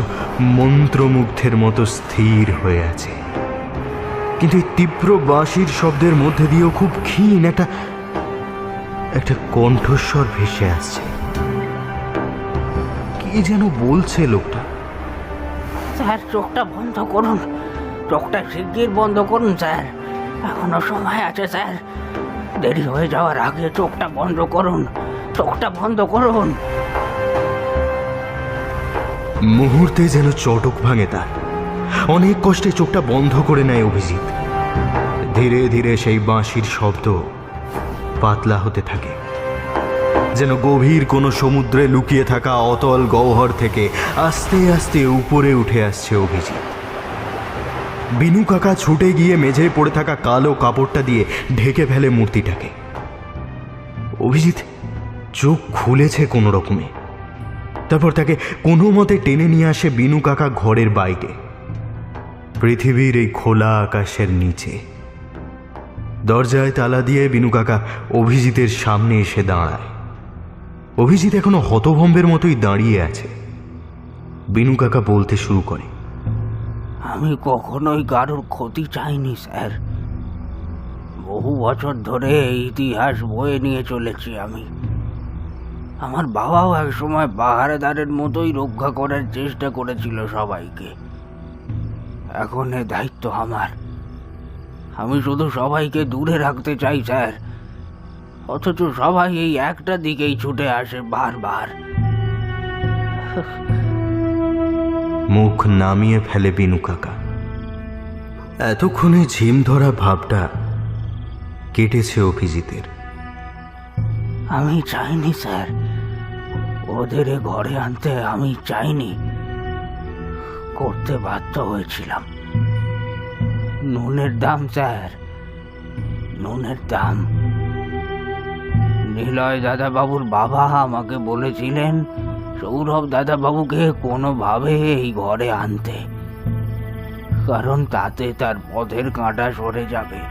মন্ত্রমুগ্ধের মতো স্থির হয়ে আছে। কিন্তু এই তীব্র বাঁশির শব্দের মধ্যে দিয়েও খুব ক্ষীণ একটা কণ্ঠস্বর ভেসে আসছে। কি যেন বলছে লোকটা। স্যার, চোখটা বন্ধ করুন, চোখটা শিগগির বন্ধ করুন স্যার, এখনো সময় আছে স্যার, দেরি হয়ে যাওয়ার আগে চোখটা বন্ধ করুন, চোখটা বন্ধ করুন। মুহূর্তে যেন চটক ভাঙে তার। অনেক কষ্টে চোখটা বন্ধ করে নেয় অভিজিৎ। ধীরে ধীরে সেই বাঁশির শব্দ পাতলা হতে থাকে, যেন গভীর কোনো সমুদ্রে লুকিয়ে থাকা অতল গহ্বর থেকে আস্তে আস্তে উপরে উঠে আসছে অভিজিৎ। বিনু কাকা ছুটে গিয়ে মেঝেয় পড়ে থাকা কালো কাপড়টা দিয়ে ঢেকে ফেলে মূর্তিটাকে। অভিজিৎ চোখ খুলেছে কোনো রকমে। তারপর তাকে কোনো মতে টেনে নিয়ে আসে বিনু কাকা ঘরের বাইরে, পৃথিবীর এই খোলা আকাশের নিচে। দরজায় তালা দিয়ে বিনু কাকা অভিজিতের সামনে এসে দাঁড়ায়। অভিজিৎ এখনো হতভম্বের মতোই দাঁড়িয়ে আছে। বিনু কাকা বলতে শুরু করে, আমি কখনোই কারোর ক্ষতি চাইনি স্যার। বহু বছর ধরে এই ইতিহাস বয়ে নিয়ে চলেছি আমি। আমার বাবাও এক সময় পাহারাদারের মতোই রক্ষা করার চেষ্টা করেছিল সবাইকে। এখন এ দায়িত্ব আমার। আমি শুধু সবাইকে দূরে রাখতে চাই স্যার, অথচ সবাই এই একটা দিকেই ছুটে আসে বারবার। মুখ নামিয়ে ফেলে বিনু কাকা। এতক্ষণে ঝিম ধরা ভাবটা কেটেছে অভিজিতের। আমি চাইনি স্যার, ওদের এ ঘরে আনতে আমি চাইনি, করতে বাধ্য হয়েছিলাম। নুনের দাম স্যার, নুনের দাম। নিলয় দাদাবাবুর বাবা আমাকে বলেছিলেন সৌরভ দাদাবাবুকে কোনোভাবে এই ঘরে আনতে, কারণ তাতে তার পথের কাঁটা সরে যাবে।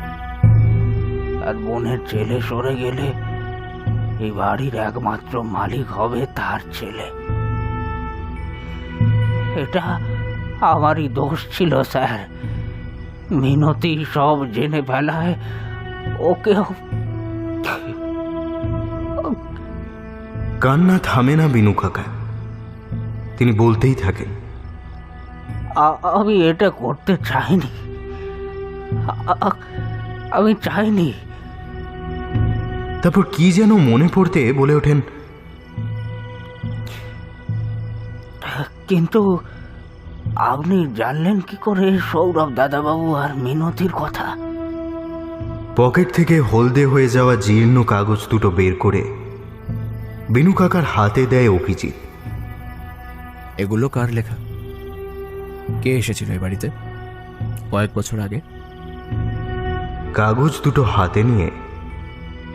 তার বোনের ছেলে সরে গেলে এই বাড়ির একমাত্র মালিক হবে তার ছেলে। এটা আমারই দোষ ছিল স্যার। মিনতি সব জেনে ফেলায় ওকেও। কান্না থামে না বিনু কাকা, তিনি বলতেই থাকেন, আমি এটা করতে চাইনি, আমি চাইনি। তারপর কি যেন মনে পড়তে বলে ওঠেন, কিন্তু আপনি জানলেন কি করে সৌরভ দাদাবাবু আর মিনতির কথা? পকেট থেকে হলদে হয়ে যাওয়া জীর্ণ কাগজ দুটো বের করে বিনু কাকার হাতে দেয় অভিজিৎ। এগুলো কার লেখা? কে এসেছিল এই বাড়িতে কয়েক বছর আগে? কাগজ দুটো হাতে নিয়ে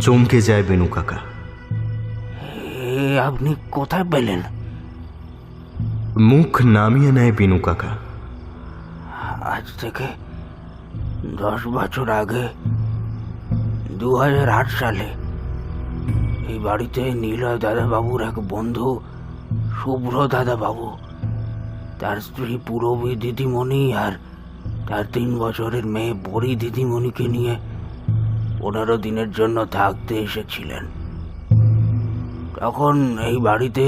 চমকে যায় বিনু কাকা। আপনি কোথায় পেলেন? মুখ নামিয়ে নেয় বিনু কাকা। আজ থেকে 10 বছর আগে 2008 সালে এই বাড়িতে নিলয় দাদাবাবুর এক বন্ধু শুভ্র দাদাবাবু, তার স্ত্রী পুরবী দিদিমণি আর তার 3 বছরের মেয়ে বড়ি দিদিমণিকে নিয়ে 15 দিনের জন্য থাকতে এসেছিলেন। তখন এই বাড়িতে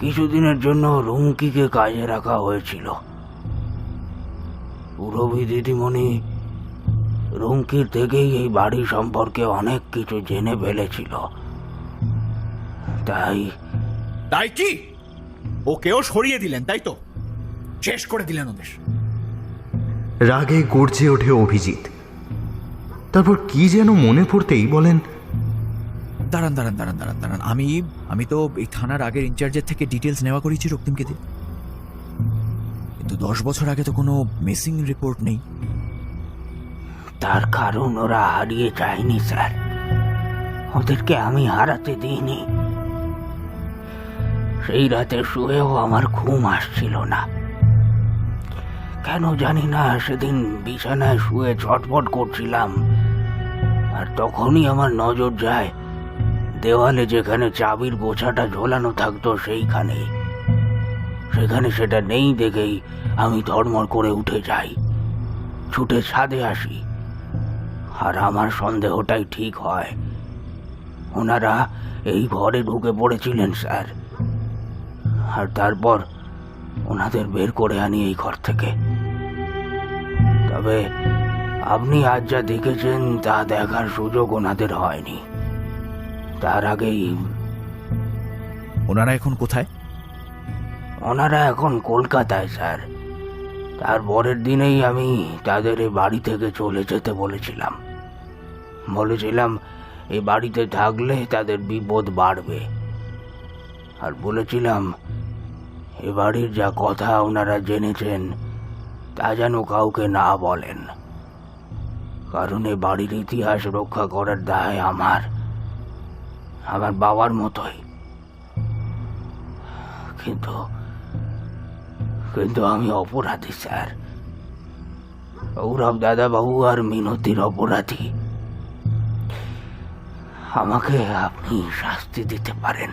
কিছুদিনের জন্য রুমকিকে কাজে রাখা হয়েছিল। পুরবী দিদিমণি রুমকির থেকেই এই বাড়ি সম্পর্কে অনেক কিছু জেনে ফেলেছিল। তাই কি ওকেও সরিয়ে দিলেন, তাই তো? শেষ করে দিলেন ওদের। রাগে গর্জে ওঠে অভিজিৎ। তারপর কি যেন মনে পড়তেই বলেন, দাঁড়ান দাঁড়ান দাঁড়ান দাঁড়ান দাঁড়ান আমি তো এই থানার আগের ইনচার্জের থেকে ডিটেলস নেওয়া করেছি রক্তিমকে দিয়ে, কিন্তু 10 বছর আগে তো কোনো মিসিং রিপোর্ট নেই। তার কারণ ওরা হারিয়ে যায়নি স্যার, ওদেরকে আমি হারাতে দিইনি। সেই রাতে শুয়েও আমার ঘুম আসছিল না, কেন জানি না। সেদিন বিছানায় শুয়ে ছটফট করছিলাম, আর তখনই আমার নজর যায় দেওয়ালে যেখানে চাবির গোছাটা ঝোলানো থাকতো সেইখানে। সেখানে সেটা নেই দেখেই আমি ধড়মড় করে উঠে যাই, ছুটে ছাদে আসি। আর আমার সন্দেহটাই ঠিক হয়, ওনারা এই ঘরে ঢুকে পড়েছিলেন স্যার। আর তারপর ওনাদের বের করে আনি এই ঘর থেকে। তবে আপনি আজ যা দেখেছেন তা দেখার সুযোগ ওনাদের হয়নি। তার আগেই ওনারা এখন কোথায়? ওনারা এখন কলকাতায় স্যার। তার পরের দিনেই আমি তাদের এই বাড়ি থেকে চলে যেতে বলেছিলাম। এই বাড়িতে থাকলে তাদের বিপদ বাড়বে। আর বলেছিলাম এ বাড়ির যা কথা ওনারা জেনেছেন তা যেন কাউকে না বলেন, কারণ এ বাড়ির ইতিহাস রক্ষা করার দায় আমার বাবার মতোই। কিন্তু কিন্তু আমি অপরাধী স্যার, সৌরভ দাদাবাবু আর মিনতির অপরাধী। আমাকে আপনি শাস্তি দিতে পারেন।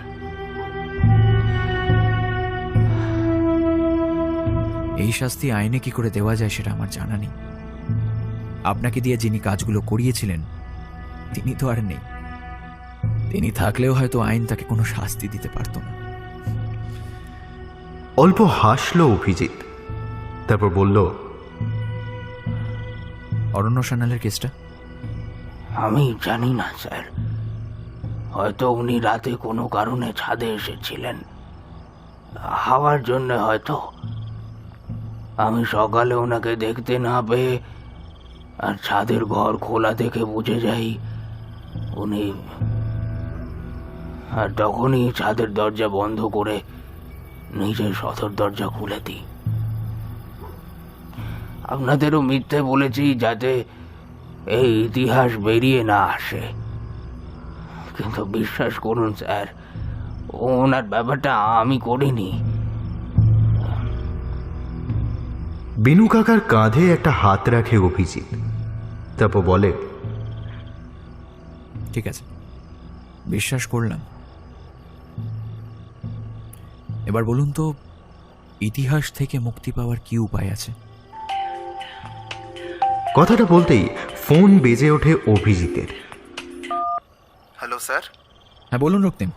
এই শাস্তি আইনে কি করে দেওয়া যায় সেটা আমার জানা নেই। আপনাকে দিয়ে যিনি কাজগুলো করিয়েছিলেন তিনি তো আর নেই। তিনি থাকলেও হয়তো আইন তাকে কোনো শাস্তি দিতে পারত না। অল্প হাসল অভিজিৎ, তারপর বলল, অরণ্য সান্যালের কেসটা? আমি জানি না স্যার, হয়তো উনি রাতে কোনো কারণে ছাদে এসেছিলেন, হাওয়ার জন্য হয়তো। আমি সকালে ওনাকে দেখতে না পেয়ে আর ছাদের ঘর খোলা দেখে বুঝে যাই উনি, আর তখনই ছাদের দরজা বন্ধ করে নিজের সদর দরজা খুলে দিই। আপনাদেরও মিথ্যে বলেছি যাতে এই ইতিহাস বেরিয়ে না আসে, কিন্তু বিশ্বাস করুন স্যার, ওনার ব্যাপারটা আমি করিনি। বিনু কাকার কাঁধে একটা হাত রাখে অভিজিৎ, তারপর বলে, ঠিক আছে, বিশ্বাস করলাম। এবার বলুন তো, ইতিহাস থেকে মুক্তি পাওয়ার কি উপায় আছে? কথাটা বলতেই ফোন বেজে ওঠে অভিজিতের। Hello sir. হ্যাঁ বলুন রক্তিম।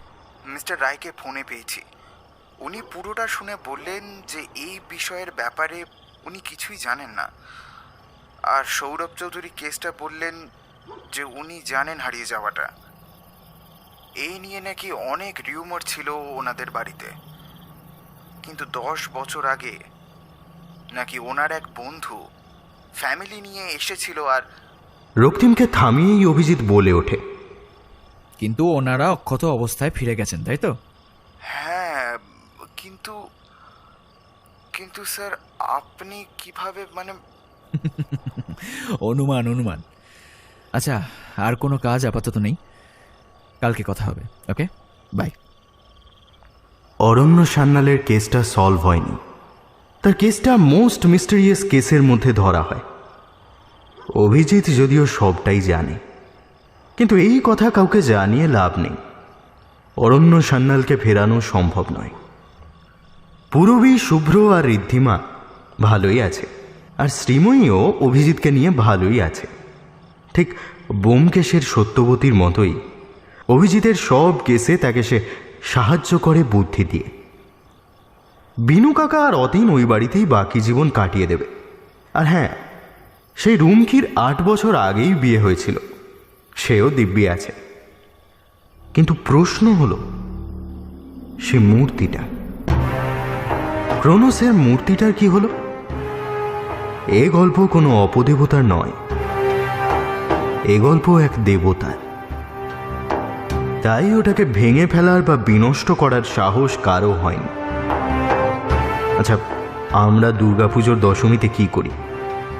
মিস্টার রায়কে ফোনে পেয়েছি। উনি পুরোটা শুনে বললেন যে এই বিষয়ের ব্যাপারে উনি কিছুই জানেন না। আর সৌরভ চৌধুরী কেসটা বললেন যে উনি জানেন হারিয়ে যাওয়াটা। এই নিয়ে নাকি অনেক রিউমার ছিল ওনাদের বাড়িতে, কিন্তু 10 বছর আগে নাকি ওনার এক বন্ধু ফ্যামিলি নিয়ে এসেছিল। আর রক্তিমকে থামিয়েই অভিজিৎ বলে ওঠে, কিন্তু ওনারা অক্ষত অবস্থায় ফিরে গেছেন, তাই তো? হ্যাঁ, কিন্তু কিন্তু স্যার আপনি কিভাবে মানে অনুমান অনুমান। আচ্ছা, আর কোনো কাজ আপাতত নেই, কালকে কথা হবে। ওকে, বাই। অরণ্য সান্যালের কেসটা সলভ হয়নি। তার কেসটা মোস্ট মিস্টেরিয়াস কেসের মধ্যে ধরা হয়। অভিজিৎ যদিও সবটাই জানে, কিন্তু এই কথা কাউকে জানিয়ে লাভ নেই। অরণ্য সান্যালকে ফেরানো সম্ভব নয়। পূরবী, শুভ্র আর ঋদ্ধিমা ভালোই আছে, আর শ্রীময়ীও অভিজিৎকে নিয়ে ভালোই আছে। ঠিক ব্যোমকেশের সত্যবতীর মতোই অভিজিতের সব কেসে তাকে সে সাহায্য করে বুদ্ধি দিয়ে। বিনু কাকা আর অতীন ওই বাড়িতেই বাকি জীবন কাটিয়ে দেবে। আর হ্যাঁ, সেই রুমকির 8 বছর আগেই বিয়ে হয়েছিল, সেও দিব্যি আছে। কিন্তু প্রশ্ন হলো, সে মূর্তিটা, ক্রোনোসের মূর্তিটার কি হলো? এ গল্প কোনো অপদেবতার নয়, এ গল্প এক দেবতার। তাই ওটাকে ভেঙে ফেলার বা বিনষ্ট করার সাহস কারও হয়নি। আচ্ছা, আমরা দুর্গাপুজোর দশমীতে কি করি?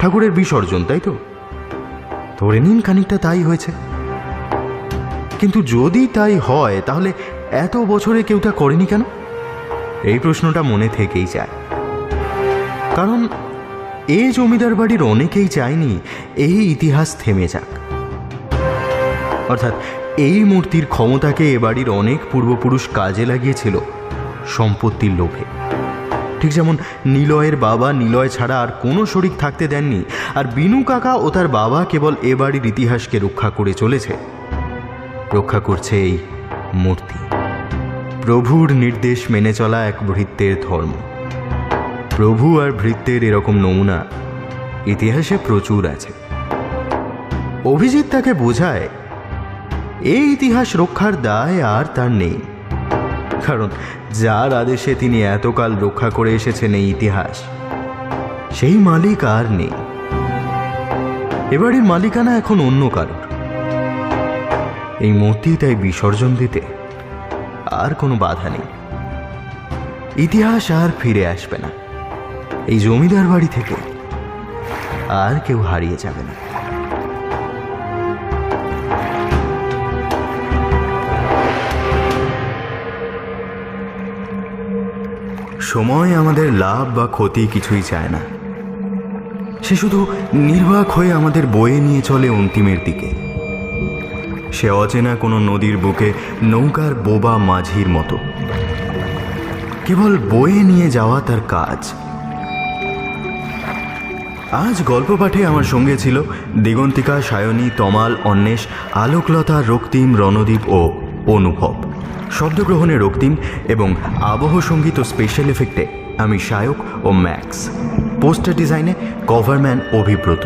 ঠাকুরের বিসর্জন, তাই তো? ধরে নিন খানিকটা তাই হয়েছে। কিন্তু যদি তাই হয়, তাহলে এত বছরে কেউ তা করেনি কেন? এই প্রশ্নটা মনে থেকেই যায়। কারণ এই জমিদার বাড়ির অনেকেই চায়নি এই ইতিহাস থেমে যাক। অর্থাৎ এই মূর্তির ক্ষমতাকে এ বাড়ির অনেক পূর্বপুরুষ কাজে লাগিয়েছিল সম্পত্তির লোভে। ঠিক যেমন নিলয়ের বাবা নিলয় ছাড়া আর কোনো শরিক থাকতে দেননি, আর বিনু কাকা ও তার বাবা কেবল এ বাড়ির ইতিহাসকে রক্ষা করে চলেছে, রক্ষা করছে এই মূর্তি। প্রভুর নির্দেশ মেনে চলা এক ভৃত্যের ধর্ম। প্রভু আর ভৃত্যের এরকম নমুনা ইতিহাসে প্রচুর আছে। অভিজিৎ তাকে বোঝায় এই ইতিহাস রক্ষার দায় আর তার নেই, কারণ যার আদেশে তিনি এতকাল রক্ষা করে এসেছেন এই ইতিহাস, সেই মালিক আর নেই। এবারের মালিকানা এখন অন্য কারোর। এই মূর্তি তাই বিসর্জন দিতে আর কোনো বাধা নেই। ইতিহাস আর ফিরে আসবে না। এই জমিদার বাড়ি থেকে আর কেউ হারিয়ে যাবে না। সময় আমাদের লাভ বা ক্ষতি কিছুই চায় না, সে শুধু নির্বাক হয়ে আমাদের বয়ে নিয়ে চলে অন্তিমের দিকে। সে অচেনা কোনো নদীর বুকে নৌকার বোবা মাঝির মতো, কেবল বয়ে নিয়ে যাওয়া তার কাজ। আজ গল্প পাঠে আমার সঙ্গে ছিল দিগন্তিকা, সায়নী, তমাল, অন্বেষ, আলোকলতা, রক্তিম, রণদীপ ও অনুভব। শব্দগ্রহণে রক্তিম এবং আবহ সঙ্গীত ও স্পেশাল এফেক্টে আমি সায়ক ও ম্যাক্স। পোস্টার ডিজাইনে কভারম্যান অভিব্রত।